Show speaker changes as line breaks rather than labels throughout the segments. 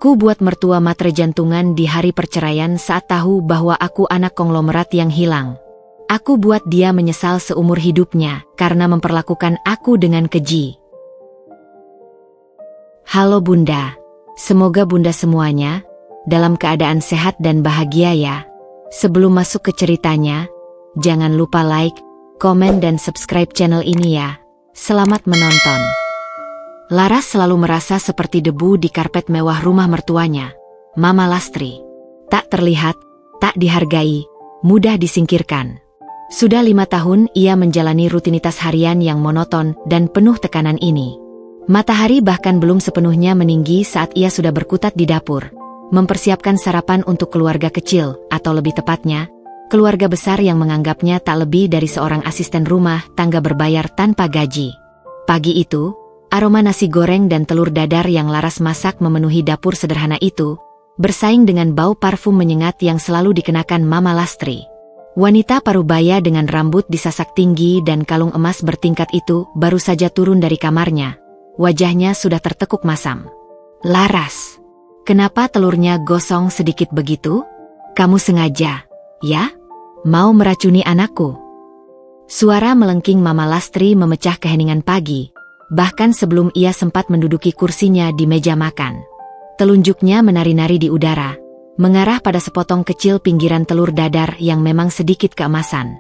Ku buat mertua matre jantungan di hari perceraian saat tahu bahwa aku anak konglomerat yang hilang. Aku buat dia menyesal seumur hidupnya karena memperlakukan aku dengan keji. Halo Bunda, semoga Bunda semuanya dalam keadaan sehat dan bahagia ya. Sebelum masuk ke ceritanya, jangan lupa like, komen dan subscribe channel ini ya. Selamat menonton. Laras selalu merasa seperti debu di karpet mewah rumah mertuanya, Mama Lastri. Tak terlihat, tak dihargai, mudah disingkirkan. Sudah 5 tahun ia menjalani rutinitas harian yang monoton dan penuh tekanan ini. Matahari bahkan belum sepenuhnya meninggi saat ia sudah berkutat di dapur, mempersiapkan sarapan untuk keluarga kecil, atau lebih tepatnya, keluarga besar yang menganggapnya tak lebih dari seorang asisten rumah tangga berbayar tanpa gaji. Pagi itu, aroma nasi goreng dan telur dadar yang Laras masak memenuhi dapur sederhana itu, bersaing dengan bau parfum menyengat yang selalu dikenakan Mama Lastri. Wanita parubaya dengan rambut disasak tinggi dan kalung emas bertingkat itu baru saja turun dari kamarnya. Wajahnya sudah tertekuk masam. Laras, kenapa telurnya gosong sedikit begitu? Kamu sengaja, ya? Mau meracuni anakku? Suara melengking Mama Lastri memecah keheningan pagi. Bahkan sebelum ia sempat menduduki kursinya di meja makan. Telunjuknya menari-nari di udara, mengarah pada sepotong kecil pinggiran telur dadar yang memang sedikit keemasan.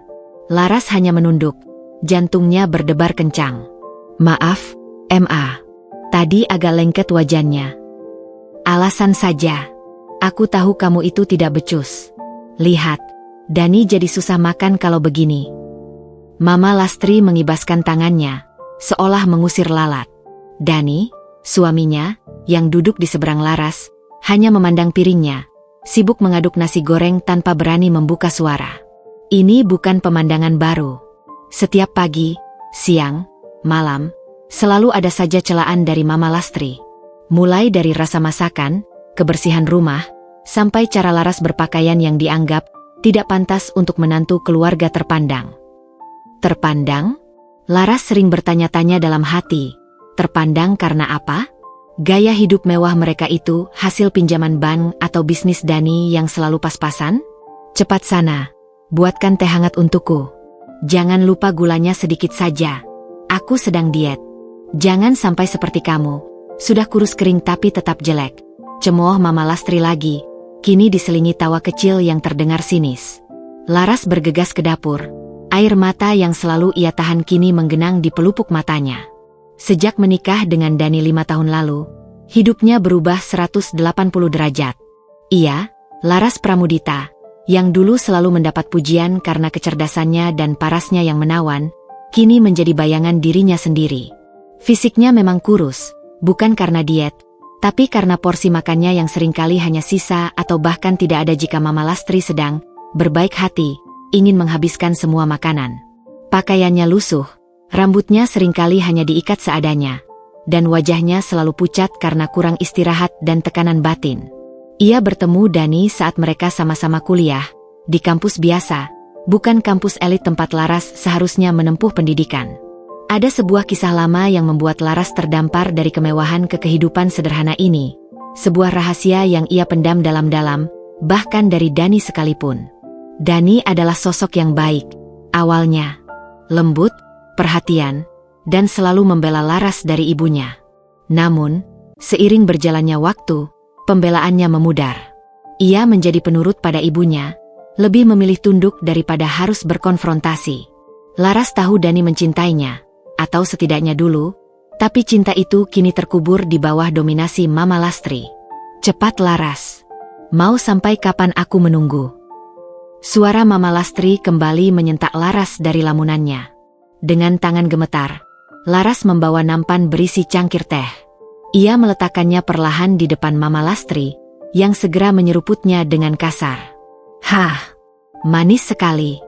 Laras hanya menunduk, jantungnya berdebar kencang. Maaf, Ma. Tadi agak lengket wajahnya. Alasan saja. Aku tahu kamu itu tidak becus. Lihat, Dani jadi susah makan kalau begini. Mama Lastri mengibaskan tangannya, seolah mengusir lalat. Dani, suaminya, yang duduk di seberang Laras, hanya memandang piringnya, sibuk mengaduk nasi goreng tanpa berani membuka suara. Ini bukan pemandangan baru. Setiap pagi, siang, malam, selalu ada saja celaan dari Mama Lastri. Mulai dari rasa masakan, kebersihan rumah, sampai cara Laras berpakaian yang dianggap tidak pantas untuk menantu keluarga terpandang. Terpandang? Laras sering bertanya-tanya dalam hati, terpandang karena apa? Gaya hidup mewah mereka itu hasil pinjaman bank atau bisnis Dani yang selalu pas-pasan? Cepat sana, buatkan teh hangat untukku. Jangan lupa gulanya sedikit saja. Aku sedang diet. Jangan sampai seperti kamu, sudah kurus kering tapi tetap jelek. Cemooh Mama Lastri lagi, kini diselingi tawa kecil yang terdengar sinis. Laras bergegas ke dapur. Air mata yang selalu ia tahan kini menggenang di pelupuk matanya. Sejak menikah dengan Dani 5 tahun lalu, hidupnya berubah 180 derajat. Ia, Laras Pramudita, yang dulu selalu mendapat pujian karena kecerdasannya dan parasnya yang menawan, kini menjadi bayangan dirinya sendiri. Fisiknya memang kurus, bukan karena diet, tapi karena porsi makannya yang seringkali hanya sisa atau bahkan tidak ada jika Mama Lastri sedang berbaik hati, ingin menghabiskan semua makanan. Pakaiannya lusuh, rambutnya seringkali hanya diikat seadanya, dan wajahnya selalu pucat karena kurang istirahat dan tekanan batin. Ia bertemu Dani saat mereka sama-sama kuliah, di kampus biasa, bukan kampus elit tempat Laras seharusnya menempuh pendidikan. Ada sebuah kisah lama yang membuat Laras terdampar dari kemewahan ke kehidupan sederhana ini, sebuah rahasia yang ia pendam dalam-dalam, bahkan dari Dani sekalipun. Dani adalah sosok yang baik, awalnya lembut, perhatian, dan selalu membela Laras dari ibunya. Namun, seiring berjalannya waktu, pembelaannya memudar. Ia menjadi penurut pada ibunya, lebih memilih tunduk daripada harus berkonfrontasi. Laras tahu Dani mencintainya, atau setidaknya dulu, tapi cinta itu kini terkubur di bawah dominasi Mama Lastri. Cepat Laras, mau sampai kapan aku menunggu? Suara Mama Lastri kembali menyentak Laras dari lamunannya. Dengan tangan gemetar, Laras membawa nampan berisi cangkir teh. Ia meletakkannya perlahan di depan Mama Lastri, yang segera menyeruputnya dengan kasar. Hah, manis sekali.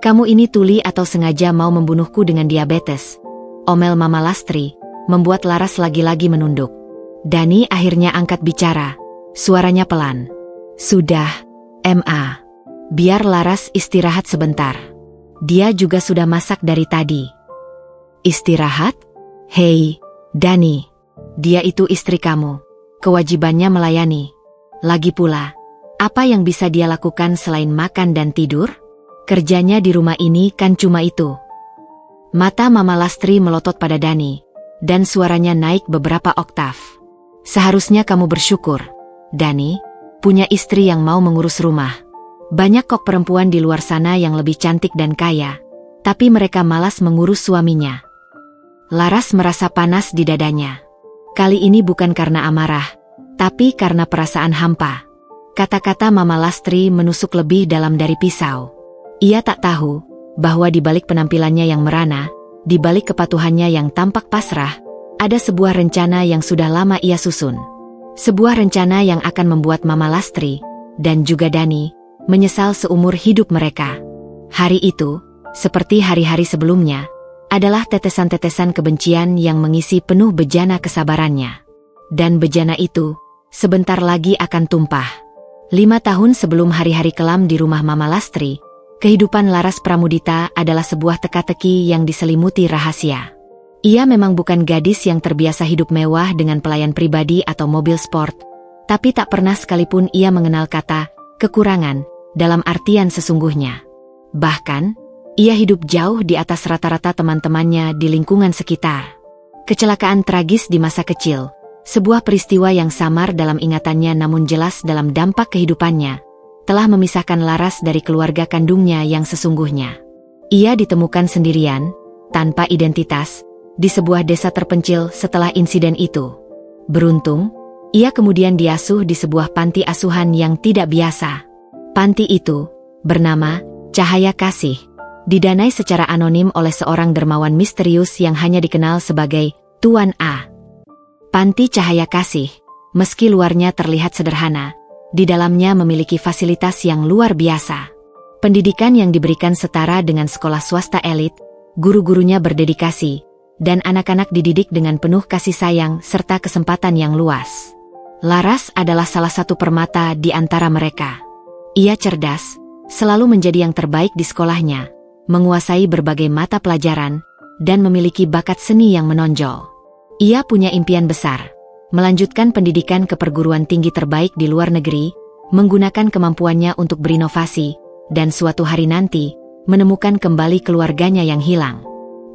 Kamu ini tuli atau sengaja mau membunuhku dengan diabetes? Omel Mama Lastri, membuat Laras lagi-lagi menunduk. Dani akhirnya angkat bicara, suaranya pelan. Sudah, Ma. Biar Laras istirahat sebentar. Dia juga sudah masak dari tadi. Istirahat? Hei, Dani. Dia itu istri kamu. kewajibannya melayani. Lagi pula, apa yang bisa dia lakukan selain makan dan tidur? Kerjanya di rumah ini kan cuma itu. Mata Mama Lastri melotot pada Dani, dan suaranya naik beberapa oktav. Seharusnya kamu bersyukur, Dani, punya istri yang mau mengurus rumah. Banyak kok perempuan di luar sana yang lebih cantik dan kaya, tapi mereka malas mengurus suaminya. Laras merasa panas di dadanya. Kali ini bukan karena amarah, tapi karena perasaan hampa. Kata-kata Mama Lastri menusuk lebih dalam dari pisau. Ia tak tahu bahwa di balik penampilannya yang merana, di balik kepatuhannya yang tampak pasrah, ada sebuah rencana yang sudah lama ia susun. Sebuah rencana yang akan membuat Mama Lastri dan juga Dani menyesal seumur hidup mereka. Hari itu, seperti hari-hari sebelumnya, adalah tetesan-tetesan kebencian yang mengisi penuh bejana kesabarannya. Dan bejana itu sebentar lagi akan tumpah. 5 tahun sebelum hari-hari kelam di rumah Mama Lastri, kehidupan Laras Pramudita adalah sebuah teka-teki yang diselimuti rahasia. Ia memang bukan gadis yang terbiasa hidup mewah dengan pelayan pribadi atau mobil sport, tapi tak pernah sekalipun ia mengenal kata kekurangan dalam artian sesungguhnya. Bahkan, ia hidup jauh di atas rata-rata teman-temannya di lingkungan sekitar. Kecelakaan tragis di masa kecil, sebuah peristiwa yang samar dalam ingatannya namun jelas dalam dampak kehidupannya, telah memisahkan Laras dari keluarga kandungnya yang sesungguhnya. Ia ditemukan sendirian, tanpa identitas, di sebuah desa terpencil setelah insiden itu. Beruntung, ia kemudian diasuh di sebuah panti asuhan yang tidak biasa. Panti itu bernama Cahaya Kasih, didanai secara anonim oleh seorang dermawan misterius yang hanya dikenal sebagai Tuan A. Panti Cahaya Kasih, meski luarnya terlihat sederhana, di dalamnya memiliki fasilitas yang luar biasa. Pendidikan yang diberikan setara dengan sekolah swasta elit, guru-gurunya berdedikasi, dan anak-anak dididik dengan penuh kasih sayang serta kesempatan yang luas. Laras adalah salah satu permata di antara mereka. Ia cerdas, selalu menjadi yang terbaik di sekolahnya, menguasai berbagai mata pelajaran, dan memiliki bakat seni yang menonjol. Ia punya impian besar, melanjutkan pendidikan ke perguruan tinggi terbaik di luar negeri, menggunakan kemampuannya untuk berinovasi, dan suatu hari nanti, menemukan kembali keluarganya yang hilang.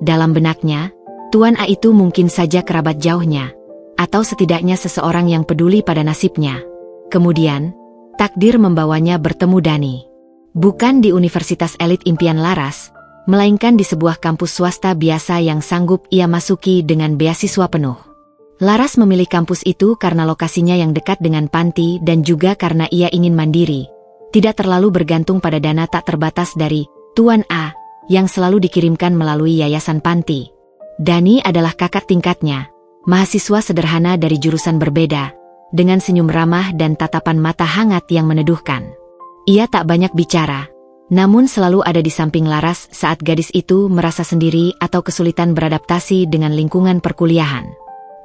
Dalam benaknya, Tuan A itu mungkin saja kerabat jauhnya, atau setidaknya seseorang yang peduli pada nasibnya. Kemudian, takdir membawanya bertemu Dani. Bukan di universitas elit impian Laras, melainkan di sebuah kampus swasta biasa yang sanggup ia masuki dengan beasiswa penuh. Laras memilih kampus itu karena lokasinya yang dekat dengan panti dan juga karena ia ingin mandiri, tidak terlalu bergantung pada dana tak terbatas dari Tuan A yang selalu dikirimkan melalui yayasan panti. Dani adalah kakak tingkatnya, mahasiswa sederhana dari jurusan berbeda, dengan senyum ramah dan tatapan mata hangat yang meneduhkan. Ia tak banyak bicara, namun selalu ada di samping Laras saat gadis itu merasa sendiri atau kesulitan beradaptasi dengan lingkungan perkuliahan.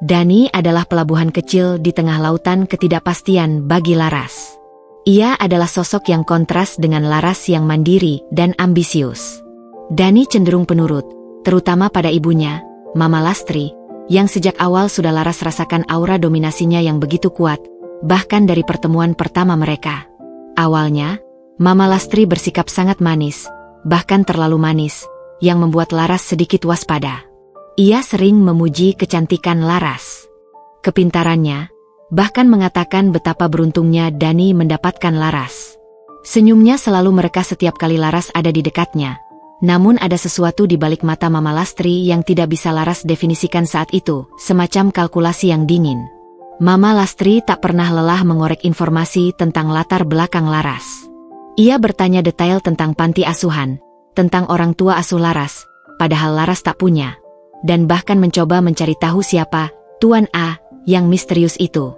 Dani adalah pelabuhan kecil di tengah lautan ketidakpastian bagi Laras. Ia adalah sosok yang kontras dengan Laras yang mandiri dan ambisius. Dani cenderung penurut, terutama pada ibunya, Mama Lastri, yang sejak awal sudah Laras rasakan aura dominasinya yang begitu kuat, bahkan dari pertemuan pertama mereka. Awalnya, Mama Lastri bersikap sangat manis, bahkan terlalu manis, yang membuat Laras sedikit waspada. Ia sering memuji kecantikan Laras, kepintarannya, bahkan mengatakan betapa beruntungnya Dani mendapatkan Laras. Senyumnya selalu mereka setiap kali Laras ada di dekatnya, namun ada sesuatu di balik mata Mama Lastri yang tidak bisa Laras definisikan saat itu, semacam kalkulasi yang dingin. Mama Lastri tak pernah lelah mengorek informasi tentang latar belakang Laras. Ia bertanya detail tentang panti asuhan, tentang orang tua asuh Laras, padahal Laras tak punya, dan bahkan mencoba mencari tahu siapa Tuan A yang misterius itu.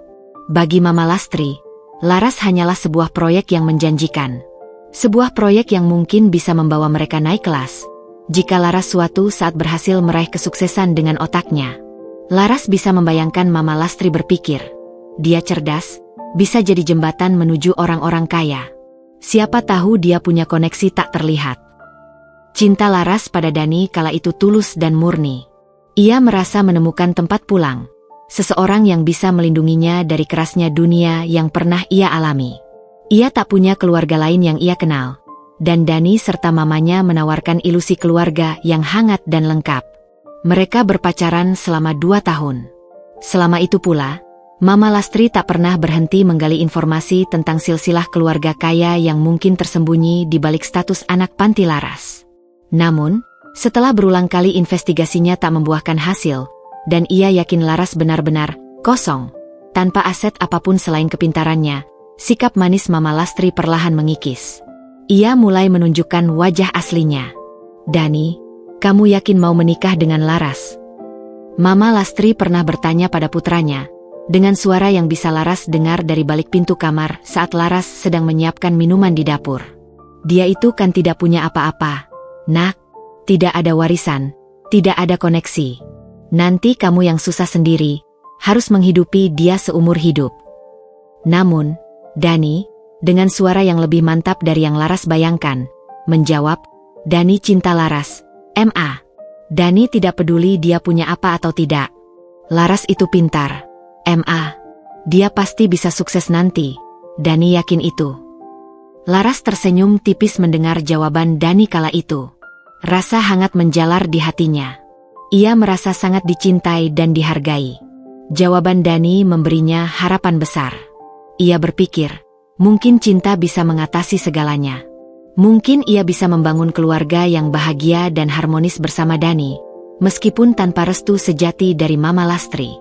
Bagi Mama Lastri, Laras hanyalah sebuah proyek yang menjanjikan. Sebuah proyek yang mungkin bisa membawa mereka naik kelas, jika Laras suatu saat berhasil meraih kesuksesan dengan otaknya. Laras bisa membayangkan Mama Lastri berpikir, dia cerdas, bisa jadi jembatan menuju orang-orang kaya. Siapa tahu dia punya koneksi tak terlihat. Cinta Laras pada Dani kala itu tulus dan murni. Ia merasa menemukan tempat pulang, seseorang yang bisa melindunginya dari kerasnya dunia yang pernah ia alami. Ia tak punya keluarga lain yang ia kenal, dan Dani serta mamanya menawarkan ilusi keluarga yang hangat dan lengkap. Mereka berpacaran selama 2 tahun. Selama itu pula, Mama Lastri tak pernah berhenti menggali informasi tentang silsilah keluarga kaya yang mungkin tersembunyi di balik status anak panti Laras. Namun, setelah berulang kali investigasinya tak membuahkan hasil, dan ia yakin Laras benar-benar kosong, tanpa aset apapun selain kepintarannya, sikap manis Mama Lastri perlahan mengikis. Ia mulai menunjukkan wajah aslinya. "Dani, kamu yakin mau menikah dengan Laras?" Mama Lastri pernah bertanya pada putranya, dengan suara yang bisa Laras dengar dari balik pintu kamar saat Laras sedang menyiapkan minuman di dapur. "Dia itu kan tidak punya apa-apa, Nak. Tidak ada warisan, tidak ada koneksi. Nanti kamu yang susah sendiri, harus menghidupi dia seumur hidup." Namun, Dani, dengan suara yang lebih mantap dari yang Laras bayangkan, menjawab, "Dani cinta Laras, Ma. Dani tidak peduli dia punya apa atau tidak. Laras itu pintar, Ma. Dia pasti bisa sukses nanti. Dani yakin itu." Laras tersenyum tipis mendengar jawaban Dani kala itu. Rasa hangat menjalar di hatinya. Ia merasa sangat dicintai dan dihargai. Jawaban Dani memberinya harapan besar. Ia berpikir, mungkin cinta bisa mengatasi segalanya. Mungkin ia bisa membangun keluarga yang bahagia dan harmonis bersama Dani, meskipun tanpa restu sejati dari Mama Lastri.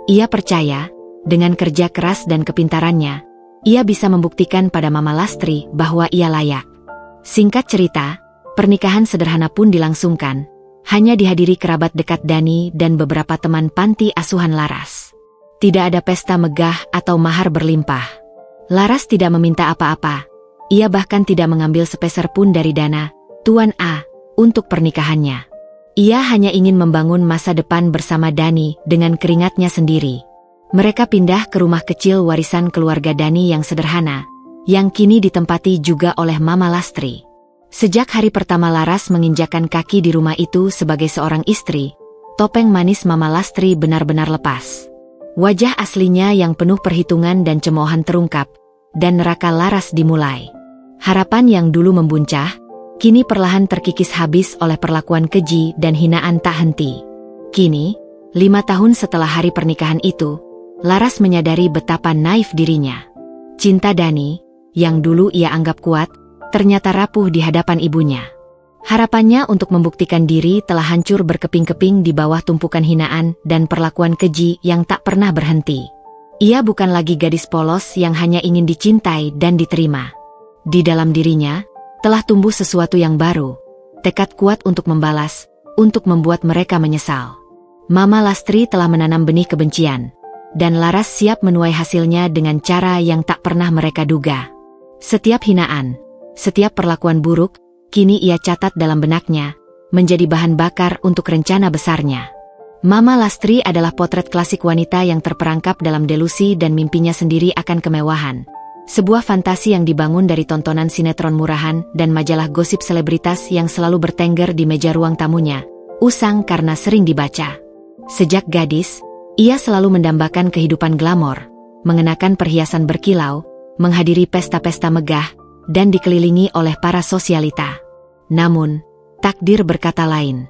Ia percaya, dengan kerja keras dan kepintarannya, ia bisa membuktikan pada Mama Lastri bahwa ia layak. Singkat cerita, pernikahan sederhana pun dilangsungkan, hanya dihadiri kerabat dekat Dani dan beberapa teman panti asuhan Laras. Tidak ada pesta megah atau mahar berlimpah. Laras tidak meminta apa-apa. Ia bahkan tidak mengambil sepeser pun dari dana Tuan A untuk pernikahannya. Ia hanya ingin membangun masa depan bersama Dani dengan keringatnya sendiri. Mereka pindah ke rumah kecil warisan keluarga Dani yang sederhana, yang kini ditempati juga oleh Mama Lastri. Sejak hari pertama Laras menginjakkan kaki di rumah itu sebagai seorang istri, topeng manis Mama Lastri benar-benar lepas. Wajah aslinya yang penuh perhitungan dan cemoohan terungkap, dan neraka Laras dimulai. Harapan yang dulu membuncah, kini perlahan terkikis habis oleh perlakuan keji dan hinaan tak henti. Kini, 5 tahun setelah hari pernikahan itu, Laras menyadari betapa naif dirinya. Cinta Dani, yang dulu ia anggap kuat, ternyata rapuh di hadapan ibunya. Harapannya untuk membuktikan diri telah hancur berkeping-keping di bawah tumpukan hinaan dan perlakuan keji yang tak pernah berhenti. Ia bukan lagi gadis polos yang hanya ingin dicintai dan diterima. Di dalam dirinya, telah tumbuh sesuatu yang baru, tekad kuat untuk membalas, untuk membuat mereka menyesal. Mama Lastri telah menanam benih kebencian, dan Laras siap menuai hasilnya dengan cara yang tak pernah mereka duga. Setiap hinaan, setiap perlakuan buruk, kini ia catat dalam benaknya, menjadi bahan bakar untuk rencana besarnya. Mama Lastri adalah potret klasik wanita yang terperangkap dalam delusi dan mimpinya sendiri akan kemewahan. Sebuah fantasi yang dibangun dari tontonan sinetron murahan dan majalah gosip selebritas yang selalu bertengger di meja ruang tamunya, usang karena sering dibaca. Sejak gadis, ia selalu mendambakan kehidupan glamor, mengenakan perhiasan berkilau, menghadiri pesta-pesta megah, dan dikelilingi oleh para sosialita. Namun, takdir berkata lain.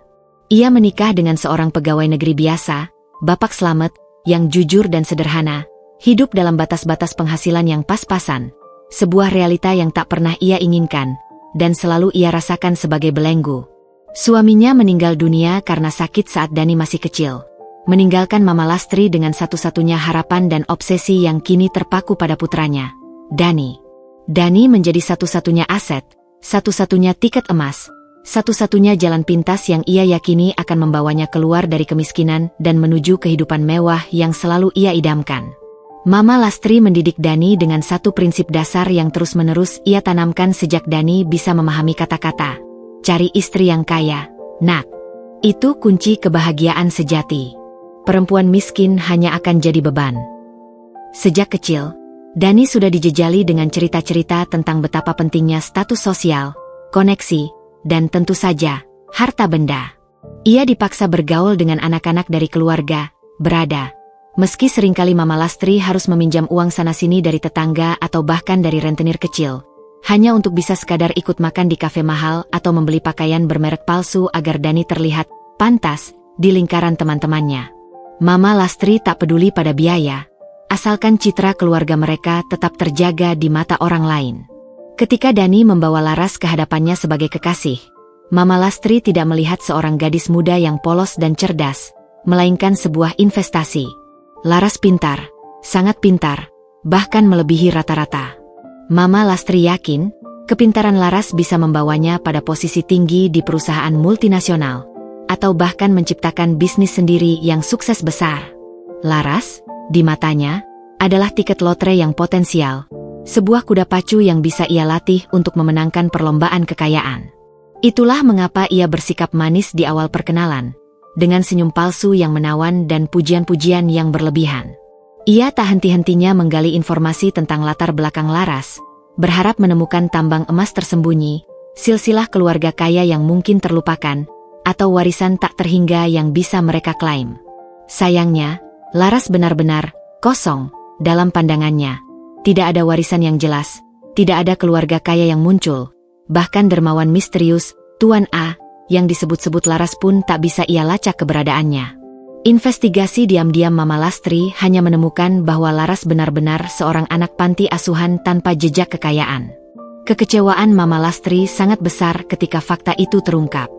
Ia menikah dengan seorang pegawai negeri biasa, Bapak Slamet, yang jujur dan sederhana, hidup dalam batas-batas penghasilan yang pas-pasan, sebuah realita yang tak pernah ia inginkan, dan selalu ia rasakan sebagai belenggu. Suaminya meninggal dunia karena sakit saat Dani masih kecil, meninggalkan Mama Lastri dengan satu-satunya harapan dan obsesi yang kini terpaku pada putranya, Dani. Dani menjadi satu-satunya aset, satu-satunya tiket emas, satu-satunya jalan pintas yang ia yakini akan membawanya keluar dari kemiskinan dan menuju kehidupan mewah yang selalu ia idamkan. Mama Lastri mendidik Dani dengan satu prinsip dasar yang terus-menerus ia tanamkan sejak Dani bisa memahami kata-kata. Cari istri yang kaya, Nak. Itu kunci kebahagiaan sejati. Perempuan miskin hanya akan jadi beban. Sejak kecil, Dani sudah dijejali dengan cerita-cerita tentang betapa pentingnya status sosial, koneksi, dan tentu saja, harta benda. Ia dipaksa bergaul dengan anak-anak dari keluarga, berada, Meski seringkali Mama Lastri harus meminjam uang sana-sini dari tetangga atau bahkan dari rentenir kecil, hanya untuk bisa sekadar ikut makan di kafe mahal atau membeli pakaian bermerek palsu agar Dani terlihat pantas di lingkaran teman-temannya. Mama Lastri tak peduli pada biaya, asalkan citra keluarga mereka tetap terjaga di mata orang lain. Ketika Dani membawa Laras ke hadapannya sebagai kekasih, Mama Lastri tidak melihat seorang gadis muda yang polos dan cerdas, melainkan sebuah investasi. Laras pintar, sangat pintar, bahkan melebihi rata-rata. Mama Lastri yakin, kepintaran Laras bisa membawanya pada posisi tinggi di perusahaan multinasional, atau bahkan menciptakan bisnis sendiri yang sukses besar. Laras, di matanya, adalah tiket lotre yang potensial, sebuah kuda pacu yang bisa ia latih untuk memenangkan perlombaan kekayaan. Itulah mengapa ia bersikap manis di awal perkenalan, dengan senyum palsu yang menawan dan pujian-pujian yang berlebihan. Ia tak henti-hentinya menggali informasi tentang latar belakang Laras, berharap menemukan tambang emas tersembunyi, silsilah keluarga kaya yang mungkin terlupakan, atau warisan tak terhingga yang bisa mereka klaim. Sayangnya, Laras benar-benar kosong dalam pandangannya. Tidak ada warisan yang jelas, tidak ada keluarga kaya yang muncul, bahkan dermawan misterius, Tuan A, yang disebut-sebut Laras pun tak bisa ia lacak keberadaannya. Investigasi diam-diam Mama Lastri hanya menemukan bahwa Laras benar-benar seorang anak panti asuhan tanpa jejak kekayaan. Kekecewaan Mama Lastri sangat besar ketika fakta itu terungkap.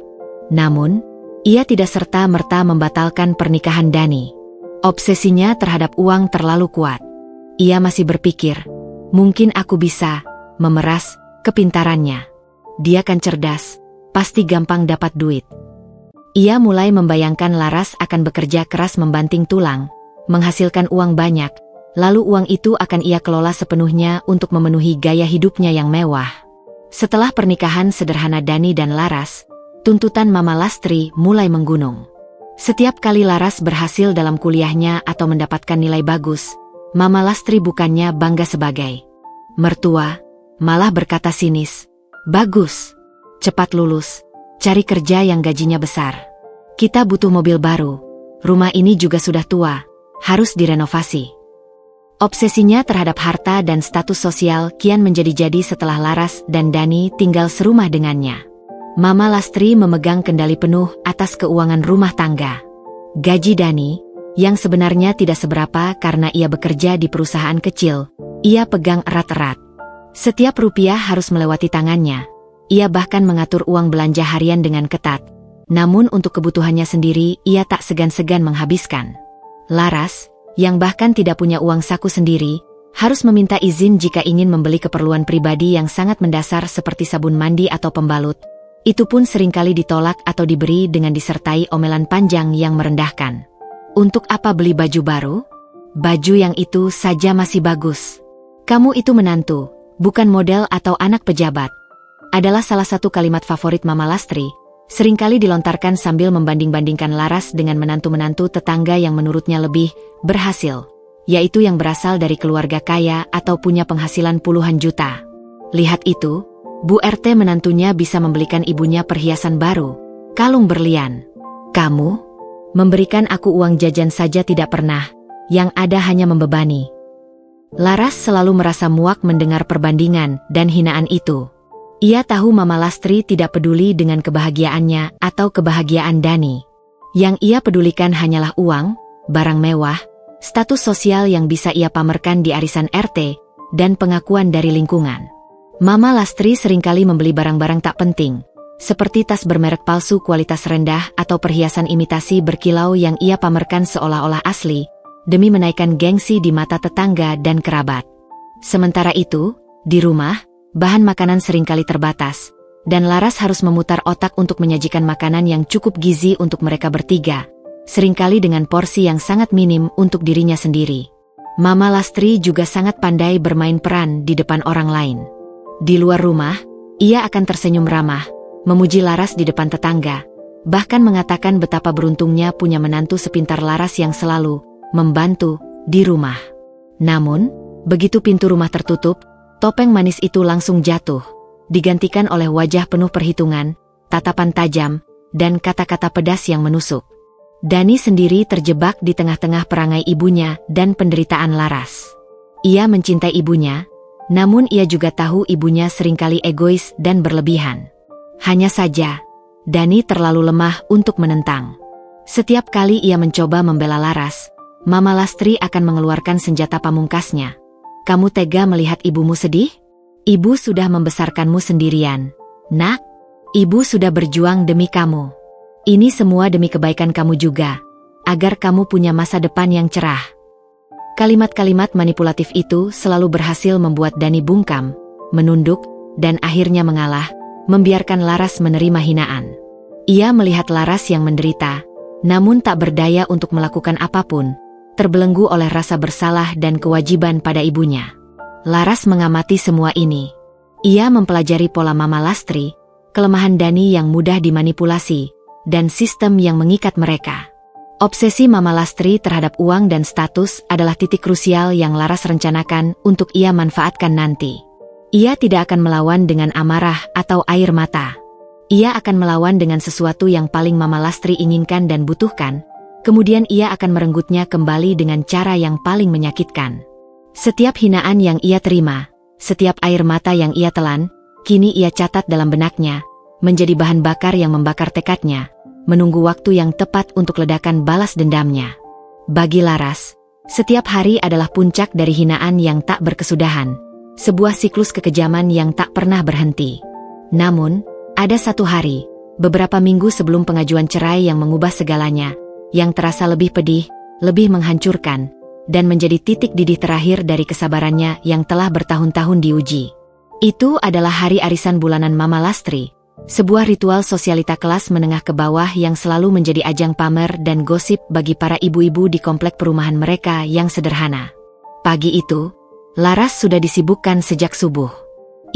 Namun, ia tidak serta-merta membatalkan pernikahan Dani. Obsesinya terhadap uang terlalu kuat. Ia masih berpikir, mungkin aku bisa memeras kepintarannya. Dia kan cerdas, pasti gampang dapat duit. Ia mulai membayangkan Laras akan bekerja keras membanting tulang, menghasilkan uang banyak, lalu uang itu akan ia kelola sepenuhnya untuk memenuhi gaya hidupnya yang mewah. Setelah pernikahan sederhana Dani dan Laras, tuntutan Mama Lastri mulai menggunung. Setiap kali Laras berhasil dalam kuliahnya atau mendapatkan nilai bagus, Mama Lastri bukannya bangga sebagai mertua, malah berkata sinis, "Bagus, cepat lulus, cari kerja yang gajinya besar. Kita butuh mobil baru, rumah ini juga sudah tua, harus direnovasi." Obsesinya terhadap harta dan status sosial kian menjadi-jadi setelah Laras dan Dani tinggal serumah dengannya. Mama Lastri memegang kendali penuh atas keuangan rumah tangga. Gaji Dani, yang sebenarnya tidak seberapa karena ia bekerja di perusahaan kecil, ia pegang erat-erat. Setiap rupiah harus melewati tangannya. Ia bahkan mengatur uang belanja harian dengan ketat. Namun untuk kebutuhannya sendiri, ia tak segan-segan menghabiskan. Laras, yang bahkan tidak punya uang saku sendiri, harus meminta izin jika ingin membeli keperluan pribadi yang sangat mendasar seperti sabun mandi atau pembalut. Itu pun seringkali ditolak atau diberi dengan disertai omelan panjang yang merendahkan. Untuk apa beli baju baru? Baju yang itu saja masih bagus. Kamu itu menantu, bukan model atau anak pejabat. Adalah salah satu kalimat favorit Mama Lastri, seringkali dilontarkan sambil membanding-bandingkan Laras dengan menantu-menantu tetangga yang menurutnya lebih berhasil, yaitu yang berasal dari keluarga kaya atau punya penghasilan puluhan juta. Lihat itu, Bu RT menantunya bisa membelikan ibunya perhiasan baru, kalung berlian. Kamu? Memberikan aku uang jajan saja tidak pernah, yang ada hanya membebani. Laras selalu merasa muak mendengar perbandingan dan hinaan itu. Ia tahu Mama Lastri tidak peduli dengan kebahagiaannya atau kebahagiaan Dani. Yang ia pedulikan hanyalah uang, barang mewah, status sosial yang bisa ia pamerkan di arisan RT, dan pengakuan dari lingkungan. Mama Lastri seringkali membeli barang-barang tak penting, seperti tas bermerek palsu kualitas rendah atau perhiasan imitasi berkilau yang ia pamerkan seolah-olah asli, demi menaikkan gengsi di mata tetangga dan kerabat. Sementara itu, di rumah, bahan makanan seringkali terbatas, dan Laras harus memutar otak untuk menyajikan makanan yang cukup gizi untuk mereka bertiga, seringkali dengan porsi yang sangat minim untuk dirinya sendiri. Mama Lastri juga sangat pandai bermain peran di depan orang lain. Di luar rumah, ia akan tersenyum ramah, memuji Laras di depan tetangga, bahkan mengatakan betapa beruntungnya punya menantu sepintar Laras yang selalu membantu di rumah. Namun, begitu pintu rumah tertutup, topeng manis itu langsung jatuh, digantikan oleh wajah penuh perhitungan, tatapan tajam, dan kata-kata pedas yang menusuk. Dani sendiri terjebak di tengah-tengah perangai ibunya dan penderitaan Laras. Ia mencintai ibunya, namun ia juga tahu ibunya seringkali egois dan berlebihan. Hanya saja, Dani terlalu lemah untuk menentang. Setiap kali ia mencoba membela Laras, Mama Lastri akan mengeluarkan senjata pamungkasnya. Kamu tega melihat ibumu sedih? Ibu sudah membesarkanmu sendirian. Nak, ibu sudah berjuang demi kamu. Ini semua demi kebaikan kamu juga, agar kamu punya masa depan yang cerah. Kalimat-kalimat manipulatif itu selalu berhasil membuat Dani bungkam, menunduk, dan akhirnya mengalah, membiarkan Laras menerima hinaan. Ia melihat Laras yang menderita, namun tak berdaya untuk melakukan apapun, terbelenggu oleh rasa bersalah dan kewajiban pada ibunya. Laras mengamati semua ini. Ia mempelajari pola Mama Lastri, kelemahan Dani yang mudah dimanipulasi, dan sistem yang mengikat mereka. Obsesi Mama Lastri terhadap uang dan status adalah titik krusial yang Laras rencanakan untuk ia manfaatkan nanti. Ia tidak akan melawan dengan amarah atau air mata. Ia akan melawan dengan sesuatu yang paling Mama Lastri inginkan dan butuhkan, kemudian ia akan merenggutnya kembali dengan cara yang paling menyakitkan. Setiap hinaan yang ia terima, setiap air mata yang ia telan, kini ia catat dalam benaknya, menjadi bahan bakar yang membakar tekadnya, menunggu waktu yang tepat untuk ledakan balas dendamnya. Bagi Laras, setiap hari adalah puncak dari hinaan yang tak berkesudahan, sebuah siklus kekejaman yang tak pernah berhenti. Namun, ada satu hari, beberapa minggu sebelum pengajuan cerai yang mengubah segalanya, yang terasa lebih pedih, lebih menghancurkan, dan menjadi titik didih terakhir dari kesabarannya yang telah bertahun-tahun diuji. Itu adalah hari arisan bulanan Mama Lastri, sebuah ritual sosialita kelas menengah ke bawah yang selalu menjadi ajang pamer dan gosip bagi para ibu-ibu di komplek perumahan mereka yang sederhana. Pagi itu, Laras sudah disibukkan sejak subuh.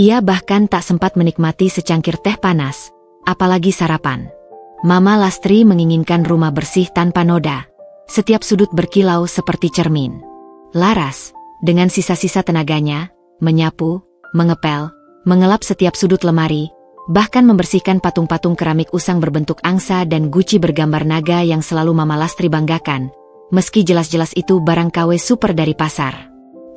Ia bahkan tak sempat menikmati secangkir teh panas, apalagi sarapan. Mama Lastri menginginkan rumah bersih tanpa noda, setiap sudut berkilau seperti cermin. Laras, dengan sisa-sisa tenaganya, menyapu, mengepel, mengelap setiap sudut lemari, bahkan membersihkan patung-patung keramik usang berbentuk angsa dan guci bergambar naga yang selalu Mama Lastri banggakan, meski jelas-jelas itu barang KW super dari pasar.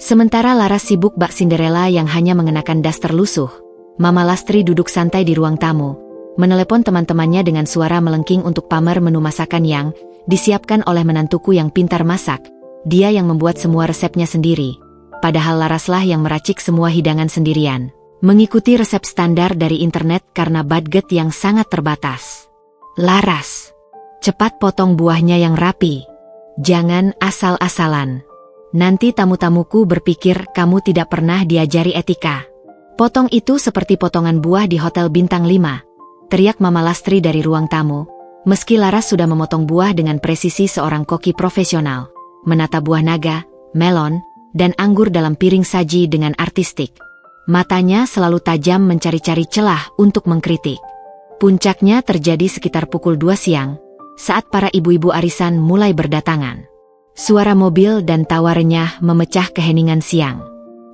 Sementara Laras sibuk bak Cinderella yang hanya mengenakan daster lusuh, Mama Lastri duduk santai di ruang tamu, menelepon teman-temannya dengan suara melengking untuk pamer menu masakan yang disiapkan oleh menantuku yang pintar masak. Dia yang membuat semua resepnya sendiri, padahal Laraslah yang meracik semua hidangan sendirian, mengikuti resep standar dari internet karena budget yang sangat terbatas. Laras, cepat potong buahnya yang rapi. Jangan asal-asalan. Nanti tamu-tamuku berpikir kamu tidak pernah diajari etika. Potong itu seperti potongan buah di hotel bintang 5. Teriak Mama Lastri dari ruang tamu, meski Laras sudah memotong buah dengan presisi seorang koki profesional, menata buah naga, melon, dan anggur dalam piring saji dengan artistik. Matanya selalu tajam mencari-cari celah untuk mengkritik. Puncaknya terjadi sekitar pukul 2 siang, saat para ibu-ibu arisan mulai berdatangan. Suara mobil dan tawa renyah memecah keheningan siang.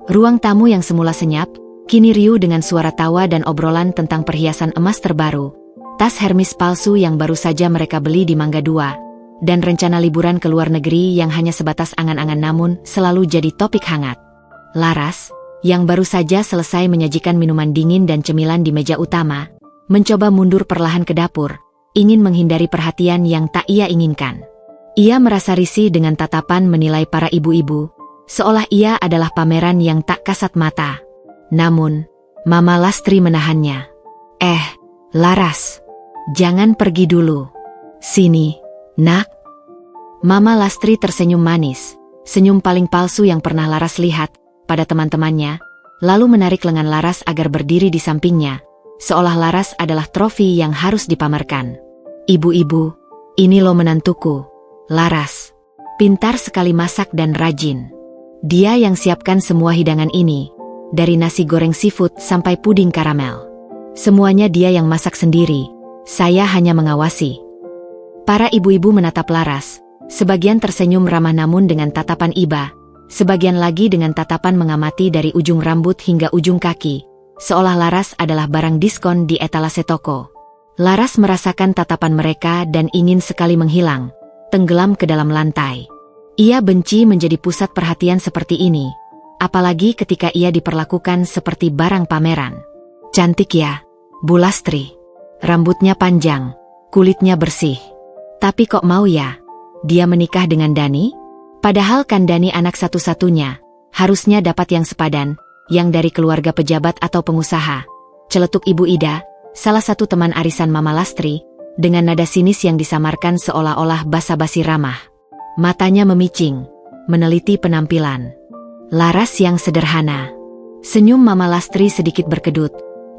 Ruang tamu yang semula senyap, kini riuh dengan suara tawa dan obrolan tentang perhiasan emas terbaru, tas Hermes palsu yang baru saja mereka beli di Mangga 2, dan rencana liburan ke luar negeri yang hanya sebatas angan-angan namun selalu jadi topik hangat. Laras, yang baru saja selesai menyajikan minuman dingin dan cemilan di meja utama, mencoba mundur perlahan ke dapur, ingin menghindari perhatian yang tak ia inginkan. Ia merasa risih dengan tatapan menilai para ibu-ibu, seolah ia adalah pameran yang tak kasat mata. Namun, Mama Lastri menahannya. Laras, jangan pergi dulu. Sini, nak. Mama Lastri tersenyum manis, senyum paling palsu yang pernah Laras lihat pada teman-temannya, lalu menarik lengan Laras agar berdiri di sampingnya, seolah Laras adalah trofi yang harus dipamerkan. Ibu-ibu, ini lo menantuku, Laras. Pintar sekali masak dan rajin. Dia yang siapkan semua hidangan ini, dari nasi goreng seafood sampai puding karamel. Semuanya dia yang masak sendiri, saya hanya mengawasi. Para ibu-ibu menatap Laras, sebagian tersenyum ramah namun dengan tatapan iba, sebagian lagi dengan tatapan mengamati dari ujung rambut hingga ujung kaki, seolah Laras adalah barang diskon di etalase toko. Laras merasakan tatapan mereka dan ingin sekali menghilang, tenggelam ke dalam lantai. Ia benci menjadi pusat perhatian seperti ini, apalagi ketika ia diperlakukan seperti barang pameran. Cantik ya, Bu Lastri. Rambutnya panjang, kulitnya bersih. Tapi kok mau ya dia menikah dengan Dani? Padahal kan Dani anak satu-satunya, harusnya dapat yang sepadan, yang dari keluarga pejabat atau pengusaha. Celetuk Ibu Ida, salah satu teman arisan Mama Lastri, dengan nada sinis yang disamarkan seolah-olah basa-basi ramah. Matanya memicing, meneliti penampilan Laras yang sederhana. Senyum Mama Lastri sedikit berkedut,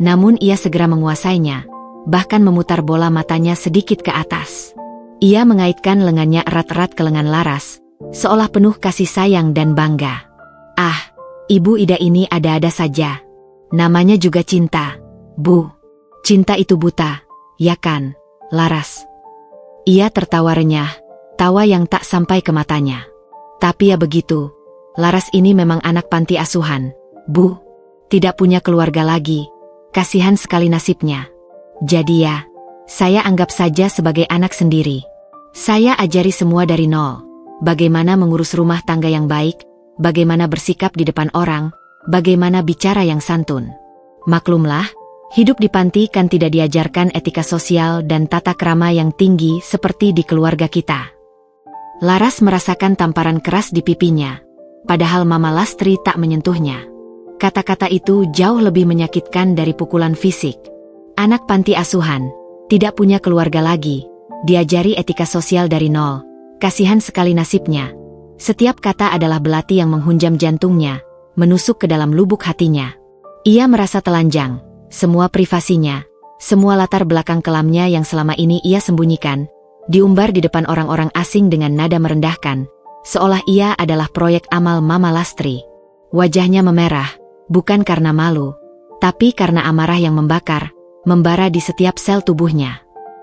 namun ia segera menguasainya, bahkan memutar bola matanya sedikit ke atas. Ia mengaitkan lengannya erat-erat ke lengan Laras, seolah penuh kasih sayang dan bangga. Ah, Ibu Ida ini ada-ada saja. Namanya juga cinta, Bu. Cinta itu buta, ya kan, Laras? Ia tertawa renyah, tawa yang tak sampai ke matanya. Tapi ya begitu, Laras ini memang anak panti asuhan, Bu. Tidak punya keluarga lagi, kasihan sekali nasibnya. Jadi ya, saya anggap saja sebagai anak sendiri. Saya ajari semua dari nol. Bagaimana mengurus rumah tangga yang baik, bagaimana bersikap di depan orang, bagaimana bicara yang santun. Maklumlah, hidup di panti kan tidak diajarkan etika sosial dan tata krama yang tinggi seperti di keluarga kita. Laras merasakan tamparan keras di pipinya, padahal Mama Lastri tak menyentuhnya. Kata-kata itu jauh lebih menyakitkan dari pukulan fisik. Anak panti asuhan, tidak punya keluarga lagi, diajari etika sosial dari nol, kasihan sekali nasibnya. Setiap kata adalah belati yang menghunjam jantungnya, menusuk ke dalam lubuk hatinya. Ia merasa telanjang, semua privasinya, semua latar belakang kelamnya yang selama ini ia sembunyikan, diumbar di depan orang-orang asing dengan nada merendahkan, seolah ia adalah proyek amal Mama Lastri. Wajahnya memerah, bukan karena malu, tapi karena amarah yang membara di setiap sel tubuhnya.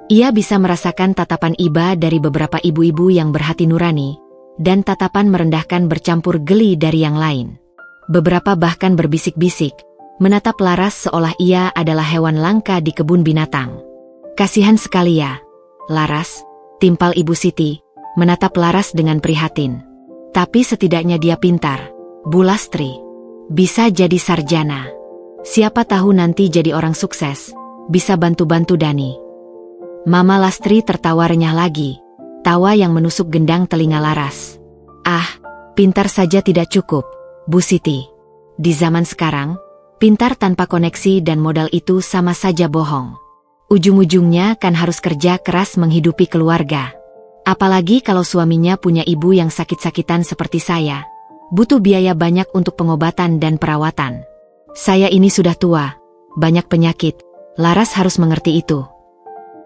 Ia bisa merasakan tatapan iba dari beberapa ibu-ibu yang berhati nurani, dan tatapan merendahkan bercampur geli dari yang lain. Beberapa bahkan berbisik-bisik, menatap Laras seolah ia adalah hewan langka di kebun binatang. Kasihan sekali ya, Laras, timpal Ibu Siti, menatap Laras dengan prihatin. Tapi setidaknya dia pintar, Bu Lastri. Bisa jadi sarjana. Siapa tahu nanti jadi orang sukses, bisa bantu-bantu Dani. Mama Lastri tertawa renyah lagi, tawa yang menusuk gendang telinga Laras. Ah, pintar saja tidak cukup, Bu Siti. Di zaman sekarang, pintar tanpa koneksi dan modal itu sama saja bohong. Ujung-ujungnya kan harus kerja keras menghidupi keluarga. Apalagi kalau suaminya punya ibu yang sakit-sakitan seperti saya, butuh biaya banyak untuk pengobatan dan perawatan. Saya ini sudah tua, banyak penyakit, Laras harus mengerti itu.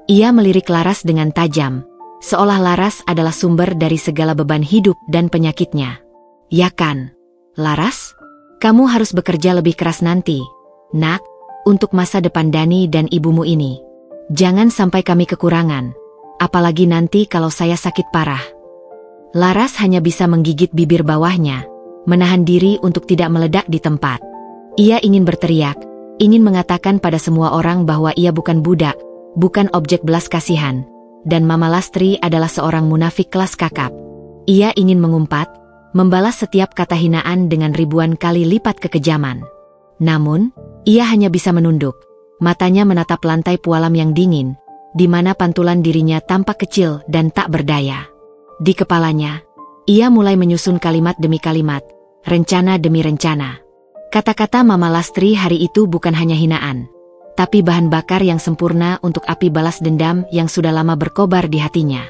Ia melirik Laras dengan tajam, seolah Laras adalah sumber dari segala beban hidup dan penyakitnya. Ya kan, Laras? Kamu harus bekerja lebih keras nanti, Nak, untuk masa depan Dani dan ibumu ini. Jangan sampai kami kekurangan, apalagi nanti kalau saya sakit parah. Laras hanya bisa menggigit bibir bawahnya, menahan diri untuk tidak meledak di tempat. Ia ingin berteriak, ingin mengatakan pada semua orang bahwa ia bukan budak, bukan objek belas kasihan, dan Mama Lastri adalah seorang munafik kelas kakap. Ia ingin mengumpat, membalas setiap kata hinaan dengan ribuan kali lipat kekejaman. Namun, ia hanya bisa menunduk, matanya menatap lantai pualam yang dingin, di mana pantulan dirinya tampak kecil dan tak berdaya. Di kepalanya, ia mulai menyusun kalimat demi kalimat, rencana demi rencana. Kata-kata Mama Lastri hari itu bukan hanya hinaan, tapi bahan bakar yang sempurna untuk api balas dendam yang sudah lama berkobar di hatinya.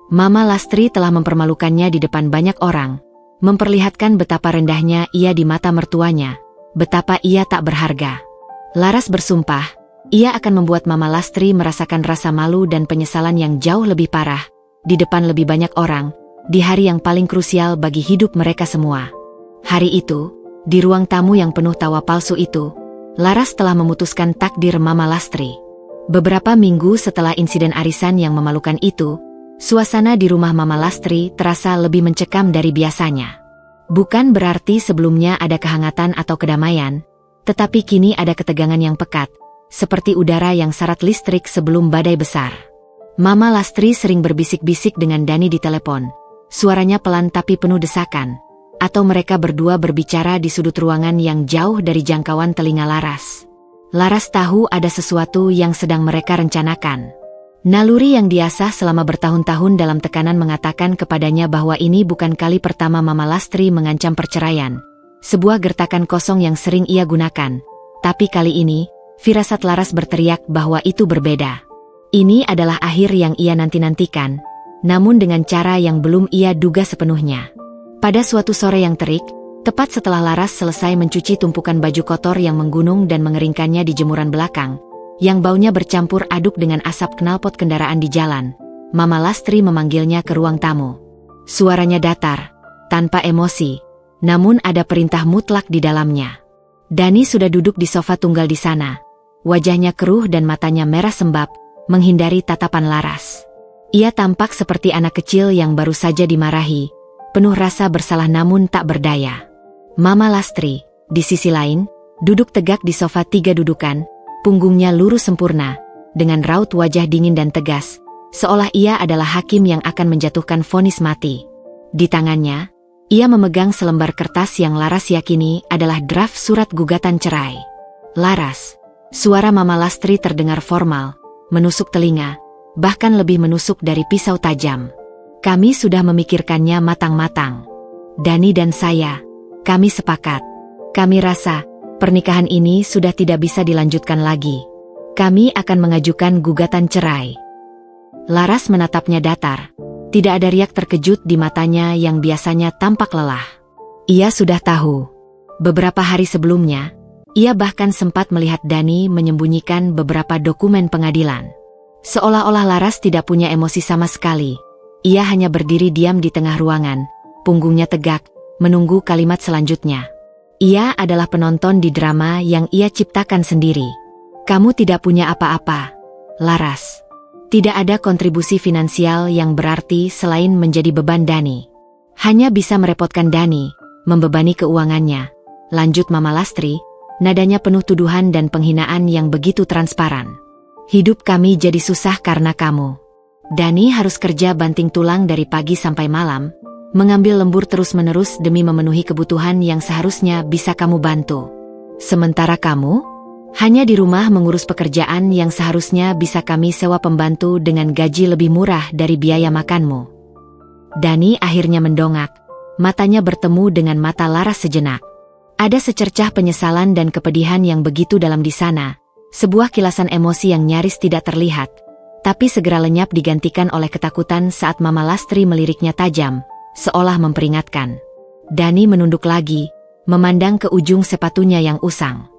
Mama Lastri telah mempermalukannya di depan banyak orang, memperlihatkan betapa rendahnya ia di mata mertuanya, betapa ia tak berharga. Laras bersumpah, ia akan membuat Mama Lastri merasakan rasa malu dan penyesalan yang jauh lebih parah, di depan lebih banyak orang, di hari yang paling krusial bagi hidup mereka semua. Hari itu, di ruang tamu yang penuh tawa palsu itu, Laras telah memutuskan takdir Mama Lastri. Beberapa minggu setelah insiden arisan yang memalukan itu, suasana di rumah Mama Lastri terasa lebih mencekam dari biasanya. Bukan berarti sebelumnya ada kehangatan atau kedamaian, tetapi kini ada ketegangan yang pekat, seperti udara yang syarat listrik sebelum badai besar. Mama Lastri sering berbisik-bisik dengan Dani di telepon. Suaranya pelan tapi penuh desakan. Atau mereka berdua berbicara di sudut ruangan yang jauh dari jangkauan telinga Laras. Laras tahu ada sesuatu yang sedang mereka rencanakan. Naluri yang diasah selama bertahun-tahun dalam tekanan mengatakan kepadanya bahwa ini bukan kali pertama Mama Lastri mengancam perceraian. Sebuah gertakan kosong yang sering ia gunakan. Tapi kali ini, firasat Laras berteriak bahwa itu berbeda. Ini adalah akhir yang ia nanti-nantikan, namun dengan cara yang belum ia duga sepenuhnya. Pada suatu sore yang terik, tepat setelah Laras selesai mencuci tumpukan baju kotor yang menggunung dan mengeringkannya di jemuran belakang, yang baunya bercampur aduk dengan asap knalpot kendaraan di jalan, Mama Lastri memanggilnya ke ruang tamu. Suaranya datar, tanpa emosi, namun ada perintah mutlak di dalamnya. Dani sudah duduk di sofa tunggal di sana. Wajahnya keruh dan matanya merah sembab, menghindari tatapan Laras. Ia tampak seperti anak kecil yang baru saja dimarahi, penuh rasa bersalah namun tak berdaya. Mama Lastri, di sisi lain, duduk tegak di sofa 3 dudukan, punggungnya lurus sempurna, dengan raut wajah dingin dan tegas, seolah ia adalah hakim yang akan menjatuhkan vonis mati. Di tangannya, ia memegang selembar kertas yang Laras yakini adalah draft surat gugatan cerai. Laras, suara Mama Lastri terdengar formal, menusuk telinga, bahkan lebih menusuk dari pisau tajam. Kami sudah memikirkannya matang-matang. Dani dan saya, kami sepakat. Kami rasa, pernikahan ini sudah tidak bisa dilanjutkan lagi. Kami akan mengajukan gugatan cerai. Laras menatapnya datar. Tidak ada riak terkejut di matanya yang biasanya tampak lelah. Ia sudah tahu. Beberapa hari sebelumnya, ia bahkan sempat melihat Dani menyembunyikan beberapa dokumen pengadilan. Seolah-olah Laras tidak punya emosi sama sekali. Ia hanya berdiri diam di tengah ruangan, punggungnya tegak, menunggu kalimat selanjutnya. Ia adalah penonton di drama yang ia ciptakan sendiri. Kamu tidak punya apa-apa, Laras. Tidak ada kontribusi finansial yang berarti selain menjadi beban Dani. Hanya bisa merepotkan Dani, membebani keuangannya. Lanjut Mama Lastri, nadanya penuh tuduhan dan penghinaan yang begitu transparan. Hidup kami jadi susah karena kamu. Dani harus kerja banting tulang dari pagi sampai malam, mengambil lembur terus-menerus demi memenuhi kebutuhan yang seharusnya bisa kamu bantu. Sementara kamu, hanya di rumah mengurus pekerjaan yang seharusnya bisa kami sewa pembantu dengan gaji lebih murah dari biaya makanmu. Dani akhirnya mendongak, matanya bertemu dengan mata Laras sejenak. Ada secercah penyesalan dan kepedihan yang begitu dalam di sana, sebuah kilasan emosi yang nyaris tidak terlihat, tapi segera lenyap digantikan oleh ketakutan saat Mama Lastri meliriknya tajam, seolah memperingatkan. Dani menunduk lagi, memandang ke ujung sepatunya yang usang.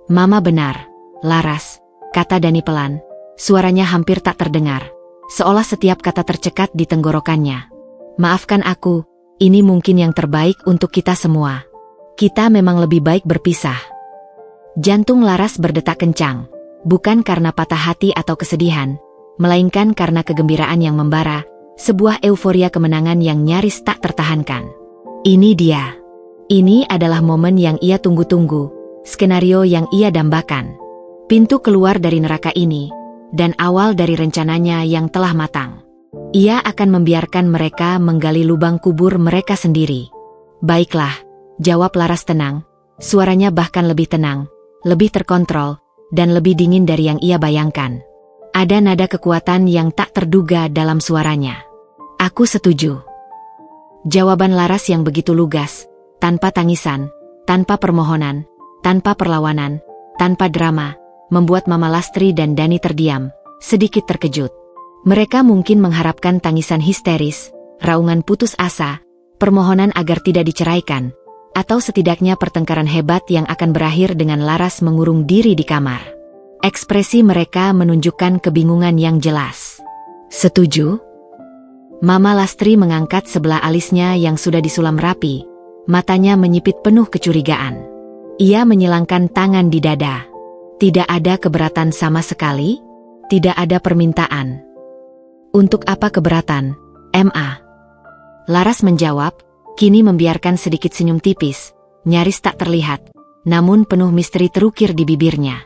Mama benar, Laras, kata Dani pelan, suaranya hampir tak terdengar, seolah setiap kata tercekat di tenggorokannya. Maafkan aku, ini mungkin yang terbaik untuk kita semua. Kita memang lebih baik berpisah. Jantung Laras berdetak kencang, bukan karena patah hati atau kesedihan, melainkan karena kegembiraan yang membara, sebuah euforia kemenangan yang nyaris tak tertahankan. Ini dia. Ini adalah momen yang ia tunggu-tunggu, skenario yang ia dambakan. Pintu keluar dari neraka ini, dan awal dari rencananya yang telah matang. Ia akan membiarkan mereka menggali lubang kubur mereka sendiri. Baiklah, jawab Laras tenang, suaranya bahkan lebih tenang, lebih terkontrol, dan lebih dingin dari yang ia bayangkan. Ada nada kekuatan yang tak terduga dalam suaranya. Aku setuju. Jawaban Laras yang begitu lugas, tanpa tangisan, tanpa permohonan, tanpa perlawanan, tanpa drama, membuat Mama Lastri dan Dani terdiam, sedikit terkejut. Mereka mungkin mengharapkan tangisan histeris, raungan putus asa, permohonan agar tidak diceraikan, atau setidaknya pertengkaran hebat yang akan berakhir dengan Laras mengurung diri di kamar. Ekspresi mereka menunjukkan kebingungan yang jelas. Setuju? Mama Lastri mengangkat sebelah alisnya yang sudah disulam rapi, matanya menyipit penuh kecurigaan. Ia menyilangkan tangan di dada. Tidak ada keberatan sama sekali, tidak ada permintaan. Untuk apa keberatan, Ma? Laras menjawab, kini membiarkan sedikit senyum tipis, nyaris tak terlihat, namun penuh misteri terukir di bibirnya.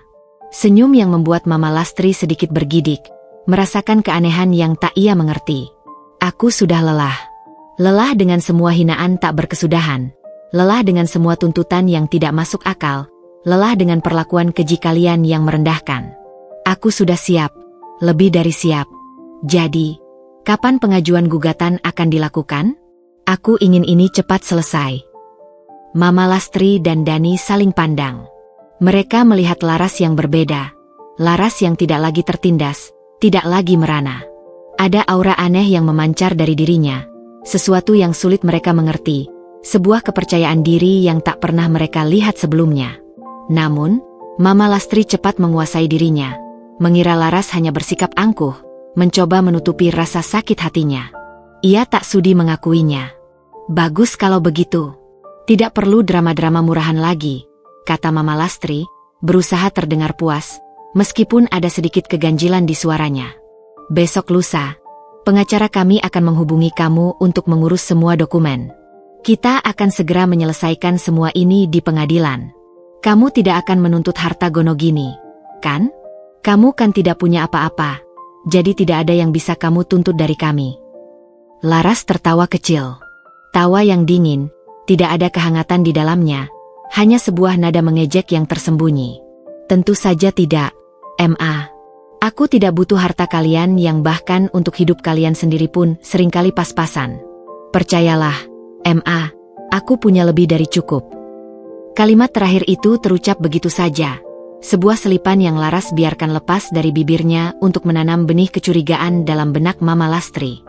Senyum yang membuat Mama Lastri sedikit bergidik, merasakan keanehan yang tak ia mengerti. Aku sudah lelah. Lelah dengan semua hinaan tak berkesudahan. Lelah dengan semua tuntutan yang tidak masuk akal. Lelah dengan perlakuan keji kalian yang merendahkan. Aku sudah siap. Lebih dari siap. Jadi, kapan pengajuan gugatan akan dilakukan? Aku ingin ini cepat selesai. Mama Lastri dan Dani saling pandang. Mereka melihat Laras yang berbeda. Laras yang tidak lagi tertindas, tidak lagi merana. Ada aura aneh yang memancar dari dirinya. Sesuatu yang sulit mereka mengerti. Sebuah kepercayaan diri yang tak pernah mereka lihat sebelumnya. Namun, Mama Lastri cepat menguasai dirinya. Mengira Laras hanya bersikap angkuh, mencoba menutupi rasa sakit hatinya. Ia tak sudi mengakuinya. Bagus kalau begitu. Tidak perlu drama-drama murahan lagi, kata Mama Lastri, berusaha terdengar puas, meskipun ada sedikit keganjilan di suaranya. Besok lusa, pengacara kami akan menghubungi kamu untuk mengurus semua dokumen. Kita akan segera menyelesaikan semua ini di pengadilan. Kamu tidak akan menuntut harta Gonogini, kan? Kamu kan tidak punya apa-apa, jadi tidak ada yang bisa kamu tuntut dari kami. Laras tertawa kecil. Tawa yang dingin, tidak ada kehangatan di dalamnya, hanya sebuah nada mengejek yang tersembunyi. Tentu saja tidak, Ma. Aku tidak butuh harta kalian yang bahkan untuk hidup kalian sendiri pun seringkali pas-pasan. Percayalah, Ma, aku punya lebih dari cukup. Kalimat terakhir itu terucap begitu saja. Sebuah selipan yang Laras biarkan lepas dari bibirnya untuk menanam benih kecurigaan dalam benak Mama Lastri.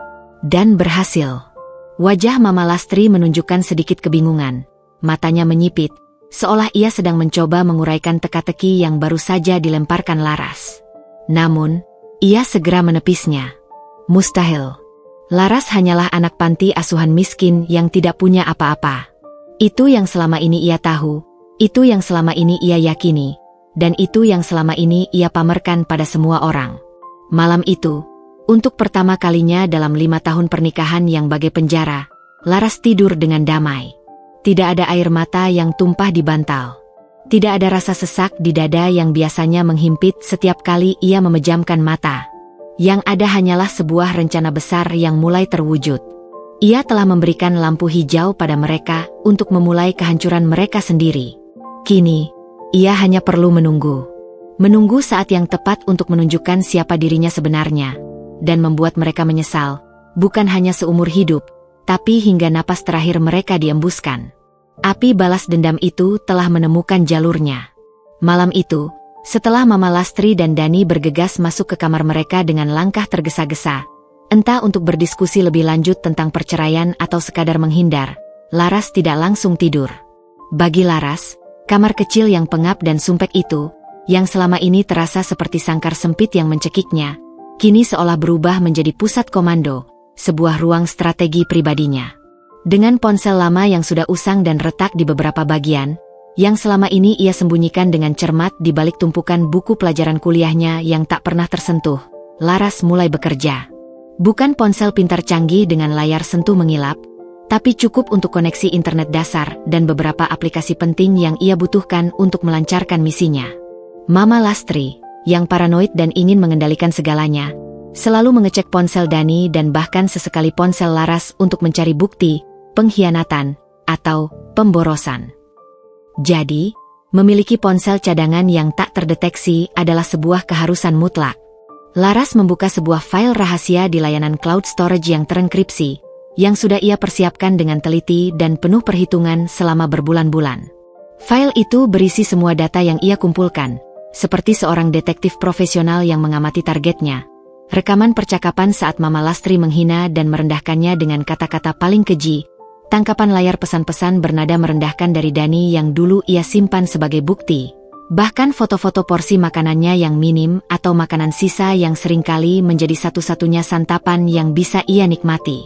Dan berhasil. Wajah Mama Lastri menunjukkan sedikit kebingungan. Matanya menyipit, seolah ia sedang mencoba menguraikan teka-teki yang baru saja dilemparkan Laras. Namun, ia segera menepisnya. Mustahil. Laras hanyalah anak panti asuhan miskin yang tidak punya apa-apa. Itu yang selama ini ia tahu, itu yang selama ini ia yakini, dan itu yang selama ini ia pamerkan pada semua orang. Malam itu, untuk pertama kalinya dalam 5 tahun pernikahan yang bagai penjara, Laras tidur dengan damai. Tidak ada air mata yang tumpah di bantal. Tidak ada rasa sesak di dada yang biasanya menghimpit setiap kali ia memejamkan mata. Yang ada hanyalah sebuah rencana besar yang mulai terwujud. Ia telah memberikan lampu hijau pada mereka untuk memulai kehancuran mereka sendiri. Kini, ia hanya perlu menunggu. Menunggu saat yang tepat untuk menunjukkan siapa dirinya sebenarnya. Dan membuat mereka menyesal, bukan hanya seumur hidup, tapi hingga napas terakhir mereka diembuskan. Api balas dendam itu telah menemukan jalurnya. Malam itu, setelah Mama Lastri dan Dani bergegas masuk ke kamar mereka dengan langkah tergesa-gesa, entah untuk berdiskusi lebih lanjut tentang perceraian atau sekadar menghindar, Laras tidak langsung tidur. Bagi Laras, kamar kecil yang pengap dan sumpek itu, yang selama ini terasa seperti sangkar sempit yang mencekiknya, kini seolah berubah menjadi pusat komando, sebuah ruang strategi pribadinya. Dengan ponsel lama yang sudah usang dan retak di beberapa bagian, yang selama ini ia sembunyikan dengan cermat di balik tumpukan buku pelajaran kuliahnya yang tak pernah tersentuh, Laras mulai bekerja. Bukan ponsel pintar canggih dengan layar sentuh mengilap, tapi cukup untuk koneksi internet dasar dan beberapa aplikasi penting yang ia butuhkan untuk melancarkan misinya. Mama Lastri, yang paranoid dan ingin mengendalikan segalanya, selalu mengecek ponsel Dani dan bahkan sesekali ponsel Laras untuk mencari bukti, pengkhianatan, atau pemborosan. Jadi, memiliki ponsel cadangan yang tak terdeteksi adalah sebuah keharusan mutlak. Laras membuka sebuah file rahasia di layanan cloud storage yang terenkripsi, yang sudah ia persiapkan dengan teliti dan penuh perhitungan selama berbulan-bulan. File itu berisi semua data yang ia kumpulkan, seperti seorang detektif profesional yang mengamati targetnya. Rekaman percakapan saat Mama Lastri menghina dan merendahkannya dengan kata-kata paling keji, tangkapan layar pesan-pesan bernada merendahkan dari Dani yang dulu ia simpan sebagai bukti, bahkan foto-foto porsi makanannya yang minim atau makanan sisa yang seringkali menjadi satu-satunya santapan yang bisa ia nikmati.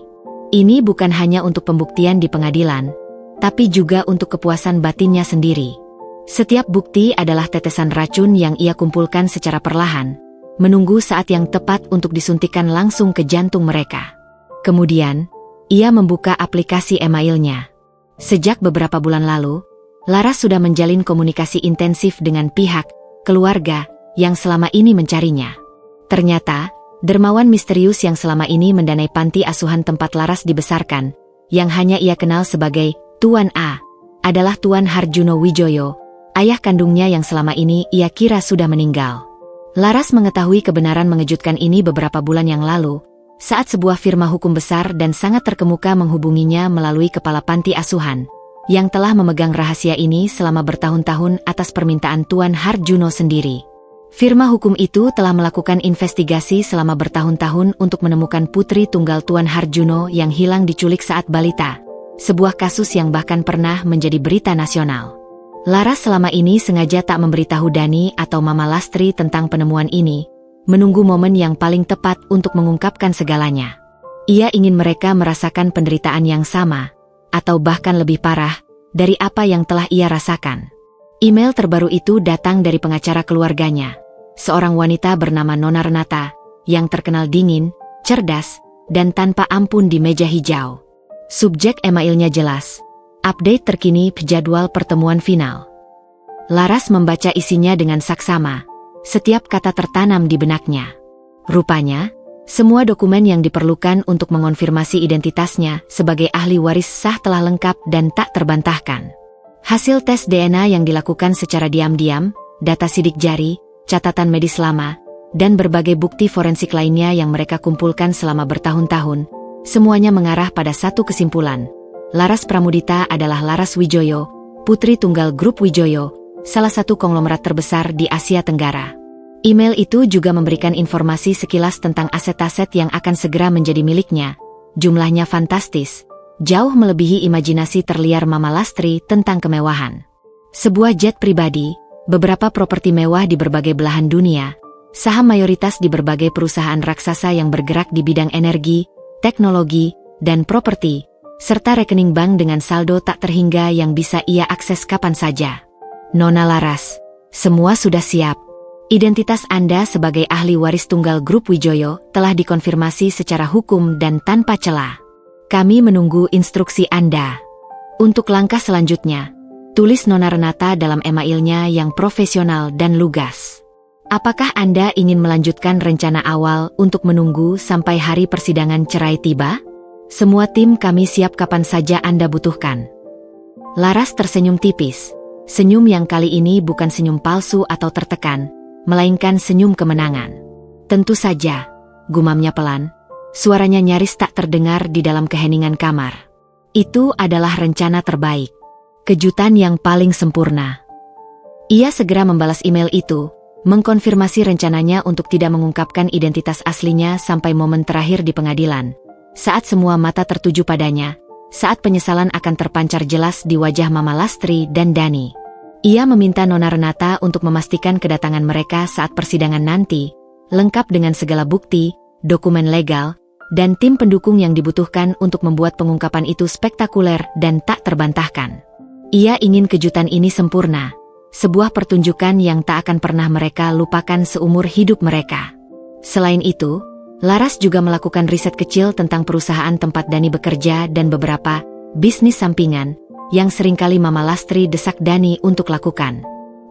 Ini bukan hanya untuk pembuktian di pengadilan, tapi juga untuk kepuasan batinnya sendiri. Setiap bukti adalah tetesan racun yang ia kumpulkan secara perlahan, menunggu saat yang tepat untuk disuntikkan langsung ke jantung mereka. Kemudian, ia membuka aplikasi emailnya. Sejak beberapa bulan lalu, Laras sudah menjalin komunikasi intensif dengan pihak keluarga yang selama ini mencarinya. Ternyata, dermawan misterius yang selama ini mendanai panti asuhan tempat Laras dibesarkan, yang hanya ia kenal sebagai Tuan A, adalah Tuan Harjuno Wijoyo, ayah kandungnya yang selama ini ia kira sudah meninggal. Laras mengetahui kebenaran mengejutkan ini beberapa bulan yang lalu, saat sebuah firma hukum besar dan sangat terkemuka menghubunginya melalui kepala panti asuhan, yang telah memegang rahasia ini selama bertahun-tahun atas permintaan Tuan Harjuno sendiri. Firma hukum itu telah melakukan investigasi selama bertahun-tahun untuk menemukan putri tunggal Tuan Harjuno yang hilang diculik saat balita, sebuah kasus yang bahkan pernah menjadi berita nasional. Laras selama ini sengaja tak memberitahu Dani atau Mama Lastri tentang penemuan ini, menunggu momen yang paling tepat untuk mengungkapkan segalanya. Ia ingin mereka merasakan penderitaan yang sama, atau bahkan lebih parah, dari apa yang telah ia rasakan. Email terbaru itu datang dari pengacara keluarganya, seorang wanita bernama Nona Renata, yang terkenal dingin, cerdas, dan tanpa ampun di meja hijau. Subjek emailnya jelas, update terkini jadwal pertemuan final. Laras membaca isinya dengan saksama. Setiap kata tertanam di benaknya. Rupanya, semua dokumen yang diperlukan untuk mengonfirmasi identitasnya sebagai ahli waris sah telah lengkap dan tak terbantahkan. Hasil tes DNA yang dilakukan secara diam-diam, data sidik jari, catatan medis lama, dan berbagai bukti forensik lainnya yang mereka kumpulkan selama bertahun-tahun, semuanya mengarah pada satu kesimpulan. Laras Pramudita adalah Laras Wijoyo, putri tunggal grup Wijoyo, salah satu konglomerat terbesar di Asia Tenggara. Email itu juga memberikan informasi sekilas tentang aset-aset yang akan segera menjadi miliknya. Jumlahnya fantastis, jauh melebihi imajinasi terliar Mama Lastri tentang kemewahan. Sebuah jet pribadi, beberapa properti mewah di berbagai belahan dunia, saham mayoritas di berbagai perusahaan raksasa yang bergerak di bidang energi, teknologi, dan properti, serta rekening bank dengan saldo tak terhingga yang bisa ia akses kapan saja. Nona Laras, semua sudah siap. Identitas Anda sebagai ahli waris tunggal grup Wijoyo telah dikonfirmasi secara hukum dan tanpa celah. Kami menunggu instruksi Anda. Untuk langkah selanjutnya, tulis Nona Renata dalam emailnya yang profesional dan lugas. Apakah Anda ingin melanjutkan rencana awal untuk menunggu sampai hari persidangan cerai tiba? Semua tim kami siap kapan saja Anda butuhkan. Laras tersenyum tipis. Senyum yang kali ini bukan senyum palsu atau tertekan, melainkan senyum kemenangan. Tentu saja, gumamnya pelan, suaranya nyaris tak terdengar di dalam keheningan kamar. Itu adalah rencana terbaik, kejutan yang paling sempurna. Ia segera membalas email itu, mengkonfirmasi rencananya untuk tidak mengungkapkan identitas aslinya sampai momen terakhir di pengadilan. Saat semua mata tertuju padanya, saat penyesalan akan terpancar jelas di wajah Mama Lastri dan Dani. Ia meminta Nona Renata untuk memastikan kedatangan mereka saat persidangan nanti, lengkap dengan segala bukti, dokumen legal, dan tim pendukung yang dibutuhkan untuk membuat pengungkapan itu spektakuler dan tak terbantahkan. Ia ingin kejutan ini sempurna, sebuah pertunjukan yang tak akan pernah mereka lupakan seumur hidup mereka. Selain itu, Laras juga melakukan riset kecil tentang perusahaan tempat Dani bekerja dan beberapa bisnis sampingan yang seringkali Mama Lastri desak Dani untuk lakukan.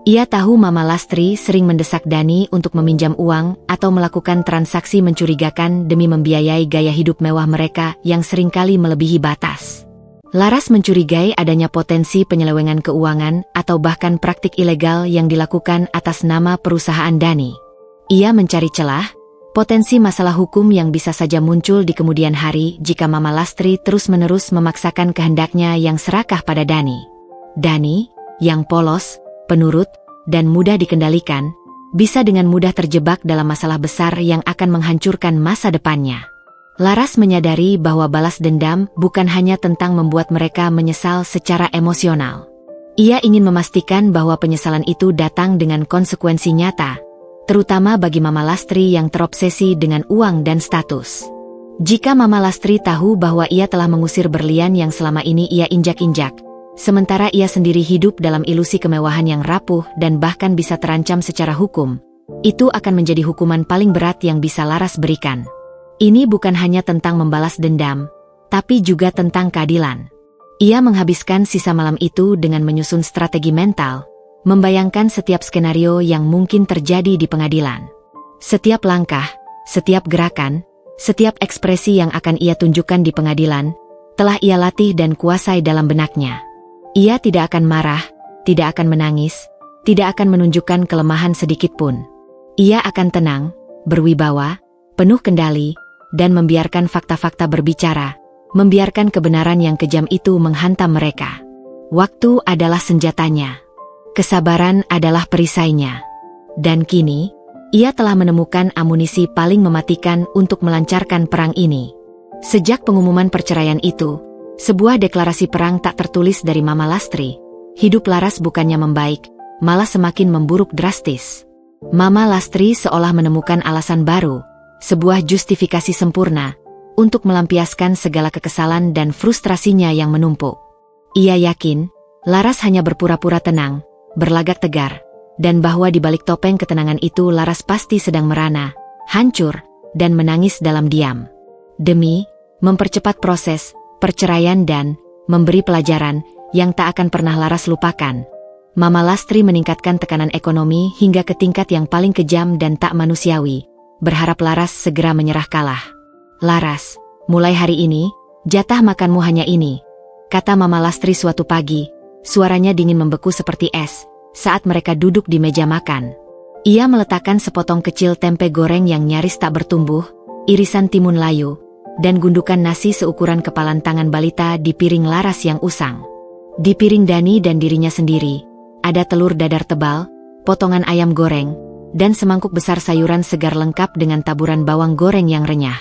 Ia tahu Mama Lastri sering mendesak Dani untuk meminjam uang atau melakukan transaksi mencurigakan demi membiayai gaya hidup mewah mereka yang seringkali melebihi batas. Laras mencurigai adanya potensi penyelewengan keuangan atau bahkan praktik ilegal yang dilakukan atas nama perusahaan Dani. Ia mencari celah, potensi masalah hukum yang bisa saja muncul di kemudian hari jika Mama Lastri terus-menerus memaksakan kehendaknya yang serakah pada Dani. Dani, yang polos, penurut, dan mudah dikendalikan, bisa dengan mudah terjebak dalam masalah besar yang akan menghancurkan masa depannya. Laras menyadari bahwa balas dendam bukan hanya tentang membuat mereka menyesal secara emosional. Ia ingin memastikan bahwa penyesalan itu datang dengan konsekuensi nyata, terutama bagi Mama Lastri yang terobsesi dengan uang dan status. Jika Mama Lastri tahu bahwa ia telah mengusir berlian yang selama ini ia injak-injak, sementara ia sendiri hidup dalam ilusi kemewahan yang rapuh dan bahkan bisa terancam secara hukum, itu akan menjadi hukuman paling berat yang bisa Laras berikan. Ini bukan hanya tentang membalas dendam, tapi juga tentang keadilan. Ia menghabiskan sisa malam itu dengan menyusun strategi mental, membayangkan setiap skenario yang mungkin terjadi di pengadilan. Setiap langkah, Setiap gerakan, setiap ekspresi yang akan ia tunjukkan di pengadilan, telah ia latih dan kuasai dalam benaknya. Ia tidak akan marah, tidak akan menangis, tidak akan menunjukkan kelemahan sedikit pun. Ia akan tenang, berwibawa, penuh kendali, dan membiarkan fakta-fakta berbicara, membiarkan kebenaran yang kejam itu menghantam mereka. Waktu adalah senjatanya. Kesabaran adalah perisainya. Dan kini, ia telah menemukan amunisi paling mematikan untuk melancarkan perang ini. Sejak pengumuman perceraian itu, sebuah deklarasi perang tak tertulis dari Mama Lastri, hidup Laras bukannya membaik, malah semakin memburuk drastis. Mama Lastri seolah menemukan alasan baru, sebuah justifikasi sempurna, untuk melampiaskan segala kekesalan dan frustrasinya yang menumpuk. Ia yakin, Laras hanya berpura-pura tenang, berlagak tegar, dan bahwa di balik topeng ketenangan itu Laras pasti sedang merana, hancur, dan menangis dalam diam. Demi mempercepat proses perceraian dan memberi pelajaran yang tak akan pernah Laras lupakan, Mama Lastri meningkatkan tekanan ekonomi hingga ke tingkat yang paling kejam dan tak manusiawi, berharap Laras segera menyerah kalah. "Laras, mulai hari ini, jatah makanmu hanya ini," kata Mama Lastri suatu pagi, suaranya dingin membeku seperti es, saat mereka duduk di meja makan. Ia meletakkan sepotong kecil tempe goreng yang nyaris tak bertumbuh, irisan timun layu, dan gundukan nasi seukuran kepalan tangan balita di piring Laras yang usang. Di piring Dani dan dirinya sendiri, ada telur dadar tebal, potongan ayam goreng, dan semangkuk besar sayuran segar lengkap dengan taburan bawang goreng yang renyah.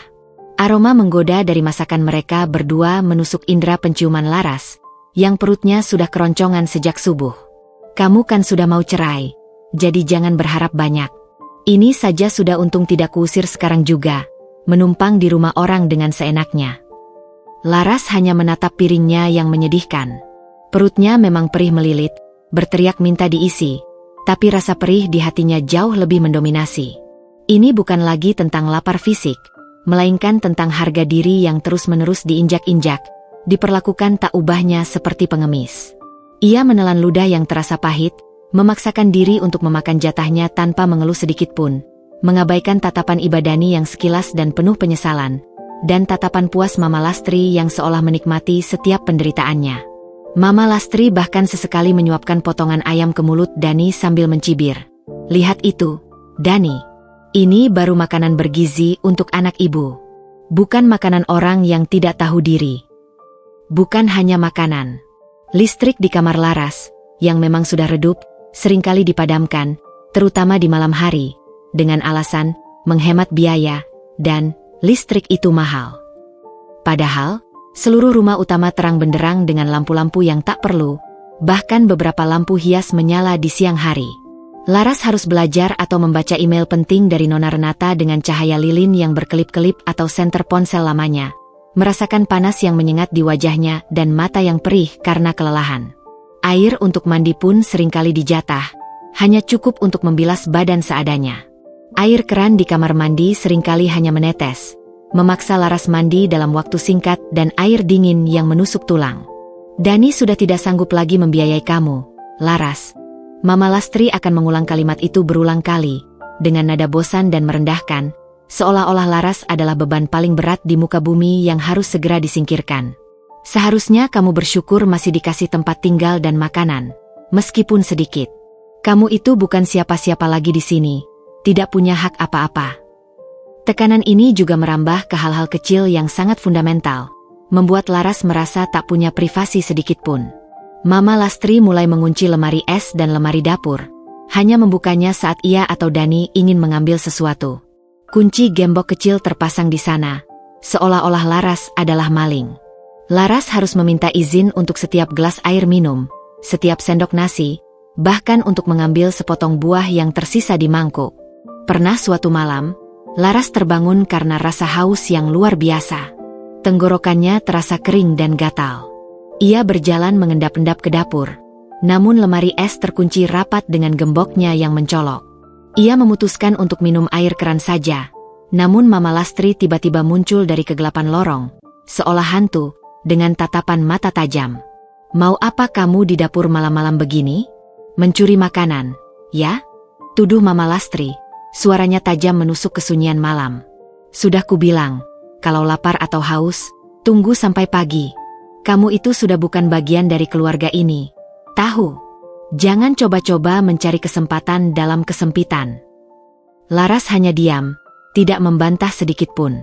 Aroma menggoda dari masakan mereka berdua menusuk indera penciuman Laras, yang perutnya sudah keroncongan sejak subuh. "Kamu kan sudah mau cerai, jadi jangan berharap banyak. Ini saja sudah untung tidak kuusir sekarang juga, menumpang di rumah orang dengan seenaknya." Laras hanya menatap piringnya yang menyedihkan. Perutnya memang perih melilit, berteriak minta diisi, tapi rasa perih di hatinya jauh lebih mendominasi. Ini bukan lagi tentang lapar fisik, melainkan tentang harga diri yang terus-menerus diinjak-injak, diperlakukan tak ubahnya seperti pengemis. Ia menelan ludah yang terasa pahit, memaksakan diri untuk memakan jatahnya tanpa mengeluh sedikit pun, mengabaikan tatapan Ibu Dani yang sekilas dan penuh penyesalan, dan tatapan puas Mama Lastri yang seolah menikmati setiap penderitaannya. Mama Lastri bahkan sesekali menyuapkan potongan ayam ke mulut Dani sambil mencibir. "Lihat itu, Dani. Ini baru makanan bergizi untuk anak ibu. Bukan makanan orang yang tidak tahu diri." Bukan hanya makanan. Listrik di kamar Laras, yang memang sudah redup, seringkali dipadamkan, terutama di malam hari, dengan alasan menghemat biaya, dan listrik itu mahal. Padahal, seluruh rumah utama terang benderang dengan lampu-lampu yang tak perlu, bahkan beberapa lampu hias menyala di siang hari. Laras harus belajar atau membaca email penting dari Nona Renata dengan cahaya lilin yang berkelip-kelip atau senter ponsel lamanya, merasakan panas yang menyengat di wajahnya dan mata yang perih karena kelelahan. Air untuk mandi pun seringkali dijatah, hanya cukup untuk membilas badan seadanya. Air keran di kamar mandi seringkali hanya menetes, memaksa Laras mandi dalam waktu singkat dan air dingin yang menusuk tulang. "Dani sudah tidak sanggup lagi membiayai kamu, Laras." Mama Lastri akan mengulang kalimat itu berulang kali, dengan nada bosan dan merendahkan, seolah-olah Laras adalah beban paling berat di muka bumi yang harus segera disingkirkan. "Seharusnya kamu bersyukur masih dikasih tempat tinggal dan makanan, meskipun sedikit. Kamu itu bukan siapa-siapa lagi di sini, tidak punya hak apa-apa." Tekanan ini juga merambah ke hal-hal kecil yang sangat fundamental, membuat Laras merasa tak punya privasi sedikit pun. Mama Lastri mulai mengunci lemari es dan lemari dapur, hanya membukanya saat ia atau Dani ingin mengambil sesuatu. Kunci gembok kecil terpasang di sana, seolah-olah Laras adalah maling. Laras harus meminta izin untuk setiap gelas air minum, setiap sendok nasi, bahkan untuk mengambil sepotong buah yang tersisa di mangkuk. Pernah suatu malam, Laras terbangun karena rasa haus yang luar biasa. Tenggorokannya terasa kering dan gatal. Ia berjalan mengendap-endap ke dapur, namun lemari es terkunci rapat dengan gemboknya yang mencolok. Ia memutuskan untuk minum air keran saja, namun Mama Lastri tiba-tiba muncul dari kegelapan lorong, seolah hantu, dengan tatapan mata tajam. "Mau apa kamu di dapur malam-malam begini? Mencuri makanan, ya?" tuduh Mama Lastri, suaranya tajam menusuk kesunyian malam. Sudah kubilang, kalau lapar atau haus, tunggu sampai pagi. Kamu itu sudah bukan bagian dari keluarga ini. Tahu? Jangan coba-coba mencari kesempatan dalam kesempitan. Laras hanya diam, tidak membantah sedikit pun.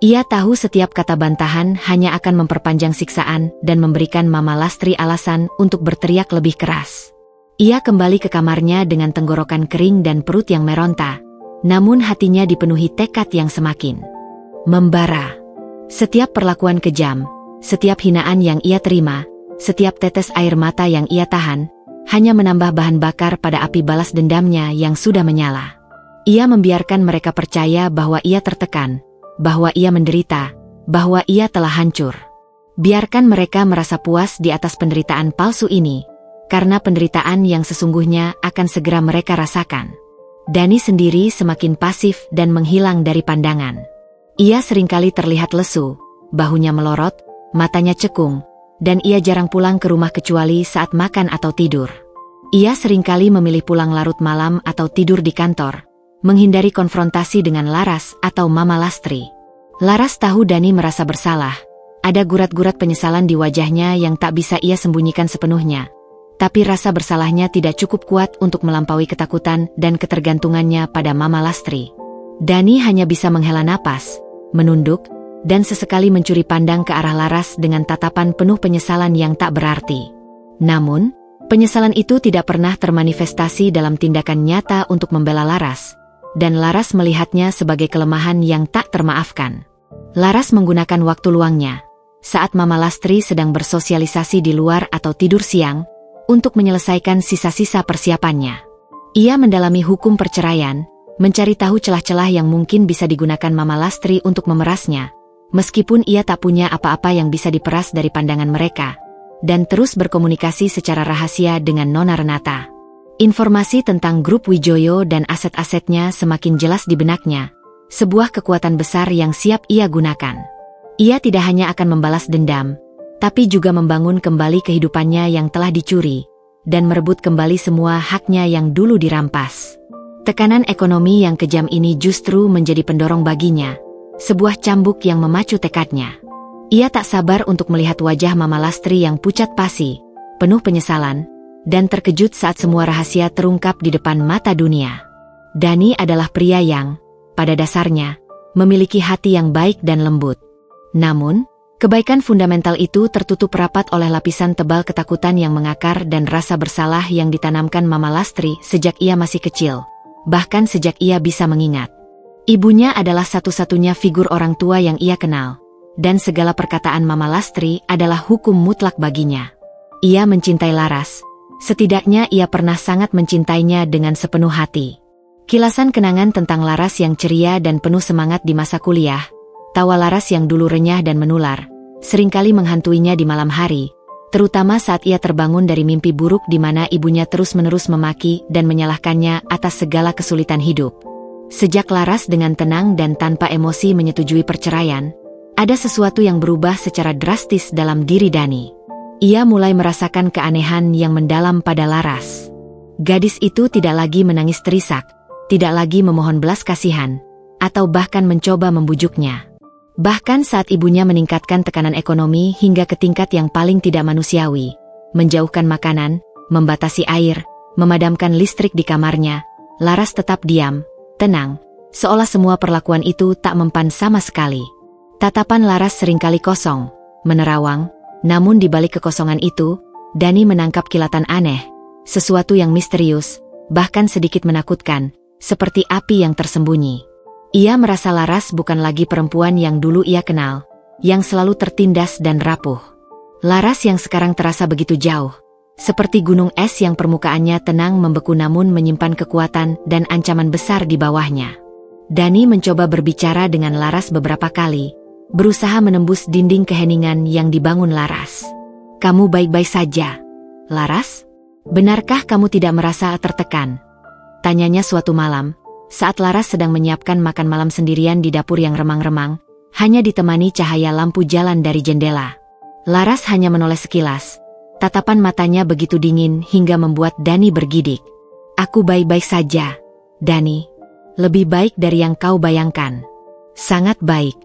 Ia tahu setiap kata bantahan hanya akan memperpanjang siksaan dan memberikan Mama Lastri alasan untuk berteriak lebih keras. Ia kembali ke kamarnya dengan tenggorokan kering dan perut yang meronta, namun hatinya dipenuhi tekad yang semakin membara. Setiap perlakuan kejam, setiap hinaan yang ia terima, setiap tetes air mata yang ia tahan, hanya menambah bahan bakar pada api balas dendamnya yang sudah menyala. Ia membiarkan mereka percaya bahwa ia tertekan, bahwa ia menderita, bahwa ia telah hancur. Biarkan mereka merasa puas di atas penderitaan palsu ini, karena penderitaan yang sesungguhnya akan segera mereka rasakan. Dani sendiri semakin pasif dan menghilang dari pandangan. Ia seringkali terlihat lesu, bahunya melorot, matanya cekung, dan ia jarang pulang ke rumah kecuali saat makan atau tidur. Ia seringkali memilih pulang larut malam atau tidur di kantor, menghindari konfrontasi dengan Laras atau Mama Lastri. Laras tahu Dani merasa bersalah. Ada gurat-gurat penyesalan di wajahnya yang tak bisa ia sembunyikan sepenuhnya. Tapi rasa bersalahnya tidak cukup kuat untuk melampaui ketakutan dan ketergantungannya pada Mama Lastri. Dani hanya bisa menghela napas, menunduk, dan sesekali mencuri pandang ke arah Laras dengan tatapan penuh penyesalan yang tak berarti. Namun, penyesalan itu tidak pernah termanifestasi dalam tindakan nyata untuk membela Laras, dan Laras melihatnya sebagai kelemahan yang tak termaafkan. Laras menggunakan waktu luangnya, saat Mama Lastri sedang bersosialisasi di luar atau tidur siang, untuk menyelesaikan sisa-sisa persiapannya. Ia mendalami hukum perceraian, mencari tahu celah-celah yang mungkin bisa digunakan Mama Lastri untuk memerasnya, meskipun ia tak punya apa-apa yang bisa diperas dari pandangan mereka, dan terus berkomunikasi secara rahasia dengan Nona Renata. Informasi tentang grup Wijoyo dan aset-asetnya semakin jelas di benaknya, sebuah kekuatan besar yang siap ia gunakan. Ia tidak hanya akan membalas dendam, tapi juga membangun kembali kehidupannya yang telah dicuri, dan merebut kembali semua haknya yang dulu dirampas. Tekanan ekonomi yang kejam ini justru menjadi pendorong baginya, sebuah cambuk yang memacu tekadnya. Ia tak sabar untuk melihat wajah Mama Lastri yang pucat pasi, penuh penyesalan, dan terkejut saat semua rahasia terungkap di depan mata dunia. Dani adalah pria yang, pada dasarnya, memiliki hati yang baik dan lembut. Namun, kebaikan fundamental itu tertutup rapat oleh lapisan tebal ketakutan yang mengakar dan rasa bersalah yang ditanamkan Mama Lastri sejak ia masih kecil, bahkan sejak ia bisa mengingat. Ibunya adalah satu-satunya figur orang tua yang ia kenal, dan segala perkataan Mama Lastri adalah hukum mutlak baginya. Ia mencintai Laras, setidaknya ia pernah sangat mencintainya dengan sepenuh hati. Kilasan kenangan tentang Laras yang ceria dan penuh semangat di masa kuliah, tawa Laras yang dulu renyah dan menular, seringkali menghantuinya di malam hari, terutama saat ia terbangun dari mimpi buruk di mana ibunya terus-menerus memaki dan menyalahkannya atas segala kesulitan hidup. Sejak Laras dengan tenang dan tanpa emosi menyetujui perceraian, ada sesuatu yang berubah secara drastis dalam diri Dani. Ia mulai merasakan keanehan yang mendalam pada Laras. Gadis itu tidak lagi menangis terisak, tidak lagi memohon belas kasihan, atau bahkan mencoba membujuknya. Bahkan saat ibunya meningkatkan tekanan ekonomi hingga ke tingkat yang paling tidak manusiawi, menjauhkan makanan, membatasi air, memadamkan listrik di kamarnya, Laras tetap diam, tenang, seolah semua perlakuan itu tak mempan sama sekali. Tatapan Laras seringkali kosong, menerawang, namun di balik kekosongan itu, Dani menangkap kilatan aneh, sesuatu yang misterius, bahkan sedikit menakutkan, seperti api yang tersembunyi. Ia merasa Laras bukan lagi perempuan yang dulu ia kenal, yang selalu tertindas dan rapuh. Laras yang sekarang terasa begitu jauh, seperti gunung es yang permukaannya tenang membeku namun menyimpan kekuatan dan ancaman besar di bawahnya. Dani mencoba berbicara dengan Laras beberapa kali, berusaha menembus dinding keheningan yang dibangun Laras. "Kamu baik-baik saja, Laras? Benarkah kamu tidak merasa tertekan?" tanyanya suatu malam, saat Laras sedang menyiapkan makan malam sendirian di dapur yang remang-remang, hanya ditemani cahaya lampu jalan dari jendela. Laras hanya menoleh sekilas, tatapan matanya begitu dingin hingga membuat Dani bergidik. "Aku baik-baik saja, Dani. Lebih baik dari yang kau bayangkan." Sangat baik.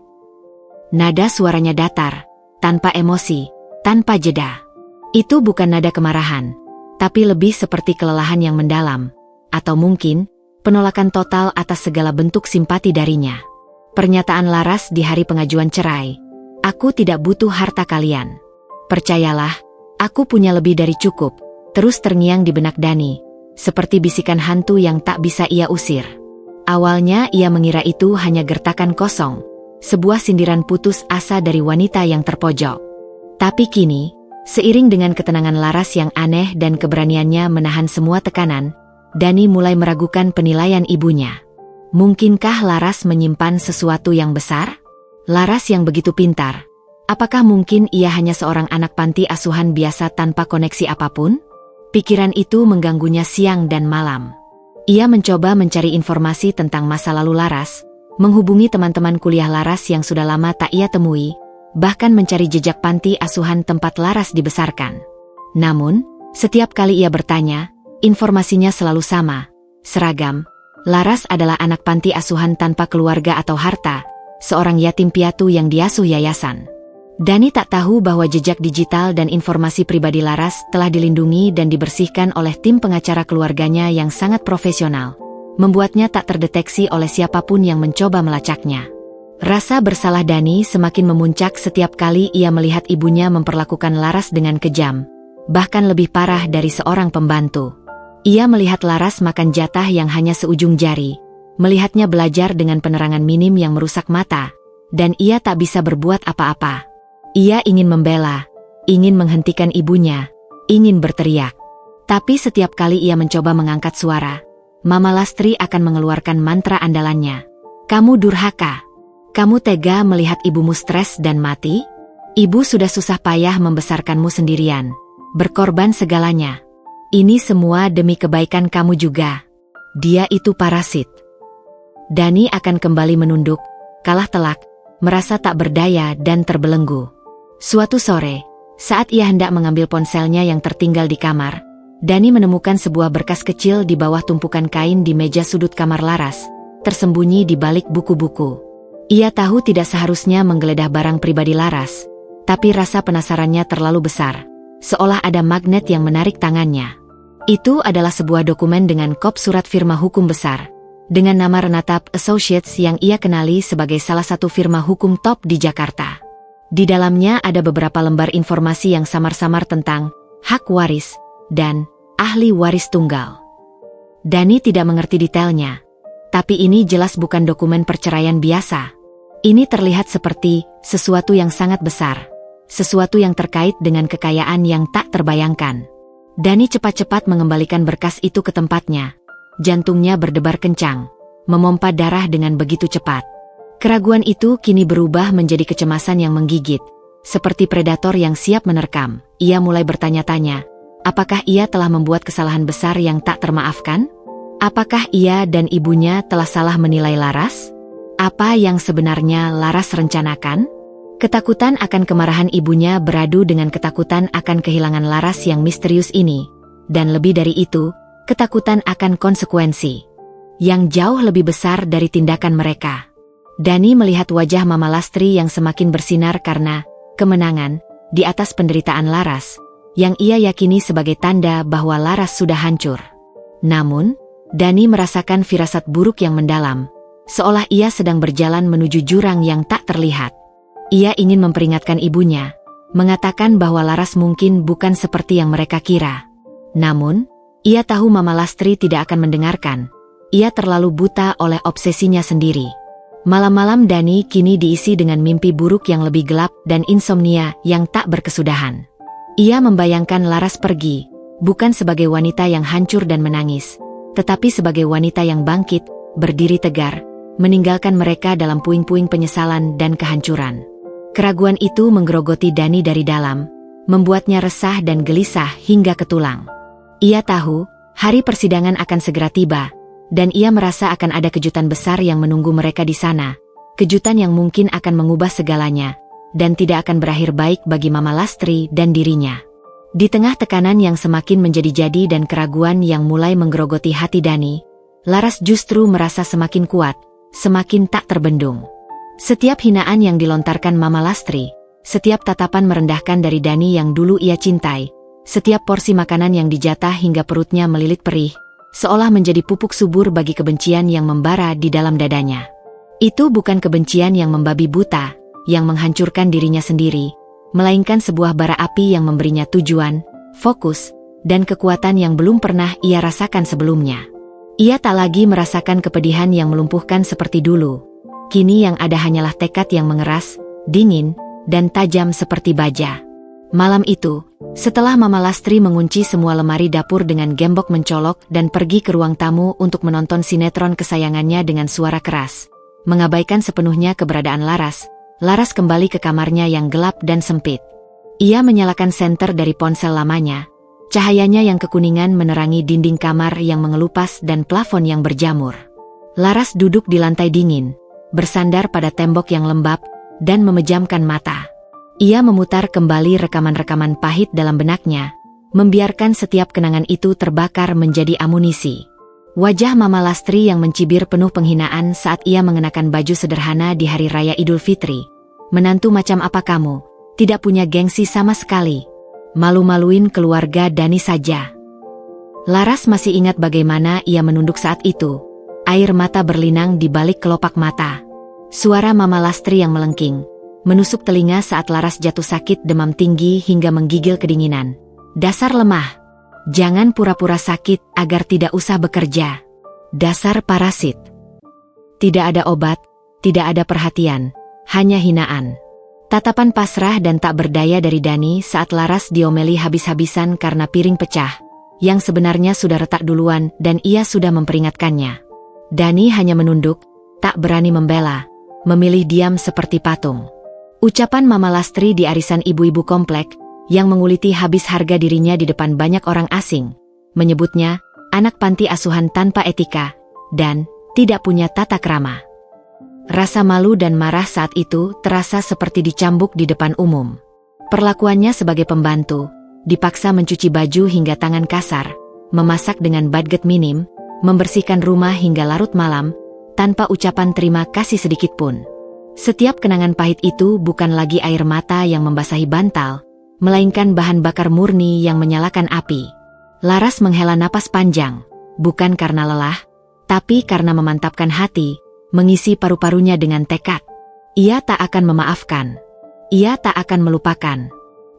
Nada suaranya datar, tanpa emosi, tanpa jeda. Itu bukan nada kemarahan, tapi lebih seperti kelelahan yang mendalam, atau mungkin penolakan total atas segala bentuk simpati darinya. Pernyataan Laras di hari pengajuan cerai. Aku tidak butuh harta kalian. Percayalah, aku punya lebih dari cukup. Terus terngiang di benak Dani, seperti bisikan hantu yang tak bisa ia usir. Awalnya ia mengira itu hanya gertakan kosong, sebuah sindiran putus asa dari wanita yang terpojok. Tapi kini, seiring dengan ketenangan Laras yang aneh dan keberaniannya menahan semua tekanan, Dani mulai meragukan penilaian ibunya. Mungkinkah Laras menyimpan sesuatu yang besar? Laras yang begitu pintar, apakah mungkin ia hanya seorang anak panti asuhan biasa tanpa koneksi apapun? Pikiran itu mengganggunya siang dan malam. Ia mencoba mencari informasi tentang masa lalu Laras, menghubungi teman-teman kuliah Laras yang sudah lama tak ia temui, bahkan mencari jejak panti asuhan tempat Laras dibesarkan. Namun, setiap kali ia bertanya, informasinya selalu sama, seragam. Laras adalah anak panti asuhan tanpa keluarga atau harta, seorang yatim piatu yang diasuh yayasan. Dani tak tahu bahwa jejak digital dan informasi pribadi Laras telah dilindungi dan dibersihkan oleh tim pengacara keluarganya yang sangat profesional, membuatnya tak terdeteksi oleh siapapun yang mencoba melacaknya. Rasa bersalah Dani semakin memuncak setiap kali ia melihat ibunya memperlakukan Laras dengan kejam, bahkan lebih parah dari seorang pembantu. Ia melihat Laras makan jatah yang hanya seujung jari, melihatnya belajar dengan penerangan minim yang merusak mata, dan ia tak bisa berbuat apa-apa. Ia ingin membela, ingin menghentikan ibunya, ingin berteriak. Tapi setiap kali ia mencoba mengangkat suara, Mama Lastri akan mengeluarkan mantra andalannya. Kamu durhaka. Kamu tega melihat ibumu stres dan mati? Ibu sudah susah payah membesarkanmu sendirian, berkorban segalanya. Ini semua demi kebaikan kamu juga. Dia itu parasit. Dani akan kembali menunduk, kalah telak, merasa tak berdaya dan terbelenggu. Suatu sore, saat ia hendak mengambil ponselnya yang tertinggal di kamar, Dani menemukan sebuah berkas kecil di bawah tumpukan kain di meja sudut kamar Laras, tersembunyi di balik buku-buku. Ia tahu tidak seharusnya menggeledah barang pribadi Laras, tapi rasa penasarannya terlalu besar, seolah ada magnet yang menarik tangannya. Itu adalah sebuah dokumen dengan kop surat firma hukum besar, dengan nama Renatap Associates yang ia kenali sebagai salah satu firma hukum top di Jakarta. Di dalamnya ada beberapa lembar informasi yang samar-samar tentang hak waris dan ahli waris tunggal. Dani tidak mengerti detailnya, tapi ini jelas bukan dokumen perceraian biasa. Ini terlihat seperti sesuatu yang sangat besar, sesuatu yang terkait dengan kekayaan yang tak terbayangkan. Dani cepat-cepat mengembalikan berkas itu ke tempatnya. Jantungnya berdebar kencang, memompa darah dengan begitu cepat. Keraguan itu kini berubah menjadi kecemasan yang menggigit. Seperti predator yang siap menerkam, ia mulai bertanya-tanya, apakah ia telah membuat kesalahan besar yang tak termaafkan? Apakah ia dan ibunya telah salah menilai Laras? Apa yang sebenarnya Laras rencanakan? Ketakutan akan kemarahan ibunya beradu dengan ketakutan akan kehilangan Laras yang misterius ini. Dan lebih dari itu, ketakutan akan konsekuensi yang jauh lebih besar dari tindakan mereka. Dani melihat wajah Mama Lastri yang semakin bersinar karena kemenangan di atas penderitaan Laras, yang ia yakini sebagai tanda bahwa Laras sudah hancur. Namun, Dani merasakan firasat buruk yang mendalam, seolah ia sedang berjalan menuju jurang yang tak terlihat. Ia ingin memperingatkan ibunya, mengatakan bahwa Laras mungkin bukan seperti yang mereka kira. Namun, ia tahu Mama Lastri tidak akan mendengarkan. Ia terlalu buta oleh obsesinya sendiri. Malam-malam Dani kini diisi dengan mimpi buruk yang lebih gelap dan insomnia yang tak berkesudahan. Ia membayangkan Laras pergi, bukan sebagai wanita yang hancur dan menangis, tetapi sebagai wanita yang bangkit, berdiri tegar, meninggalkan mereka dalam puing-puing penyesalan dan kehancuran. Keraguan itu menggerogoti Dani dari dalam, membuatnya resah dan gelisah hingga ke tulang. Ia tahu, hari persidangan akan segera tiba, dan ia merasa akan ada kejutan besar yang menunggu mereka di sana, kejutan yang mungkin akan mengubah segalanya, dan tidak akan berakhir baik bagi Mama Lastri dan dirinya. Di tengah tekanan yang semakin menjadi-jadi dan keraguan yang mulai menggerogoti hati Dani, Laras justru merasa semakin kuat, semakin tak terbendung. Setiap hinaan yang dilontarkan Mama Lastri, setiap tatapan merendahkan dari Dani yang dulu ia cintai, setiap porsi makanan yang dijatah hingga perutnya melilit perih, seolah menjadi pupuk subur bagi kebencian yang membara di dalam dadanya. Itu bukan kebencian yang membabi buta, yang menghancurkan dirinya sendiri, melainkan sebuah bara api yang memberinya tujuan, fokus, dan kekuatan yang belum pernah ia rasakan sebelumnya. Ia tak lagi merasakan kepedihan yang melumpuhkan seperti dulu. Kini yang ada hanyalah tekad yang mengeras, dingin, dan tajam seperti baja. Malam itu, setelah Mama Lastri mengunci semua lemari dapur dengan gembok mencolok dan pergi ke ruang tamu untuk menonton sinetron kesayangannya dengan suara keras, mengabaikan sepenuhnya keberadaan Laras, Laras kembali ke kamarnya yang gelap dan sempit. Ia menyalakan senter dari ponsel lamanya. Cahayanya yang kekuningan menerangi dinding kamar yang mengelupas dan plafon yang berjamur. Laras duduk di lantai dingin, bersandar pada tembok yang lembab, dan memejamkan mata. Ia memutar kembali rekaman-rekaman pahit dalam benaknya, membiarkan setiap kenangan itu terbakar menjadi amunisi. Wajah Mama Lastri yang mencibir penuh penghinaan saat ia mengenakan baju sederhana di hari raya Idul Fitri. Menantu macam apa kamu? Tidak punya gengsi sama sekali. Malu-maluin keluarga Dani saja. Laras masih ingat bagaimana ia menunduk saat itu. Air mata berlinang di balik kelopak mata. Suara Mama Lastri yang melengking, menusuk telinga saat Laras jatuh sakit demam tinggi hingga menggigil kedinginan. Dasar lemah. Jangan pura-pura sakit agar tidak usah bekerja. Dasar parasit. Tidak ada obat, tidak ada perhatian, hanya hinaan. Tatapan pasrah dan tak berdaya dari Dani saat Laras diomeli habis-habisan karena piring pecah, yang sebenarnya sudah retak duluan dan ia sudah memperingatkannya. Dani hanya menunduk, tak berani membela, memilih diam seperti patung. Ucapan Mama Lastri di arisan ibu-ibu komplek, yang menguliti habis harga dirinya di depan banyak orang asing, menyebutnya anak panti asuhan tanpa etika, dan tidak punya tata krama. Rasa malu dan marah saat itu terasa seperti dicambuk di depan umum. Perlakuannya sebagai pembantu, dipaksa mencuci baju hingga tangan kasar, memasak dengan budget minim, membersihkan rumah hingga larut malam, tanpa ucapan terima kasih sedikit pun. Setiap kenangan pahit itu bukan lagi air mata yang membasahi bantal, melainkan bahan bakar murni yang menyalakan api. Laras menghela napas panjang, bukan karena lelah, tapi karena memantapkan hati, mengisi paru-parunya dengan tekad. Ia tak akan memaafkan. Ia tak akan melupakan.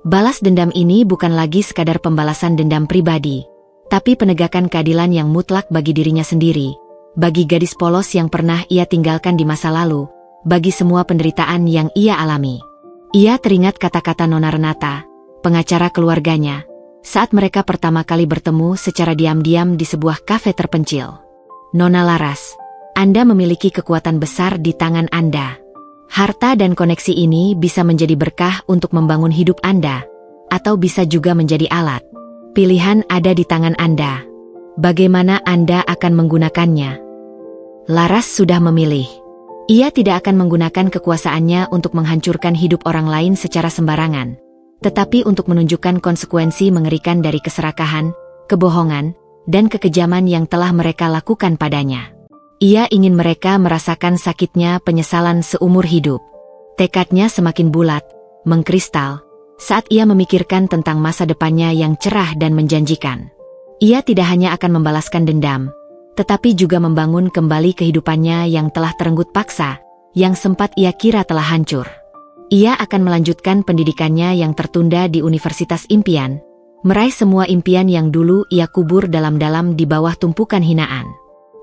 Balas dendam ini bukan lagi sekadar pembalasan dendam pribadi, tapi penegakan keadilan yang mutlak bagi dirinya sendiri, bagi gadis polos yang pernah ia tinggalkan di masa lalu, bagi semua penderitaan yang ia alami. Ia teringat kata-kata Nona Renata, pengacara keluarganya, saat mereka pertama kali bertemu secara diam-diam di sebuah kafe terpencil. Nona Laras, Anda memiliki kekuatan besar di tangan Anda. Harta dan koneksi ini bisa menjadi berkah untuk membangun hidup Anda, atau bisa juga menjadi alat. Pilihan ada di tangan Anda. Bagaimana Anda akan menggunakannya? Laras sudah memilih. Ia tidak akan menggunakan kekuasaannya untuk menghancurkan hidup orang lain secara sembarangan, tetapi untuk menunjukkan konsekuensi mengerikan dari keserakahan, kebohongan, dan kekejaman yang telah mereka lakukan padanya. Ia ingin mereka merasakan sakitnya penyesalan seumur hidup. Tekadnya semakin bulat, mengkristal, saat ia memikirkan tentang masa depannya yang cerah dan menjanjikan. Ia tidak hanya akan membalaskan dendam, tetapi juga membangun kembali kehidupannya yang telah terenggut paksa, yang sempat ia kira telah hancur. Ia akan melanjutkan pendidikannya yang tertunda di Universitas Impian, meraih semua impian yang dulu ia kubur dalam-dalam di bawah tumpukan hinaan.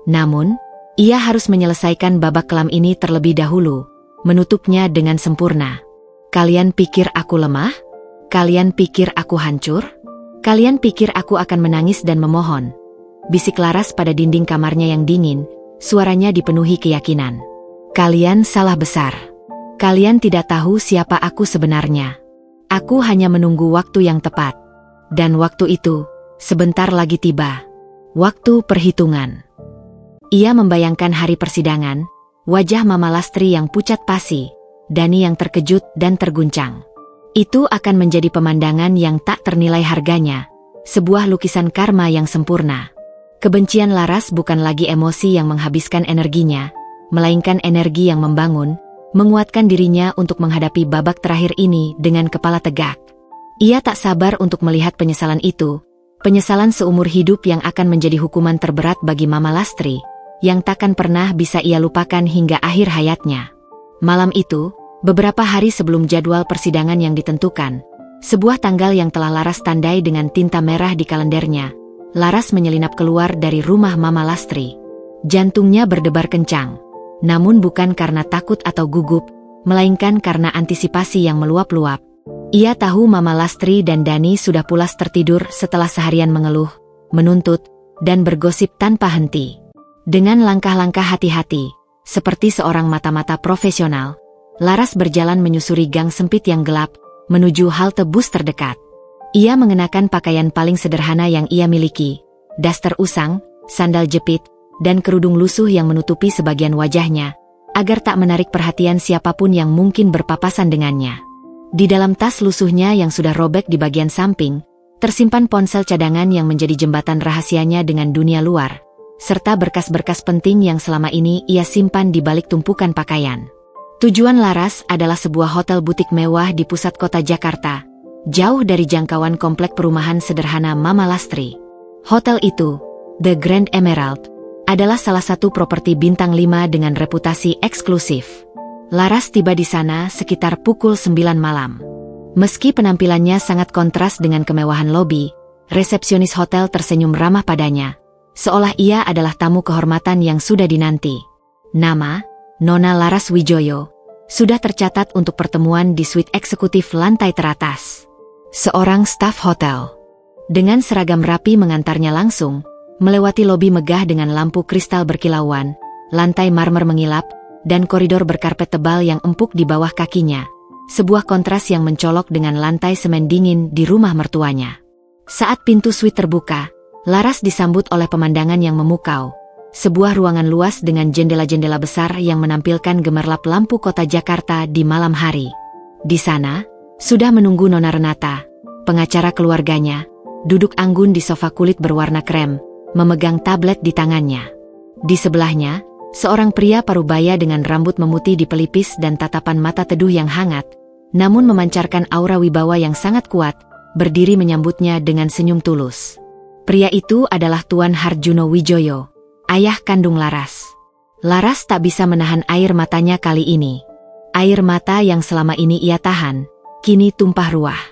Namun, ia harus menyelesaikan babak kelam ini terlebih dahulu, menutupnya dengan sempurna. Kalian pikir aku lemah? Kalian pikir aku hancur? Kalian pikir aku akan menangis dan memohon? Bisik Laras pada dinding kamarnya yang dingin, suaranya dipenuhi keyakinan. Kalian salah besar. Kalian tidak tahu siapa aku sebenarnya. Aku hanya menunggu waktu yang tepat. Dan waktu itu, sebentar lagi tiba. Waktu perhitungan. Ia membayangkan hari persidangan, wajah Mama Lastri yang pucat pasi, Dani yang terkejut dan terguncang. Itu akan menjadi pemandangan yang tak ternilai harganya, sebuah lukisan karma yang sempurna. Kebencian Laras bukan lagi emosi yang menghabiskan energinya, melainkan energi yang membangun, menguatkan dirinya untuk menghadapi babak terakhir ini dengan kepala tegak. Ia tak sabar untuk melihat penyesalan itu, penyesalan seumur hidup yang akan menjadi hukuman terberat bagi Mama Lastri, yang takkan pernah bisa ia lupakan hingga akhir hayatnya. Malam itu, beberapa hari sebelum jadwal persidangan yang ditentukan, sebuah tanggal yang telah Laras tandai dengan tinta merah di kalendernya, Laras menyelinap keluar dari rumah Mama Lastri. Jantungnya berdebar kencang, namun bukan karena takut atau gugup, melainkan karena antisipasi yang meluap-luap. Ia tahu Mama Lastri dan Dani sudah pulas tertidur setelah seharian mengeluh, menuntut, dan bergosip tanpa henti. Dengan langkah-langkah hati-hati, seperti seorang mata-mata profesional, Laras berjalan menyusuri gang sempit yang gelap, menuju halte bus terdekat. Ia mengenakan pakaian paling sederhana yang ia miliki, daster usang, sandal jepit, dan kerudung lusuh yang menutupi sebagian wajahnya, agar tak menarik perhatian siapapun yang mungkin berpapasan dengannya. Di dalam tas lusuhnya yang sudah robek di bagian samping, tersimpan ponsel cadangan yang menjadi jembatan rahasianya dengan dunia luar, serta berkas-berkas penting yang selama ini ia simpan di balik tumpukan pakaian. Tujuan Laras adalah sebuah hotel butik mewah di pusat kota Jakarta, jauh dari jangkauan komplek perumahan sederhana Mama Lastri. Hotel itu, The Grand Emerald, adalah salah satu properti bintang 5 dengan reputasi eksklusif. Laras tiba di sana sekitar pukul 9 malam. Meski penampilannya sangat kontras dengan kemewahan lobi, resepsionis hotel tersenyum ramah padanya, seolah ia adalah tamu kehormatan yang sudah dinanti. Nama, Nona Laras Wijoyo, sudah tercatat untuk pertemuan di suite eksekutif lantai teratas. Seorang staf hotel, dengan seragam rapi mengantarnya langsung, melewati lobi megah dengan lampu kristal berkilauan, lantai marmer mengilap, dan koridor berkarpet tebal yang empuk di bawah kakinya. Sebuah kontras yang mencolok dengan lantai semen dingin di rumah mertuanya. Saat pintu suite terbuka, Laras disambut oleh pemandangan yang memukau. Sebuah ruangan luas dengan jendela-jendela besar yang menampilkan gemerlap lampu kota Jakarta di malam hari. Di sana, sudah menunggu Nona Renata, pengacara keluarganya, duduk anggun di sofa kulit berwarna krem, memegang tablet di tangannya. Di sebelahnya, seorang pria parubaya dengan rambut memutih di pelipis dan tatapan mata teduh yang hangat, namun memancarkan aura wibawa yang sangat kuat, berdiri menyambutnya dengan senyum tulus. Pria itu adalah Tuan Harjuno Wijoyo, ayah kandung Laras. Laras tak bisa menahan air matanya kali ini. Air mata yang selama ini ia tahan, kini tumpah ruah.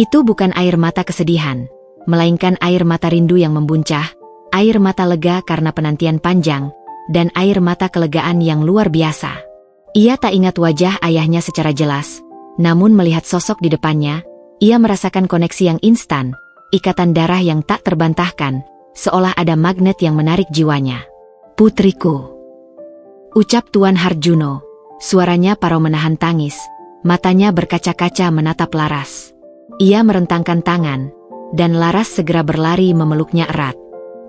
Itu bukan air mata kesedihan, melainkan air mata rindu yang membuncah, air mata lega karena penantian panjang, dan air mata kelegaan yang luar biasa. Ia tak ingat wajah ayahnya secara jelas, namun melihat sosok di depannya, ia merasakan koneksi yang instan, ikatan darah yang tak terbantahkan, seolah ada magnet yang menarik jiwanya. "Putriku," ucap Tuan Harjuno, suaranya parau menahan tangis, matanya berkaca-kaca menatap Laras. Ia merentangkan tangan, dan Laras segera berlari memeluknya erat.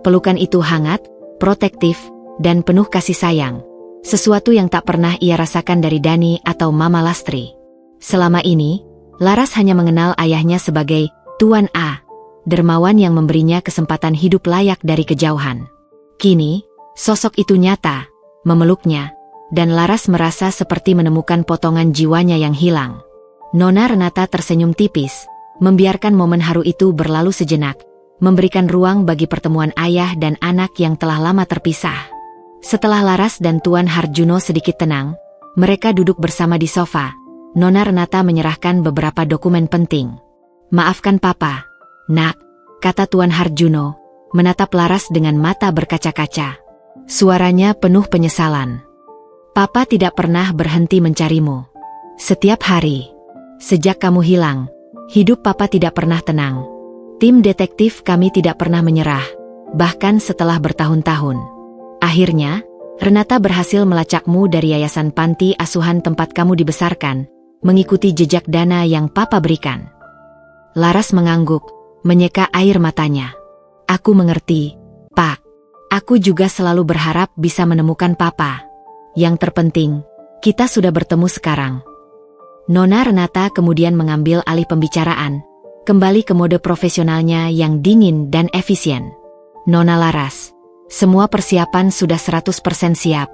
Pelukan itu hangat, protektif, dan penuh kasih sayang, sesuatu yang tak pernah ia rasakan dari Dani atau Mama Lastri. Selama ini, Laras hanya mengenal ayahnya sebagai Tuan A, dermawan yang memberinya kesempatan hidup layak dari kejauhan. Kini, sosok itu nyata, memeluknya, dan Laras merasa seperti menemukan potongan jiwanya yang hilang. Nona Renata tersenyum tipis, membiarkan momen haru itu berlalu sejenak, memberikan ruang bagi pertemuan ayah dan anak yang telah lama terpisah. Setelah Laras dan Tuan Harjuno sedikit tenang, mereka duduk bersama di sofa. Nona Renata menyerahkan beberapa dokumen penting. "Maafkan Papa, Nak," kata Tuan Harjuno, menatap Laras dengan mata berkaca-kaca. Suaranya penuh penyesalan. "Papa tidak pernah berhenti mencarimu. Setiap hari. Sejak kamu hilang, hidup Papa tidak pernah tenang. Tim detektif kami tidak pernah menyerah, bahkan setelah bertahun-tahun. Akhirnya, Renata berhasil melacakmu dari yayasan panti asuhan tempat kamu dibesarkan, mengikuti jejak dana yang Papa berikan." Laras mengangguk, menyeka air matanya. "Aku mengerti, Pak. Aku juga selalu berharap bisa menemukan Papa. Yang terpenting, kita sudah bertemu sekarang." Nona Renata kemudian mengambil alih pembicaraan, kembali ke mode profesionalnya yang dingin dan efisien. "Nona Laras, semua persiapan sudah 100% siap.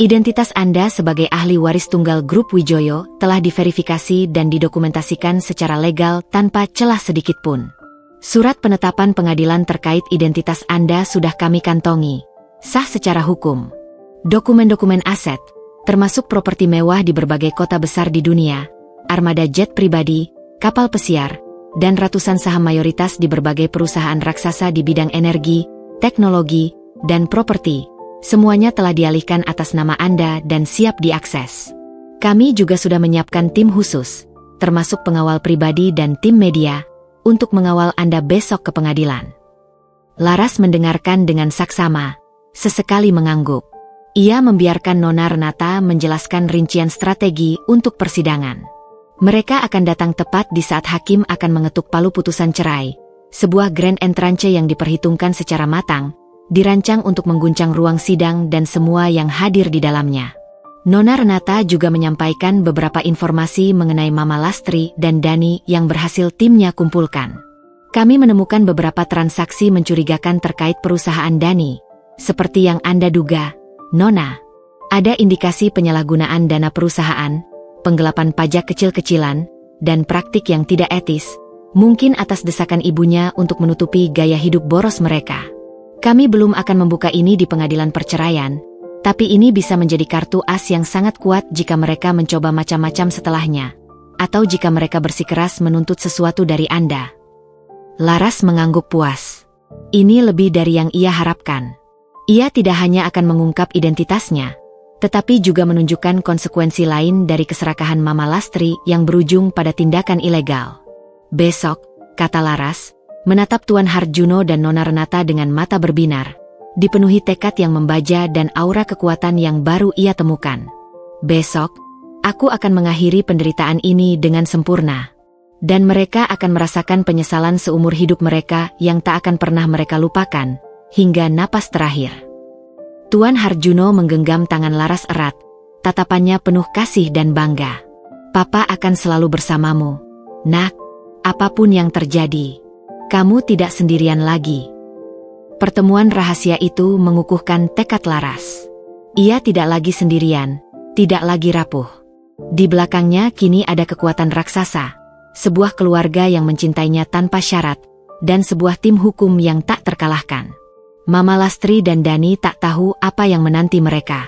Identitas Anda sebagai ahli waris tunggal grup Wijoyo telah diverifikasi dan didokumentasikan secara legal tanpa celah sedikitpun. Surat penetapan pengadilan terkait identitas Anda sudah kami kantongi, sah secara hukum. Dokumen-dokumen aset, termasuk properti mewah di berbagai kota besar di dunia, armada jet pribadi, kapal pesiar, dan ratusan saham mayoritas di berbagai perusahaan raksasa di bidang energi, teknologi, dan properti. Semuanya telah dialihkan atas nama Anda dan siap diakses. Kami juga sudah menyiapkan tim khusus, termasuk pengawal pribadi dan tim media, untuk mengawal Anda besok ke pengadilan. Laras mendengarkan dengan saksama, sesekali mengangguk. Ia membiarkan Nona Renata menjelaskan rincian strategi untuk persidangan. Mereka akan datang tepat di saat hakim akan mengetuk palu putusan cerai, sebuah grand entrance yang diperhitungkan secara matang, dirancang untuk mengguncang ruang sidang dan semua yang hadir di dalamnya. Nona Renata juga menyampaikan beberapa informasi mengenai Mama Lastri dan Dani yang berhasil timnya kumpulkan. Kami menemukan beberapa transaksi mencurigakan terkait perusahaan Dani. Seperti yang Anda duga, Nona. Ada indikasi penyalahgunaan dana perusahaan, penggelapan pajak kecil-kecilan, dan praktik yang tidak etis, mungkin atas desakan ibunya untuk menutupi gaya hidup boros mereka. Kami belum akan membuka ini di pengadilan perceraian, tapi ini bisa menjadi kartu as yang sangat kuat jika mereka mencoba macam-macam setelahnya, atau jika mereka bersikeras menuntut sesuatu dari Anda. Laras mengangguk puas. Ini lebih dari yang ia harapkan. Ia tidak hanya akan mengungkap identitasnya, tetapi juga menunjukkan konsekuensi lain dari keserakahan Mama Lastri yang berujung pada tindakan ilegal. Besok, kata Laras, menatap Tuan Harjuno dan Nona Renata dengan mata berbinar, dipenuhi tekad yang membaja dan aura kekuatan yang baru ia temukan. Besok, aku akan mengakhiri penderitaan ini dengan sempurna. Dan mereka akan merasakan penyesalan seumur hidup mereka yang tak akan pernah mereka lupakan, hingga napas terakhir. Tuan Harjuno menggenggam tangan Laras erat, tatapannya penuh kasih dan bangga. Papa akan selalu bersamamu, nak, apapun yang terjadi. Kamu tidak sendirian lagi. Pertemuan rahasia itu mengukuhkan tekad Laras. Ia tidak lagi sendirian, tidak lagi rapuh. Di belakangnya kini ada kekuatan raksasa, sebuah keluarga yang mencintainya tanpa syarat, dan sebuah tim hukum yang tak terkalahkan. Mama Lastri dan Dani tak tahu apa yang menanti mereka.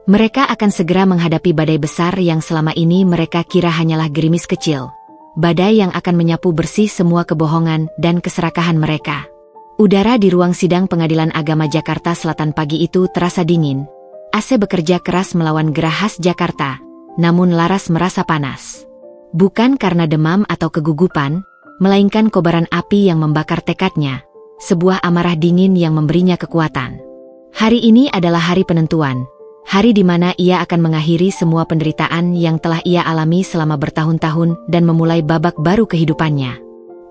Mereka akan segera menghadapi badai besar yang selama ini mereka kira hanyalah gerimis kecil. Badai yang akan menyapu bersih semua kebohongan dan keserakahan mereka. Udara di ruang sidang Pengadilan Agama Jakarta Selatan pagi itu terasa dingin. AC bekerja keras melawan gerah khas Jakarta, namun Laras merasa panas. Bukan karena demam atau kegugupan, melainkan kobaran api yang membakar tekadnya, sebuah amarah dingin yang memberinya kekuatan. Hari ini adalah hari penentuan. Hari di mana ia akan mengakhiri semua penderitaan yang telah ia alami selama bertahun-tahun dan memulai babak baru kehidupannya.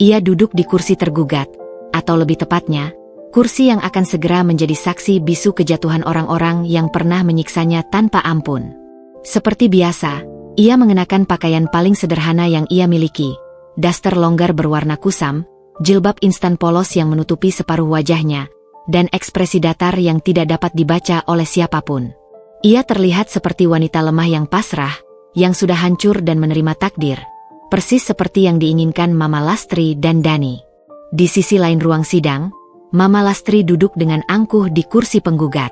Ia duduk di kursi tergugat, atau lebih tepatnya, kursi yang akan segera menjadi saksi bisu kejatuhan orang-orang yang pernah menyiksanya tanpa ampun. Seperti biasa, ia mengenakan pakaian paling sederhana yang ia miliki, daster longgar berwarna kusam, jilbab instan polos yang menutupi separuh wajahnya, dan ekspresi datar yang tidak dapat dibaca oleh siapapun. Ia terlihat seperti wanita lemah yang pasrah, yang sudah hancur dan menerima takdir, persis seperti yang diinginkan Mama Lastri dan Dani. Di sisi lain ruang sidang, Mama Lastri duduk dengan angkuh di kursi penggugat.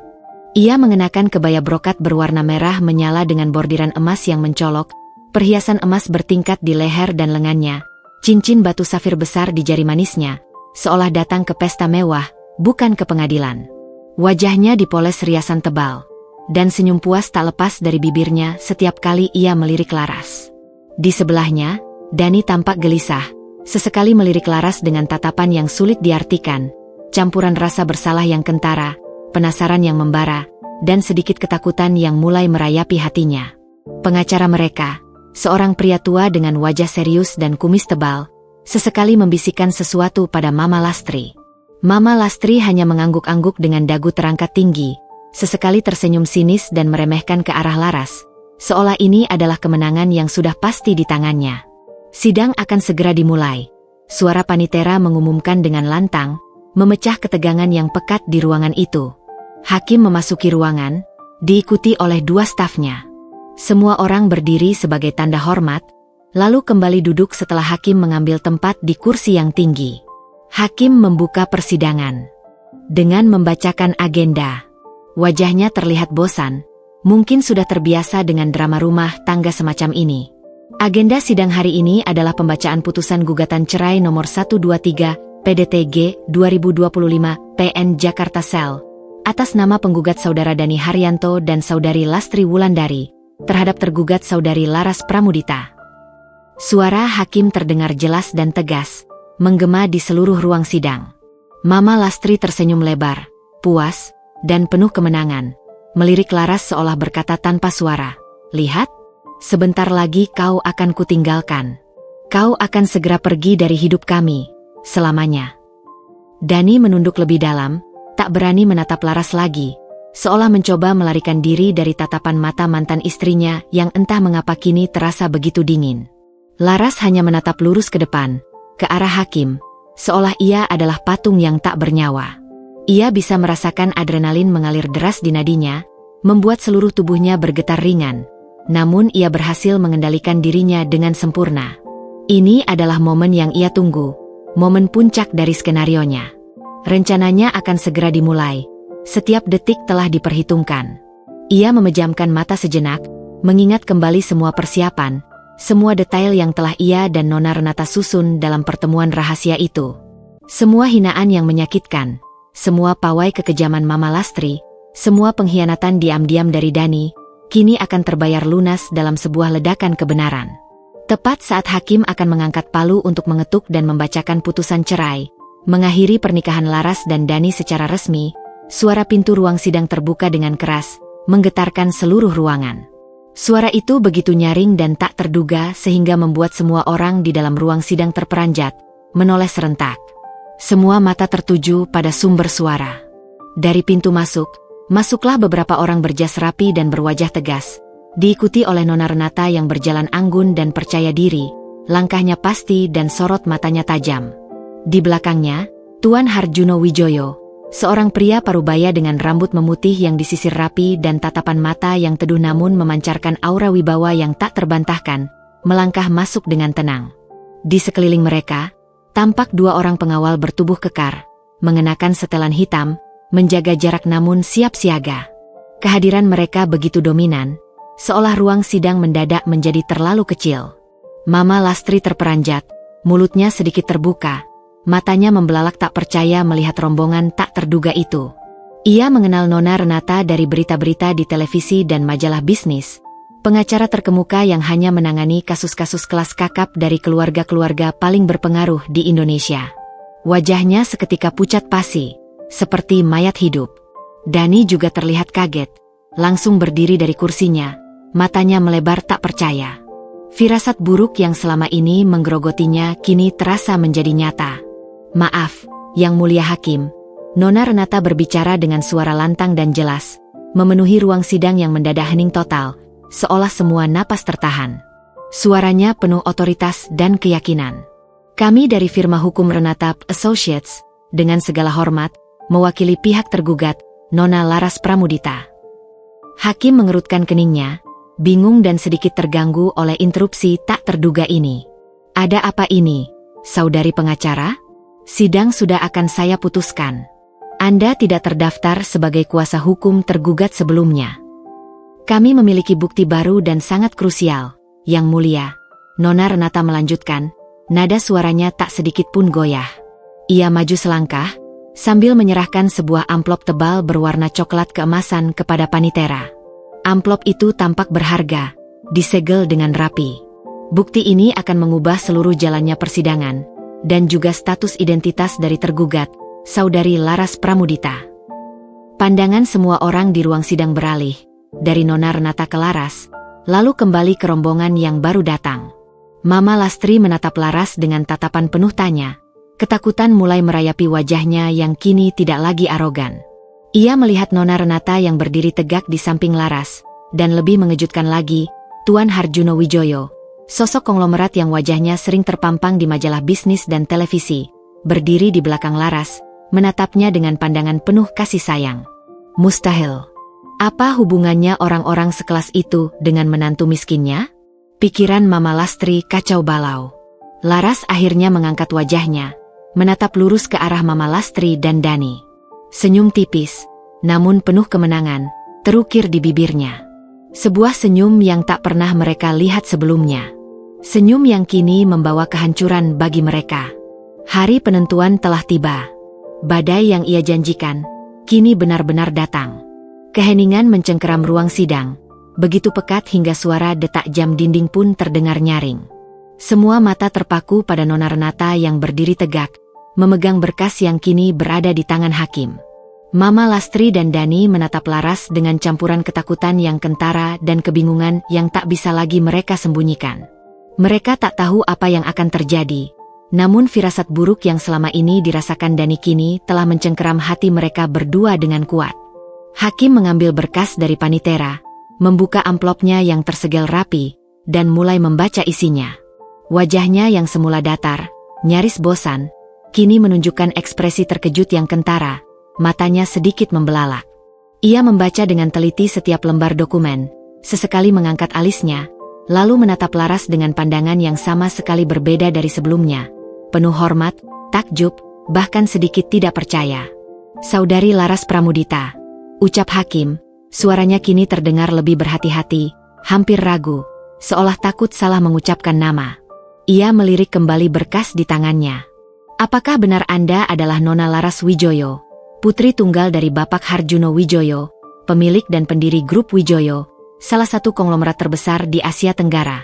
Ia mengenakan kebaya brokat berwarna merah menyala dengan bordiran emas yang mencolok, perhiasan emas bertingkat di leher dan lengannya, cincin batu safir besar di jari manisnya, seolah datang ke pesta mewah, bukan ke pengadilan. Wajahnya dipoles riasan tebal, dan senyum puas tak lepas dari bibirnya setiap kali ia melirik Laras. Di sebelahnya, Dani tampak gelisah, sesekali melirik Laras dengan tatapan yang sulit diartikan, campuran rasa bersalah yang kentara, penasaran yang membara, dan sedikit ketakutan yang mulai merayapi hatinya. Pengacara mereka, seorang pria tua dengan wajah serius dan kumis tebal, sesekali membisikkan sesuatu pada Mama Lastri. Mama Lastri hanya mengangguk-angguk dengan dagu terangkat tinggi, sesekali tersenyum sinis dan meremehkan ke arah Laras, seolah ini adalah kemenangan yang sudah pasti di tangannya. Sidang akan segera dimulai. Suara panitera mengumumkan dengan lantang, memecah ketegangan yang pekat di ruangan itu. Hakim memasuki ruangan, diikuti oleh 2 stafnya. Semua orang berdiri sebagai tanda hormat, lalu kembali duduk setelah hakim mengambil tempat di kursi yang tinggi. Hakim membuka persidangan dengan membacakan agenda. Wajahnya terlihat bosan, mungkin sudah terbiasa dengan drama rumah tangga semacam ini. Agenda sidang hari ini adalah pembacaan putusan gugatan cerai nomor 123 PDTG 2025 PN Jakarta Sel atas nama penggugat Saudara Dani Haryanto dan Saudari Lastri Wulandari terhadap tergugat Saudari Laras Pramudita. Suara hakim terdengar jelas dan tegas, menggema di seluruh ruang sidang. Mama Lastri tersenyum lebar, puas, dan penuh kemenangan, melirik Laras seolah berkata tanpa suara, "Lihat, sebentar lagi kau akan kutinggalkan. Kau akan segera pergi dari hidup kami, selamanya." Dani menunduk lebih dalam, tak berani menatap Laras lagi, seolah mencoba melarikan diri dari tatapan mata mantan istrinya yang entah mengapa kini terasa begitu dingin. Laras hanya menatap lurus ke depan, ke arah hakim, seolah ia adalah patung yang tak bernyawa. Ia bisa merasakan adrenalin mengalir deras di nadinya, membuat seluruh tubuhnya bergetar ringan. Namun ia berhasil mengendalikan dirinya dengan sempurna. Ini adalah momen yang ia tunggu, momen puncak dari skenarionya. Rencananya akan segera dimulai. Setiap detik telah diperhitungkan. Ia memejamkan mata sejenak, mengingat kembali semua persiapan, semua detail yang telah ia dan Nona Renata susun dalam pertemuan rahasia itu. Semua hinaan yang menyakitkan, semua pawai kekejaman Mama Lastri, semua pengkhianatan diam-diam dari Dani, kini akan terbayar lunas dalam sebuah ledakan kebenaran. Tepat saat hakim akan mengangkat palu untuk mengetuk dan membacakan putusan cerai, mengakhiri pernikahan Laras dan Dani secara resmi, suara pintu ruang sidang terbuka dengan keras, menggetarkan seluruh ruangan. Suara itu begitu nyaring dan tak terduga sehingga membuat semua orang di dalam ruang sidang terperanjat, menoleh serentak. Semua mata tertuju pada sumber suara. Dari pintu masuklah beberapa orang berjas rapi dan berwajah tegas, diikuti oleh Nona Renata yang berjalan anggun dan percaya diri, langkahnya pasti dan sorot matanya tajam. Di belakangnya, Tuan Harjuno Wijoyo, seorang pria parubaya dengan rambut memutih yang disisir rapi dan tatapan mata yang teduh namun memancarkan aura wibawa yang tak terbantahkan, melangkah masuk dengan tenang. Di sekeliling mereka, tampak 2 orang pengawal bertubuh kekar, mengenakan setelan hitam, menjaga jarak namun siap siaga. Kehadiran mereka begitu dominan, seolah ruang sidang mendadak menjadi terlalu kecil. Mama Lastri terperanjat, mulutnya sedikit terbuka, matanya membelalak tak percaya melihat rombongan tak terduga itu. Ia mengenal Nona Renata dari berita-berita di televisi dan majalah bisnis, pengacara terkemuka yang hanya menangani kasus-kasus kelas kakap dari keluarga-keluarga paling berpengaruh di Indonesia. Wajahnya seketika pucat pasi, seperti mayat hidup. Dani juga terlihat kaget, langsung berdiri dari kursinya, matanya melebar tak percaya. Firasat buruk yang selama ini menggerogotinya kini terasa menjadi nyata. "Maaf, Yang Mulia Hakim," Nona Renata berbicara dengan suara lantang dan jelas, memenuhi ruang sidang yang mendadak hening total, seolah semua napas tertahan. Suaranya penuh otoritas dan keyakinan. "Kami dari firma hukum Renata Associates, dengan segala hormat, mewakili pihak tergugat, Nona Laras Pramudita." Hakim mengerutkan keningnya, bingung dan sedikit terganggu oleh interupsi tak terduga ini. "Ada apa ini, saudari pengacara? Sidang sudah akan saya putuskan. Anda tidak terdaftar sebagai kuasa hukum tergugat sebelumnya. Kami memiliki bukti baru dan sangat krusial, Yang Mulia," Nona Renata melanjutkan, nada suaranya tak sedikit pun goyah. Ia maju selangkah, sambil menyerahkan sebuah amplop tebal berwarna coklat keemasan kepada Panitera. Amplop itu tampak berharga, disegel dengan rapi. Bukti ini akan mengubah seluruh jalannya persidangan, dan juga status identitas dari tergugat, Saudari Laras Pramudita. Pandangan semua orang di ruang sidang beralih, dari Nona Renata ke Laras, lalu kembali ke rombongan yang baru datang. Mama Lastri menatap Laras dengan tatapan penuh tanya. Ketakutan mulai merayapi wajahnya yang kini tidak lagi arogan. Ia melihat Nona Renata yang berdiri tegak di samping Laras, dan lebih mengejutkan lagi, Tuan Harjuno Wijoyo, sosok konglomerat yang wajahnya sering terpampang di majalah bisnis dan televisi, berdiri di belakang Laras, menatapnya dengan pandangan penuh kasih sayang. "Mustahil. Apa hubungannya orang-orang sekelas itu dengan menantu miskinnya? Pikiran Mama Lastri kacau balau. Laras akhirnya mengangkat wajahnya, menatap lurus ke arah Mama Lastri dan Dani. Senyum tipis, namun penuh kemenangan, terukir di bibirnya. Sebuah senyum yang tak pernah mereka lihat sebelumnya. Senyum yang kini membawa kehancuran bagi mereka. Hari penentuan telah tiba. Badai yang ia janjikan, kini benar-benar datang. Keheningan mencengkeram ruang sidang, begitu pekat hingga suara detak jam dinding pun terdengar nyaring. Semua mata terpaku pada Nona Renata yang berdiri tegak, memegang berkas yang kini berada di tangan hakim. Mama Lastri dan Dani menatap Laras dengan campuran ketakutan yang kentara dan kebingungan yang tak bisa lagi mereka sembunyikan. Mereka tak tahu apa yang akan terjadi, namun firasat buruk yang selama ini dirasakan Dani kini telah mencengkeram hati mereka berdua dengan kuat. Hakim mengambil berkas dari panitera, membuka amplopnya yang tersegel rapi, dan mulai membaca isinya. Wajahnya yang semula datar, nyaris bosan, kini menunjukkan ekspresi terkejut yang kentara, matanya sedikit membelalak. Ia membaca dengan teliti setiap lembar dokumen, sesekali mengangkat alisnya, lalu menatap Laras dengan pandangan yang sama sekali berbeda dari sebelumnya, penuh hormat, takjub, bahkan sedikit tidak percaya. "Saudari Laras Pramudita," ucap hakim, suaranya kini terdengar lebih berhati-hati, hampir ragu, seolah takut salah mengucapkan nama. Ia melirik kembali berkas di tangannya. "Apakah benar Anda adalah Nona Laras Wijoyo, putri tunggal dari Bapak Harjuno Wijoyo, pemilik dan pendiri grup Wijoyo, salah satu konglomerat terbesar di Asia Tenggara?"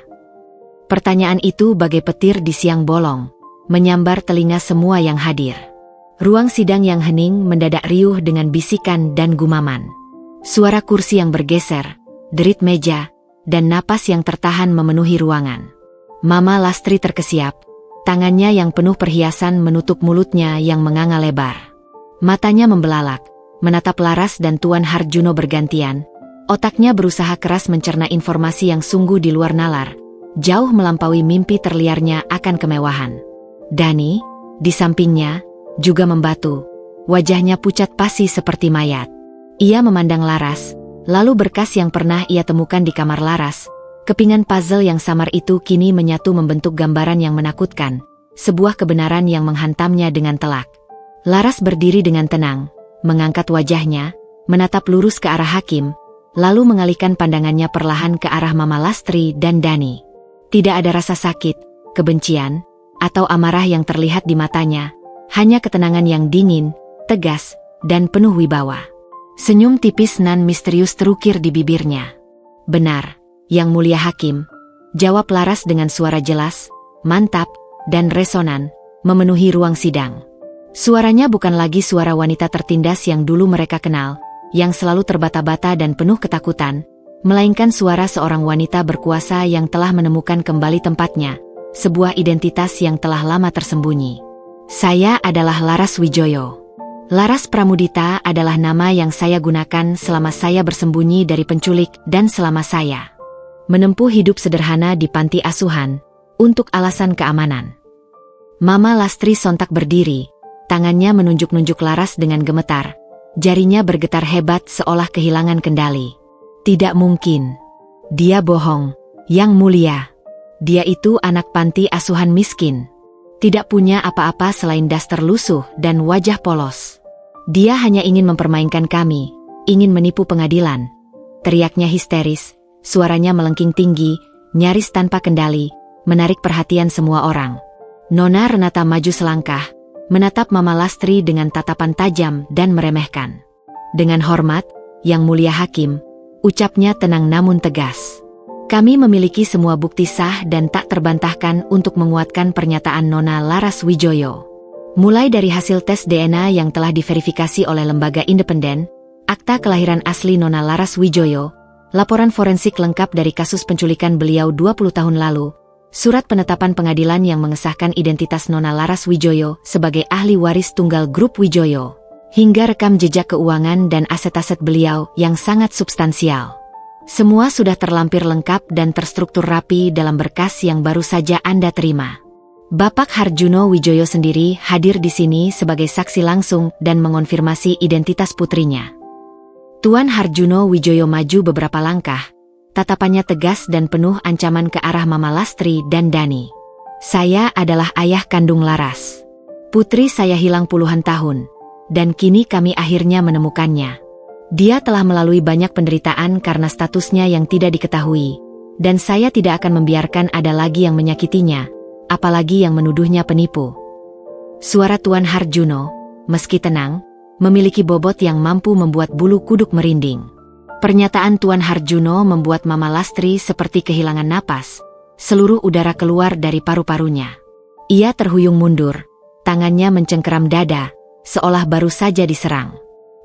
Pertanyaan itu bagai petir di siang bolong, menyambar telinga semua yang hadir. Ruang sidang yang hening mendadak riuh dengan bisikan dan gumaman. Suara kursi yang bergeser, derit meja, dan napas yang tertahan memenuhi ruangan. Mama Lastri terkesiap, tangannya yang penuh perhiasan menutup mulutnya yang menganga lebar. Matanya membelalak, menatap Laras dan Tuan Harjuno bergantian. Otaknya berusaha keras mencerna informasi yang sungguh di luar nalar, jauh melampaui mimpi terliarnya akan kemewahan. Dani, di sampingnya, juga membatu. Wajahnya pucat pasi seperti mayat. Ia memandang Laras, lalu berkas yang pernah ia temukan di kamar Laras. Kepingan puzzle yang samar itu kini menyatu membentuk gambaran yang menakutkan, sebuah kebenaran yang menghantamnya dengan telak. Laras berdiri dengan tenang, mengangkat wajahnya, menatap lurus ke arah hakim, lalu mengalihkan pandangannya perlahan ke arah Mama Lastri dan Dani. Tidak ada rasa sakit, kebencian, atau amarah yang terlihat di matanya, hanya ketenangan yang dingin, tegas, dan penuh wibawa. Senyum tipis nan misterius terukir di bibirnya. "Benar, Yang Mulia Hakim," jawab Laras dengan suara jelas, mantap, dan resonan, memenuhi ruang sidang. Suaranya bukan lagi suara wanita tertindas yang dulu mereka kenal, yang selalu terbata-bata dan penuh ketakutan, melainkan suara seorang wanita berkuasa yang telah menemukan kembali tempatnya, sebuah identitas yang telah lama tersembunyi. "Saya adalah Laras Wijoyo. Laras Pramudita adalah nama yang saya gunakan selama saya bersembunyi dari penculik dan selama saya menempuh hidup sederhana di panti asuhan, untuk alasan keamanan." Mama Lastri sontak berdiri, tangannya menunjuk-nunjuk Laras dengan gemetar, jarinya bergetar hebat seolah kehilangan kendali. "Tidak mungkin. Dia bohong, Yang Mulia. Dia itu anak panti asuhan miskin. Tidak punya apa-apa selain daster lusuh dan wajah polos. Dia hanya ingin mempermainkan kami, ingin menipu pengadilan." Teriaknya histeris, suaranya melengking tinggi, nyaris tanpa kendali, menarik perhatian semua orang. Nona Renata maju selangkah, menatap Mama Lastri dengan tatapan tajam dan meremehkan. Dengan hormat, "Yang Mulia Hakim," ucapnya tenang namun tegas. "Kami memiliki semua bukti sah dan tak terbantahkan untuk menguatkan pernyataan Nona Laras Wijoyo. Mulai dari hasil tes DNA yang telah diverifikasi oleh lembaga independen, akta kelahiran asli Nona Laras Wijoyo, laporan forensik lengkap dari kasus penculikan beliau 20 tahun lalu, surat penetapan pengadilan yang mengesahkan identitas Nona Laras Wijoyo sebagai ahli waris tunggal grup Wijoyo, hingga rekam jejak keuangan dan aset-aset beliau yang sangat substansial. Semua sudah terlampir lengkap dan terstruktur rapi dalam berkas yang baru saja Anda terima. Bapak Harjuno Wijoyo sendiri hadir di sini sebagai saksi langsung dan mengonfirmasi identitas putrinya." Tuan Harjuno Wijoyo maju beberapa langkah, tatapannya tegas dan penuh ancaman ke arah Mama Lastri dan Dani. Saya adalah ayah kandung Laras. Putri saya hilang puluhan tahun, dan kini kami akhirnya menemukannya. Dia telah melalui banyak penderitaan karena statusnya yang tidak diketahui, dan saya tidak akan membiarkan ada lagi yang menyakitinya, apalagi yang menuduhnya penipu. Suara Tuan Harjuno, meski tenang, memiliki bobot yang mampu membuat bulu kuduk merinding. Pernyataan Tuan Harjuno membuat Mama Lastri seperti kehilangan napas, seluruh udara keluar dari paru-parunya. Ia terhuyung mundur, tangannya mencengkeram dada, seolah baru saja diserang.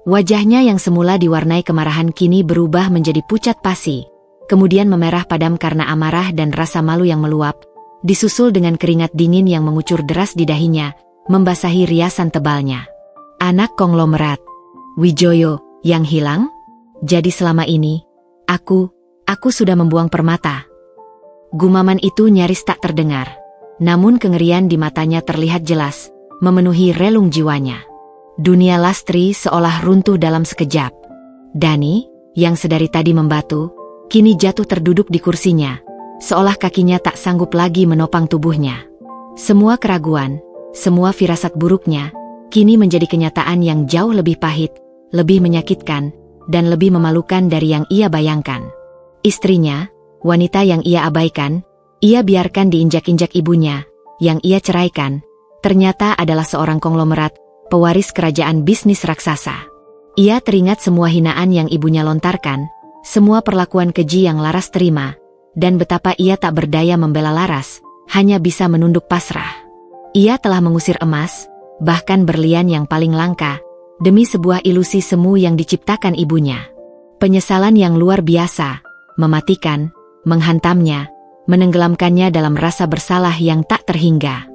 Wajahnya yang semula diwarnai kemarahan kini berubah menjadi pucat pasi, kemudian memerah padam karena amarah dan rasa malu yang meluap, disusul dengan keringat dingin yang mengucur deras di dahinya, membasahi riasan tebalnya. Anak konglomerat, Wijoyo, yang hilang? Jadi selama ini, aku sudah membuang permata. Gumaman itu nyaris tak terdengar, namun kengerian di matanya terlihat jelas, memenuhi relung jiwanya. Dunia Lastri seolah runtuh dalam sekejap. Dani, yang sedari tadi membatu, kini jatuh terduduk di kursinya, seolah kakinya tak sanggup lagi menopang tubuhnya. Semua keraguan, semua firasat buruknya, kini menjadi kenyataan yang jauh lebih pahit, lebih menyakitkan, dan lebih memalukan dari yang ia bayangkan. Istrinya, wanita yang ia abaikan, ia biarkan diinjak-injak ibunya, yang ia ceraikan, ternyata adalah seorang konglomerat, pewaris kerajaan bisnis raksasa. Ia teringat semua hinaan yang ibunya lontarkan, semua perlakuan keji yang Laras terima, dan betapa ia tak berdaya membela Laras, hanya bisa menunduk pasrah. Ia telah mengusir emas, bahkan berlian yang paling langka, demi sebuah ilusi semu yang diciptakan ibunya. Penyesalan yang luar biasa, mematikan, menghantamnya, menenggelamkannya dalam rasa bersalah yang tak terhingga.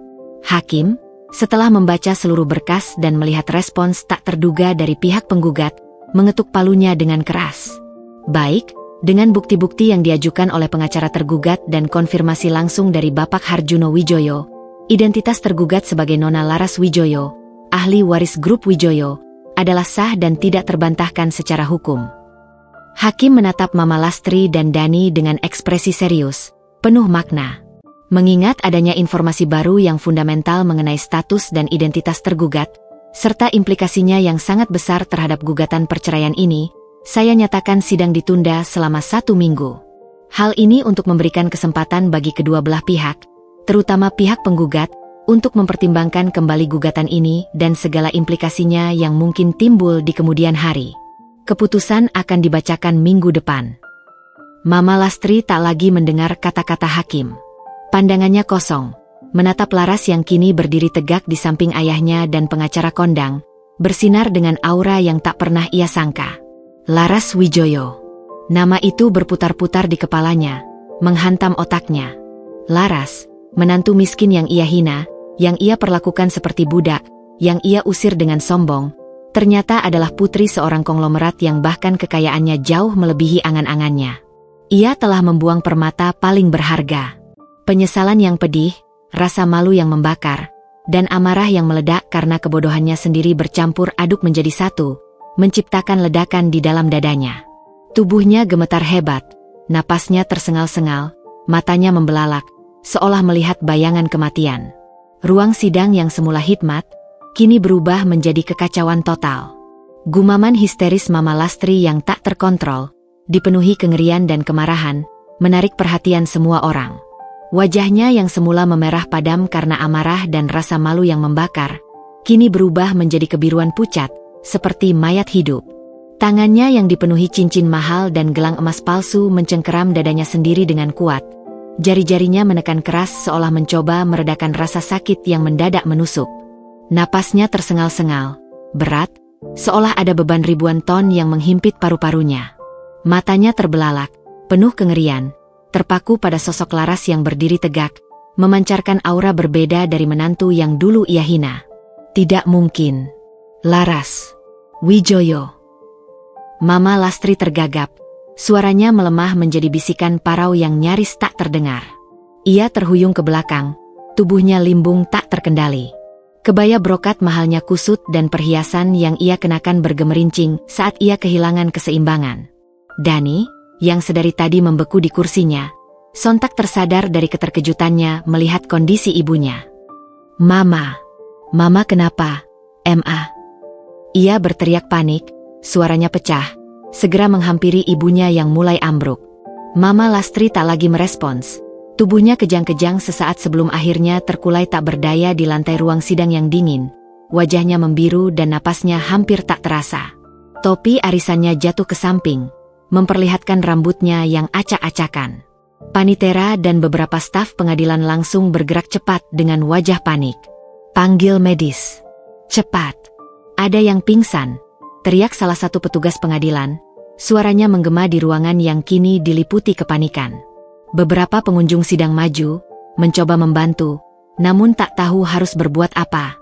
Hakim, setelah membaca seluruh berkas dan melihat respons tak terduga dari pihak penggugat, mengetuk palunya dengan keras. Baik, dengan bukti-bukti yang diajukan oleh pengacara tergugat dan konfirmasi langsung dari Bapak Harjuno Wijoyo, identitas tergugat sebagai Nona Laras Wijoyo, ahli waris grup Wijoyo, adalah sah dan tidak terbantahkan secara hukum. Hakim menatap Mama Lastri dan Dani dengan ekspresi serius, penuh makna. Mengingat adanya informasi baru yang fundamental mengenai status dan identitas tergugat, serta implikasinya yang sangat besar terhadap gugatan perceraian ini, saya nyatakan sidang ditunda selama 1 minggu. Hal ini untuk memberikan kesempatan bagi kedua belah pihak, terutama pihak penggugat, untuk mempertimbangkan kembali gugatan ini dan segala implikasinya yang mungkin timbul di kemudian hari. Keputusan akan dibacakan minggu depan. Mama Lastri tak lagi mendengar kata-kata hakim. Pandangannya kosong, menatap Laras yang kini berdiri tegak di samping ayahnya dan pengacara kondang, bersinar dengan aura yang tak pernah ia sangka. Laras Wijoyo. Nama itu berputar-putar di kepalanya, menghantam otaknya. Laras, menantu miskin yang ia hina, yang ia perlakukan seperti budak, yang ia usir dengan sombong, ternyata adalah putri seorang konglomerat yang bahkan kekayaannya jauh melebihi angan-angannya. Ia telah membuang permata paling berharga. Penyesalan yang pedih, rasa malu yang membakar, dan amarah yang meledak karena kebodohannya sendiri bercampur aduk menjadi satu, menciptakan ledakan di dalam dadanya. Tubuhnya gemetar hebat, napasnya tersengal-sengal, matanya membelalak, seolah melihat bayangan kematian. Ruang sidang yang semula hikmat, kini berubah menjadi kekacauan total. Gumaman histeris Mama Lastri yang tak terkontrol, dipenuhi kengerian dan kemarahan, menarik perhatian semua orang. Wajahnya yang semula memerah padam karena amarah dan rasa malu yang membakar, kini berubah menjadi kebiruan pucat, seperti mayat hidup. Tangannya yang dipenuhi cincin mahal dan gelang emas palsu mencengkeram dadanya sendiri dengan kuat. Jari-jarinya menekan keras seolah mencoba meredakan rasa sakit yang mendadak menusuk. Napasnya tersengal-sengal, berat, seolah ada beban ribuan ton yang menghimpit paru-parunya. Matanya terbelalak, penuh kengerian, terpaku pada sosok Laras yang berdiri tegak, memancarkan aura berbeda dari menantu yang dulu ia hina. Tidak mungkin. Laras Wijoyo. Mama Lastri tergagap, suaranya melemah menjadi bisikan parau yang nyaris tak terdengar. Ia terhuyung ke belakang, tubuhnya limbung tak terkendali. Kebaya brokat mahalnya kusut dan perhiasan yang ia kenakan bergemerincing saat ia kehilangan keseimbangan. Dani, yang sedari tadi membeku di kursinya, sontak tersadar dari keterkejutannya melihat kondisi ibunya. "Mama, Mama kenapa? Ma." Ia berteriak panik, suaranya pecah, segera menghampiri ibunya yang mulai ambruk. Mama Lastri tak lagi merespons. Tubuhnya kejang-kejang sesaat sebelum akhirnya terkulai tak berdaya di lantai ruang sidang yang dingin. Wajahnya membiru dan napasnya hampir tak terasa. Topi arisannya jatuh ke samping, memperlihatkan rambutnya yang acak-acakan. Panitera dan beberapa staf pengadilan langsung bergerak cepat dengan wajah panik. "Panggil medis. Cepat. Ada yang pingsan," teriak salah satu petugas pengadilan. Suaranya menggema di ruangan yang kini diliputi kepanikan. Beberapa pengunjung sidang maju, mencoba membantu, namun tak tahu harus berbuat apa.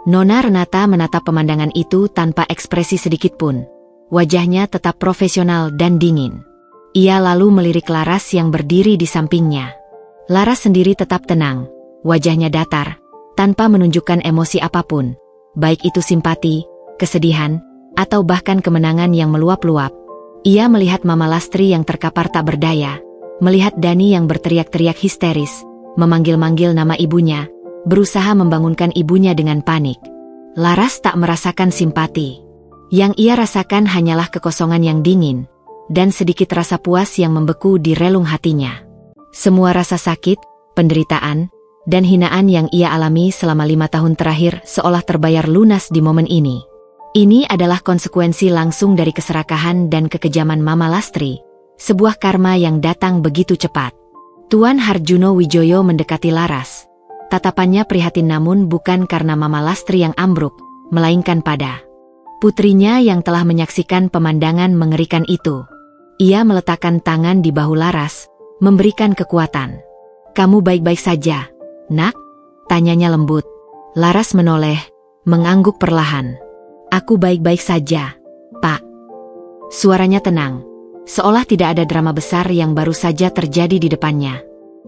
Nona Renata menatap pemandangan itu tanpa ekspresi sedikit pun. Wajahnya tetap profesional dan dingin. Ia lalu melirik Laras yang berdiri di sampingnya. Laras sendiri tetap tenang, wajahnya datar, tanpa menunjukkan emosi apapun, baik itu simpati, kesedihan, atau bahkan kemenangan yang meluap-luap. Ia melihat Mama Lastri yang terkapar tak berdaya, melihat Dani yang berteriak-teriak histeris, memanggil-manggil nama ibunya, berusaha membangunkan ibunya dengan panik. Laras tak merasakan simpati. Yang ia rasakan hanyalah kekosongan yang dingin, dan sedikit rasa puas yang membeku di relung hatinya. Semua rasa sakit, penderitaan, dan hinaan yang ia alami selama 5 tahun terakhir seolah terbayar lunas di momen ini. Ini adalah konsekuensi langsung dari keserakahan dan kekejaman Mama Lastri, sebuah karma yang datang begitu cepat. Tuan Harjuno Wijoyo mendekati Laras. Tatapannya prihatin namun bukan karena Mama Lastri yang ambruk, melainkan pada putrinya yang telah menyaksikan pemandangan mengerikan itu. Ia meletakkan tangan di bahu Laras, memberikan kekuatan. "Kamu baik-baik saja, Nak?" tanyanya lembut. Laras menoleh, mengangguk perlahan. "Aku baik-baik saja, Pak." Suaranya tenang, seolah tidak ada drama besar yang baru saja terjadi di depannya.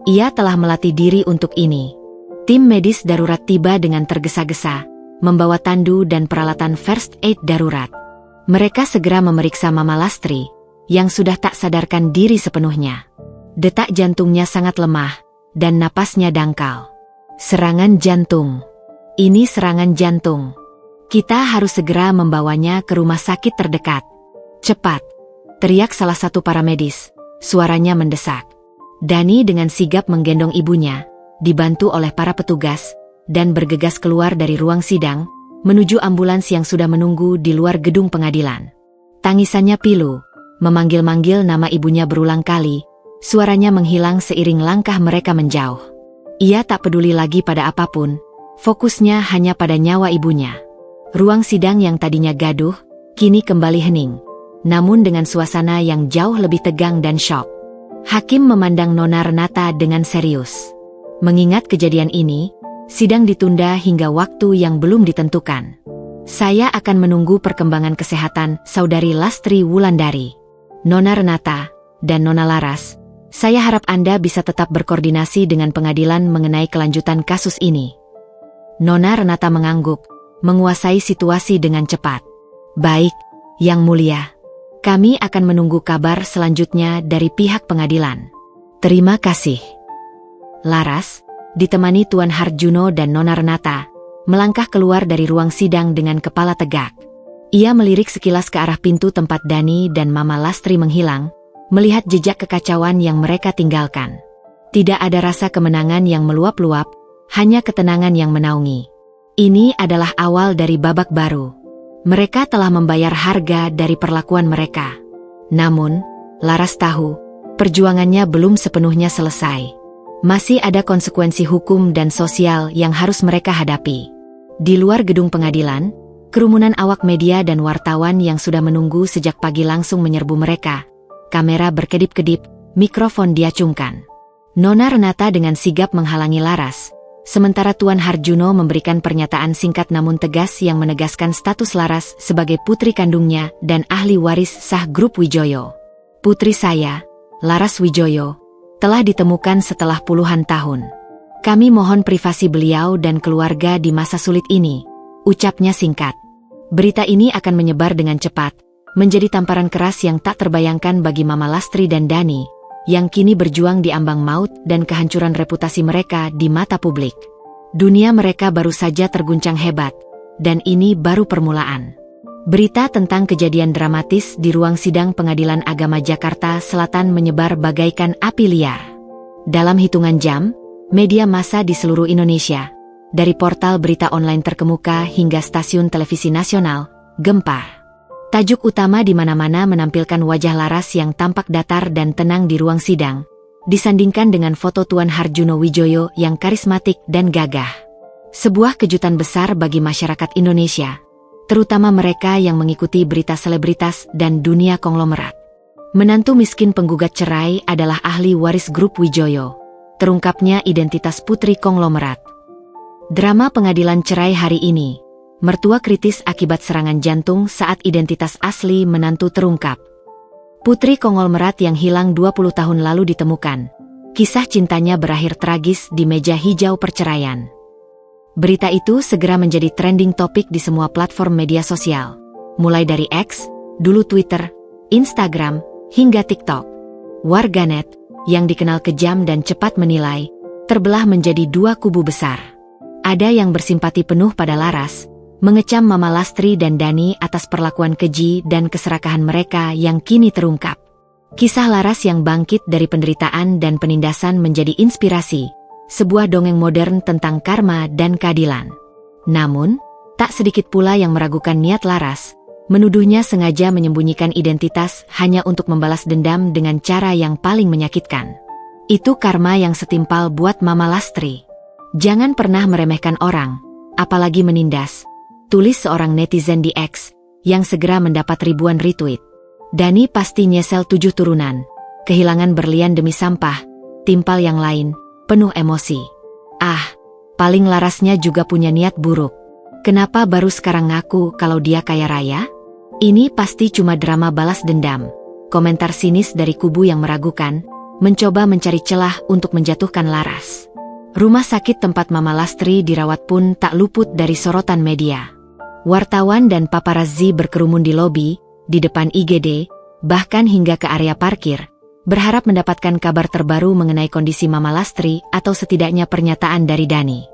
Ia telah melatih diri untuk ini. Tim medis darurat tiba dengan tergesa-gesa, membawa tandu dan peralatan first aid darurat. Mereka segera memeriksa Mama Lastri, yang sudah tak sadarkan diri sepenuhnya. Detak jantungnya sangat lemah, dan napasnya dangkal. "Serangan jantung. Ini serangan jantung. Kita harus segera membawanya ke rumah sakit terdekat. Cepat!" teriak salah satu para medis, suaranya mendesak. Dani dengan sigap menggendong ibunya, dibantu oleh para petugas, dan bergegas keluar dari ruang sidang, menuju ambulans yang sudah menunggu di luar gedung pengadilan. Tangisannya pilu, memanggil-manggil nama ibunya berulang kali, suaranya menghilang seiring langkah mereka menjauh. Ia tak peduli lagi pada apapun, fokusnya hanya pada nyawa ibunya. Ruang sidang yang tadinya gaduh, kini kembali hening. Namun dengan suasana yang jauh lebih tegang dan syok. Hakim memandang Nona Renata dengan serius. Mengingat kejadian ini, sidang ditunda hingga waktu yang belum ditentukan. "Saya akan menunggu perkembangan kesehatan Saudari Lastri Wulandari. Nona Renata dan Nona Laras, saya harap Anda bisa tetap berkoordinasi dengan pengadilan mengenai kelanjutan kasus ini." Nona Renata mengangguk, menguasai situasi dengan cepat. "Baik, Yang Mulia. Kami akan menunggu kabar selanjutnya dari pihak pengadilan. Terima kasih." Laras, ditemani Tuan Harjuno dan Nona Renata, melangkah keluar dari ruang sidang dengan kepala tegak. Ia melirik sekilas ke arah pintu tempat Dani dan Mama Lastri menghilang, melihat jejak kekacauan yang mereka tinggalkan. Tidak ada rasa kemenangan yang meluap-luap, hanya ketenangan yang menaungi. Ini adalah awal dari babak baru. Mereka telah membayar harga dari perlakuan mereka. Namun, Laras tahu, perjuangannya belum sepenuhnya selesai. Masih ada konsekuensi hukum dan sosial yang harus mereka hadapi. Di luar gedung pengadilan, kerumunan awak media dan wartawan yang sudah menunggu sejak pagi langsung menyerbu mereka. Kamera berkedip-kedip, mikrofon diacungkan. Nona Renata dengan sigap menghalangi Laras, sementara Tuan Harjuno memberikan pernyataan singkat namun tegas yang menegaskan status Laras sebagai putri kandungnya dan ahli waris sah grup Wijoyo. "Putri saya, Laras Wijoyo, telah ditemukan setelah puluhan tahun. Kami mohon privasi beliau dan keluarga di masa sulit ini, ucapnya singkat. Berita ini akan menyebar dengan cepat, menjadi tamparan keras yang tak terbayangkan bagi Mama Lastri dan Dani, yang kini berjuang di ambang maut dan kehancuran reputasi mereka di mata publik. Dunia mereka baru saja terguncang hebat, dan ini baru permulaan. Berita tentang kejadian dramatis di ruang sidang Pengadilan Agama Jakarta Selatan menyebar bagaikan api liar. Dalam hitungan jam, media massa di seluruh Indonesia, dari portal berita online terkemuka hingga stasiun televisi nasional, gempar. Tajuk utama di mana-mana menampilkan wajah Laras yang tampak datar dan tenang di ruang sidang, disandingkan dengan foto Tuan Harjuno Wijoyo yang karismatik dan gagah. Sebuah kejutan besar bagi masyarakat Indonesia, terutama mereka yang mengikuti berita selebritas dan dunia konglomerat. Menantu miskin penggugat cerai adalah ahli waris grup Wijoyo. Terungkapnya identitas putri konglomerat. Drama pengadilan cerai hari ini, mertua kritis akibat serangan jantung saat identitas asli menantu terungkap. Putri konglomerat yang hilang 20 tahun lalu ditemukan. Kisah cintanya berakhir tragis di meja hijau perceraian. Berita itu segera menjadi trending topik di semua platform media sosial, mulai dari X, dulu Twitter, Instagram, hingga TikTok. Warganet, yang dikenal kejam dan cepat menilai, terbelah menjadi dua kubu besar. Ada yang bersimpati penuh pada Laras, mengecam Mama Lastri dan Dani atas perlakuan keji dan keserakahan mereka yang kini terungkap. Kisah Laras yang bangkit dari penderitaan dan penindasan menjadi inspirasi, sebuah dongeng modern tentang karma dan keadilan. Namun, tak sedikit pula yang meragukan niat Laras, menuduhnya sengaja menyembunyikan identitas hanya untuk membalas dendam dengan cara yang paling menyakitkan. Itu karma yang setimpal buat Mama Lastri. Jangan pernah meremehkan orang, apalagi menindas, tulis seorang netizen di X, yang segera mendapat ribuan retweet. Dani pasti nyesel 7 turunan, kehilangan berlian demi sampah, timpal yang lain, penuh emosi. Paling Larasnya juga punya niat buruk. Kenapa baru sekarang ngaku kalau dia kaya raya? Ini pasti cuma drama balas dendam. Komentar sinis dari kubu yang meragukan, mencoba mencari celah untuk menjatuhkan Laras. Rumah sakit tempat Mama Lastri dirawat pun tak luput dari sorotan media. Wartawan dan paparazzi berkerumun di lobi, di depan IGD, bahkan hingga ke area parkir, berharap mendapatkan kabar terbaru mengenai kondisi Mama Lastri atau setidaknya pernyataan dari Dani.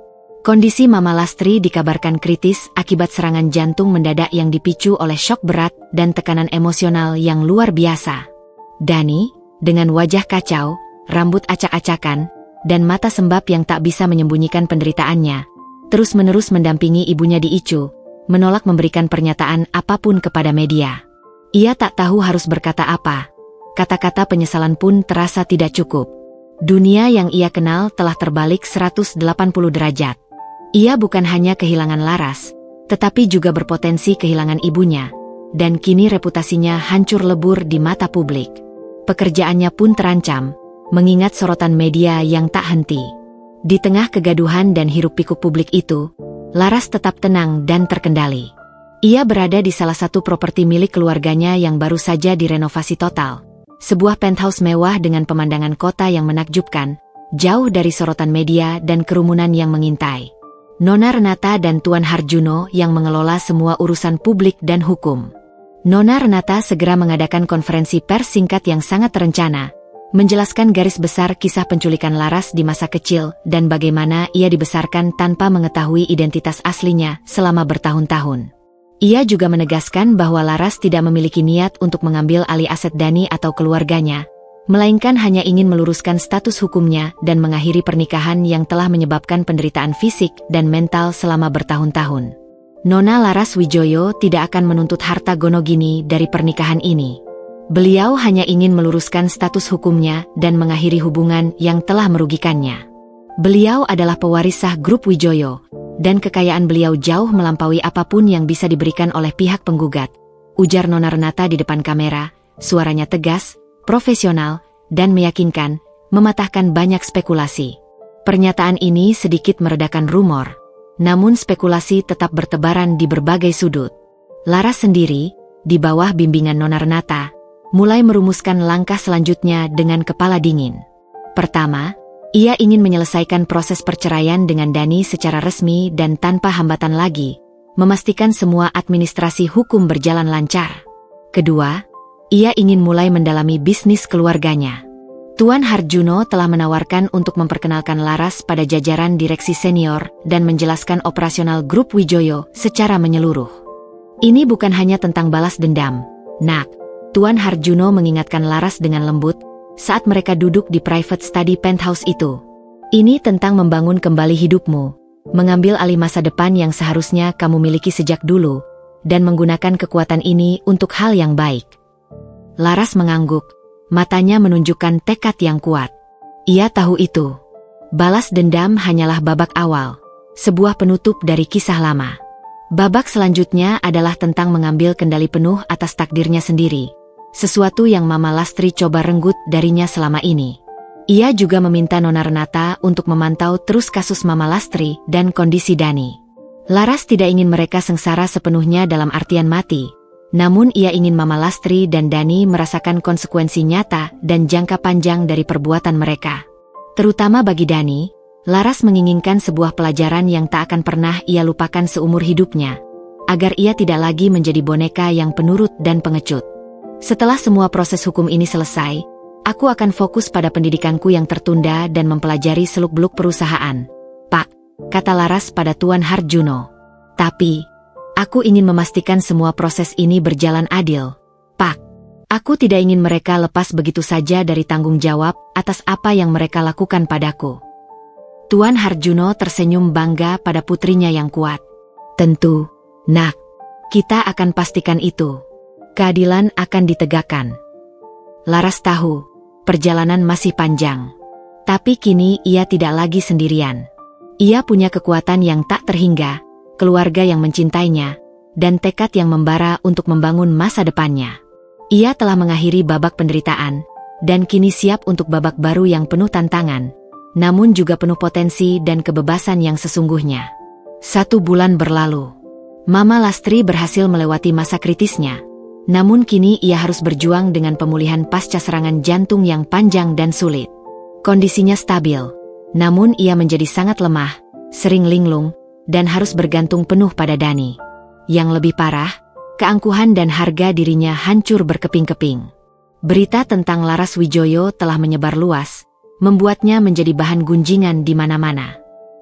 Kondisi Mama Lastri dikabarkan kritis akibat serangan jantung mendadak yang dipicu oleh syok berat dan tekanan emosional yang luar biasa. Dani, dengan wajah kacau, rambut acak-acakan, dan mata sembab yang tak bisa menyembunyikan penderitaannya, terus-menerus mendampingi ibunya di ICU, menolak memberikan pernyataan apapun kepada media. Ia tak tahu harus berkata apa. Kata-kata penyesalan pun terasa tidak cukup. Dunia yang ia kenal telah terbalik 180 derajat. Ia bukan hanya kehilangan Laras, tetapi juga berpotensi kehilangan ibunya, dan kini reputasinya hancur lebur di mata publik. Pekerjaannya pun terancam, mengingat sorotan media yang tak henti. Di tengah kegaduhan dan hiruk-pikuk publik itu, Laras tetap tenang dan terkendali. Ia berada di salah satu properti milik keluarganya yang baru saja direnovasi total. Sebuah penthouse mewah dengan pemandangan kota yang menakjubkan, jauh dari sorotan media dan kerumunan yang mengintai. Nona Renata dan Tuan Harjuno yang mengelola semua urusan publik dan hukum. Nona Renata segera mengadakan konferensi pers singkat yang sangat terencana, menjelaskan garis besar kisah penculikan Laras di masa kecil dan bagaimana ia dibesarkan tanpa mengetahui identitas aslinya selama bertahun-tahun. Ia juga menegaskan bahwa Laras tidak memiliki niat untuk mengambil alih aset Dani atau keluarganya, melainkan hanya ingin meluruskan status hukumnya dan mengakhiri pernikahan yang telah menyebabkan penderitaan fisik dan mental selama bertahun-tahun. Nona Laras Wijoyo tidak akan menuntut harta gonogini dari pernikahan ini. Beliau hanya ingin meluruskan status hukumnya dan mengakhiri hubungan yang telah merugikannya. Beliau adalah pewaris sah grup Wijoyo, dan kekayaan beliau jauh melampaui apapun yang bisa diberikan oleh pihak penggugat, ujar Nona Renata di depan kamera, suaranya tegas, profesional, dan meyakinkan, mematahkan banyak spekulasi. Pernyataan ini sedikit meredakan rumor, namun spekulasi tetap bertebaran di berbagai sudut. Laras sendiri, di bawah bimbingan Nona Renata, mulai merumuskan langkah selanjutnya dengan kepala dingin. Pertama, Ia ingin menyelesaikan proses perceraian dengan Dani secara resmi dan tanpa hambatan lagi, memastikan semua administrasi hukum berjalan lancar. Kedua, ia ingin mulai mendalami bisnis keluarganya. Tuan Harjuno telah menawarkan untuk memperkenalkan Laras pada jajaran direksi senior dan menjelaskan operasional grup Wijoyo secara menyeluruh. Ini bukan hanya tentang balas dendam, nak. Tuan Harjuno mengingatkan Laras dengan lembut saat mereka duduk di private study penthouse itu. Ini tentang membangun kembali hidupmu, mengambil alih masa depan yang seharusnya kamu miliki sejak dulu, dan menggunakan kekuatan ini untuk hal yang baik. Laras mengangguk. Matanya menunjukkan tekad yang kuat. Ia tahu itu. Balas dendam hanyalah babak awal, sebuah penutup dari kisah lama. Babak selanjutnya adalah tentang mengambil kendali penuh atas takdirnya sendiri, sesuatu yang Mama Lastri coba renggut darinya selama ini. Ia juga meminta Nona Renata untuk memantau terus kasus Mama Lastri dan kondisi Dani. Laras tidak ingin mereka sengsara sepenuhnya dalam artian mati. Namun ia ingin Mama Lastri dan Dani merasakan konsekuensi nyata dan jangka panjang dari perbuatan mereka. Terutama bagi Dani, Laras menginginkan sebuah pelajaran yang tak akan pernah ia lupakan seumur hidupnya, agar ia tidak lagi menjadi boneka yang penurut dan pengecut. Setelah semua proses hukum ini selesai, aku akan fokus pada pendidikanku yang tertunda dan mempelajari seluk-beluk perusahaan, Pak, kata Laras pada Tuan Harjuno. Tapi aku ingin memastikan semua proses ini berjalan adil, Pak. Aku tidak ingin mereka lepas begitu saja dari tanggung jawab atas apa yang mereka lakukan padaku. Tuan Harjuno tersenyum bangga pada putrinya yang kuat. Tentu, nak. Kita akan pastikan itu. Keadilan akan ditegakkan. Laras tahu, perjalanan masih panjang. Tapi kini ia tidak lagi sendirian. Ia punya kekuatan yang tak terhingga, keluarga yang mencintainya, dan tekad yang membara untuk membangun masa depannya. Ia telah mengakhiri babak penderitaan, dan kini siap untuk babak baru yang penuh tantangan, namun juga penuh potensi dan kebebasan yang sesungguhnya. 1 bulan berlalu. Mama Lastri berhasil melewati masa kritisnya, namun kini ia harus berjuang dengan pemulihan pasca serangan jantung yang panjang dan sulit. Kondisinya stabil, namun ia menjadi sangat lemah, sering linglung, dan harus bergantung penuh pada Dani. Yang lebih parah, keangkuhan dan harga dirinya hancur berkeping-keping. Berita tentang Laras Wijoyo telah menyebar luas, membuatnya menjadi bahan gunjingan di mana-mana.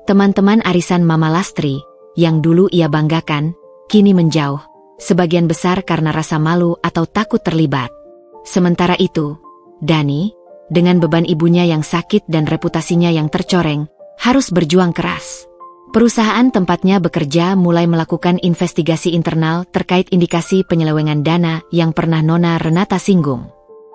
Teman-teman arisan Mama Lastri, yang dulu ia banggakan, kini menjauh, sebagian besar karena rasa malu atau takut terlibat. Sementara itu, Dani, dengan beban ibunya yang sakit dan reputasinya yang tercoreng, harus berjuang keras. Perusahaan tempatnya bekerja mulai melakukan investigasi internal terkait indikasi penyelewengan dana yang pernah Nona Renata singgung.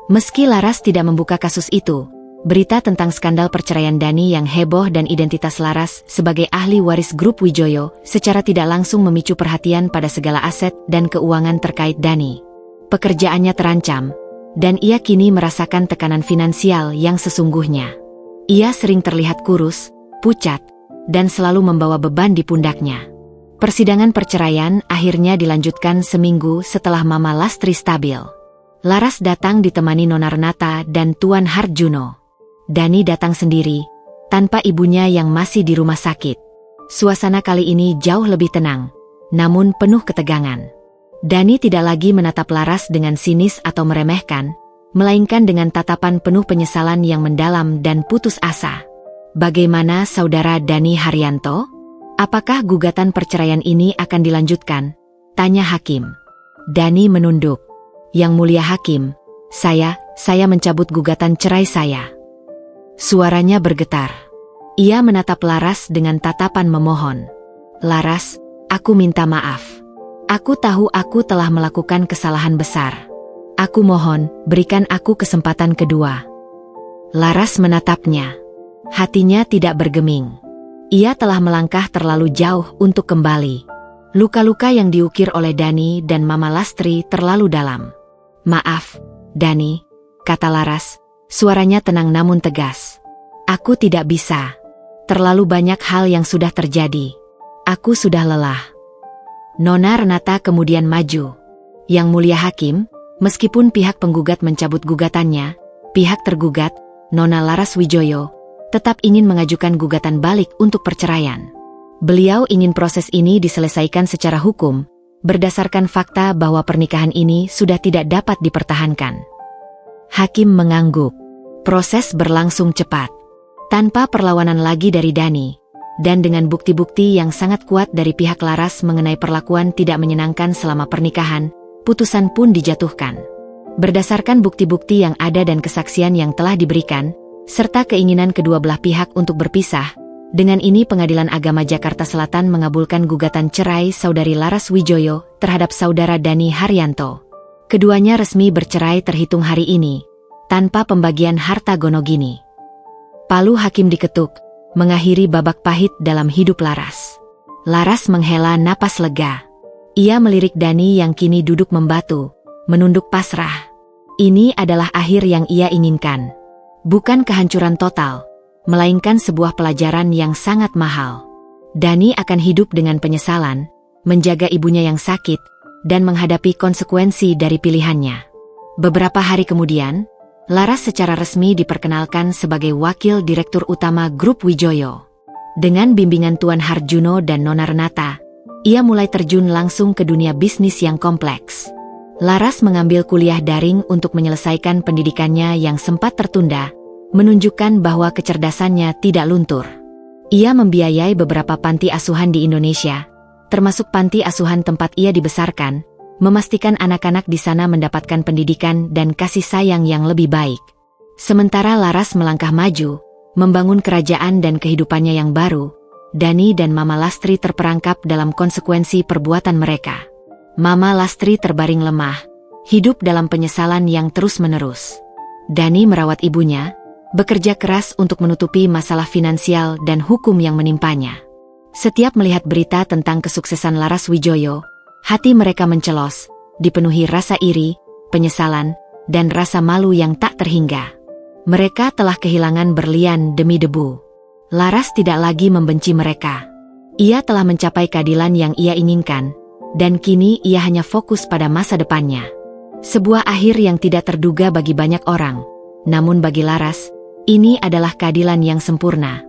Meski Laras tidak membuka kasus itu, berita tentang skandal perceraian Dani yang heboh dan identitas Laras sebagai ahli waris grup Wijoyo secara tidak langsung memicu perhatian pada segala aset dan keuangan terkait Dani. Pekerjaannya terancam, dan ia kini merasakan tekanan finansial yang sesungguhnya. Ia sering terlihat kurus, pucat, dan selalu membawa beban di pundaknya. Persidangan perceraian akhirnya dilanjutkan seminggu setelah Mama Lastri stabil. Laras datang ditemani Nona Renata dan Tuan Harjuno. Dani datang sendiri, tanpa ibunya yang masih di rumah sakit. Suasana kali ini jauh lebih tenang, namun penuh ketegangan. Dani tidak lagi menatap Laras dengan sinis atau meremehkan, melainkan dengan tatapan penuh penyesalan yang mendalam dan putus asa. Bagaimana saudara Dani Haryanto? Apakah gugatan perceraian ini akan dilanjutkan? Tanya hakim. Dani menunduk. Yang mulia hakim, saya mencabut gugatan cerai saya. Suaranya bergetar. Ia menatap Laras dengan tatapan memohon. Laras, aku minta maaf. Aku tahu aku telah melakukan kesalahan besar. Aku mohon, berikan aku kesempatan kedua. Laras menatapnya. Hatinya tidak bergeming. Ia telah melangkah terlalu jauh untuk kembali. Luka-luka yang diukir oleh Dani dan Mama Lastri terlalu dalam. Maaf, Dani, kata Laras, suaranya tenang namun tegas. Aku tidak bisa. Terlalu banyak hal yang sudah terjadi. Aku sudah lelah. Nona Renata kemudian maju. Yang mulia hakim, meskipun pihak penggugat mencabut gugatannya, pihak tergugat, Nona Laras Wijoyo, tetap ingin mengajukan gugatan balik untuk perceraian. Beliau ingin proses ini diselesaikan secara hukum, berdasarkan fakta bahwa pernikahan ini sudah tidak dapat dipertahankan. Hakim mengangguk. Proses berlangsung cepat. Tanpa perlawanan lagi dari Dani, dan dengan bukti-bukti yang sangat kuat dari pihak Laras mengenai perlakuan tidak menyenangkan selama pernikahan, putusan pun dijatuhkan. Berdasarkan bukti-bukti yang ada dan kesaksian yang telah diberikan, serta keinginan kedua belah pihak untuk berpisah, dengan ini Pengadilan Agama Jakarta Selatan mengabulkan gugatan cerai Saudari Laras Wijoyo terhadap Saudara Dani Haryanto. Keduanya resmi bercerai terhitung hari ini, tanpa pembagian harta gonogini. Palu hakim diketuk, mengakhiri babak pahit dalam hidup Laras. Laras menghela napas lega. Ia melirik Dani yang kini duduk membatu, menunduk pasrah. Ini adalah akhir yang ia inginkan. Bukan kehancuran total, melainkan sebuah pelajaran yang sangat mahal. Dani akan hidup dengan penyesalan, menjaga ibunya yang sakit, dan menghadapi konsekuensi dari pilihannya. Beberapa hari kemudian, Laras secara resmi diperkenalkan sebagai Wakil Direktur Utama Grup Wijoyo. Dengan bimbingan Tuan Harjuno dan Nona Renata, ia mulai terjun langsung ke dunia bisnis yang kompleks. Laras mengambil kuliah daring untuk menyelesaikan pendidikannya yang sempat tertunda, menunjukkan bahwa kecerdasannya tidak luntur. Ia membiayai beberapa panti asuhan di Indonesia, termasuk panti asuhan tempat ia dibesarkan, memastikan anak-anak di sana mendapatkan pendidikan dan kasih sayang yang lebih baik. Sementara Laras melangkah maju, membangun kerajaan dan kehidupannya yang baru, Dani dan Mama Lastri terperangkap dalam konsekuensi perbuatan mereka. Mama Lastri terbaring lemah, hidup dalam penyesalan yang terus-menerus. Dani merawat ibunya, bekerja keras untuk menutupi masalah finansial dan hukum yang menimpanya. Setiap melihat berita tentang kesuksesan Laras Wijoyo, hati mereka mencelos, dipenuhi rasa iri, penyesalan, dan rasa malu yang tak terhingga. Mereka telah kehilangan berlian demi debu. Laras tidak lagi membenci mereka. Ia telah mencapai keadilan yang ia inginkan, dan kini ia hanya fokus pada masa depannya. Sebuah akhir yang tidak terduga bagi banyak orang, namun bagi Laras, ini adalah keadilan yang sempurna.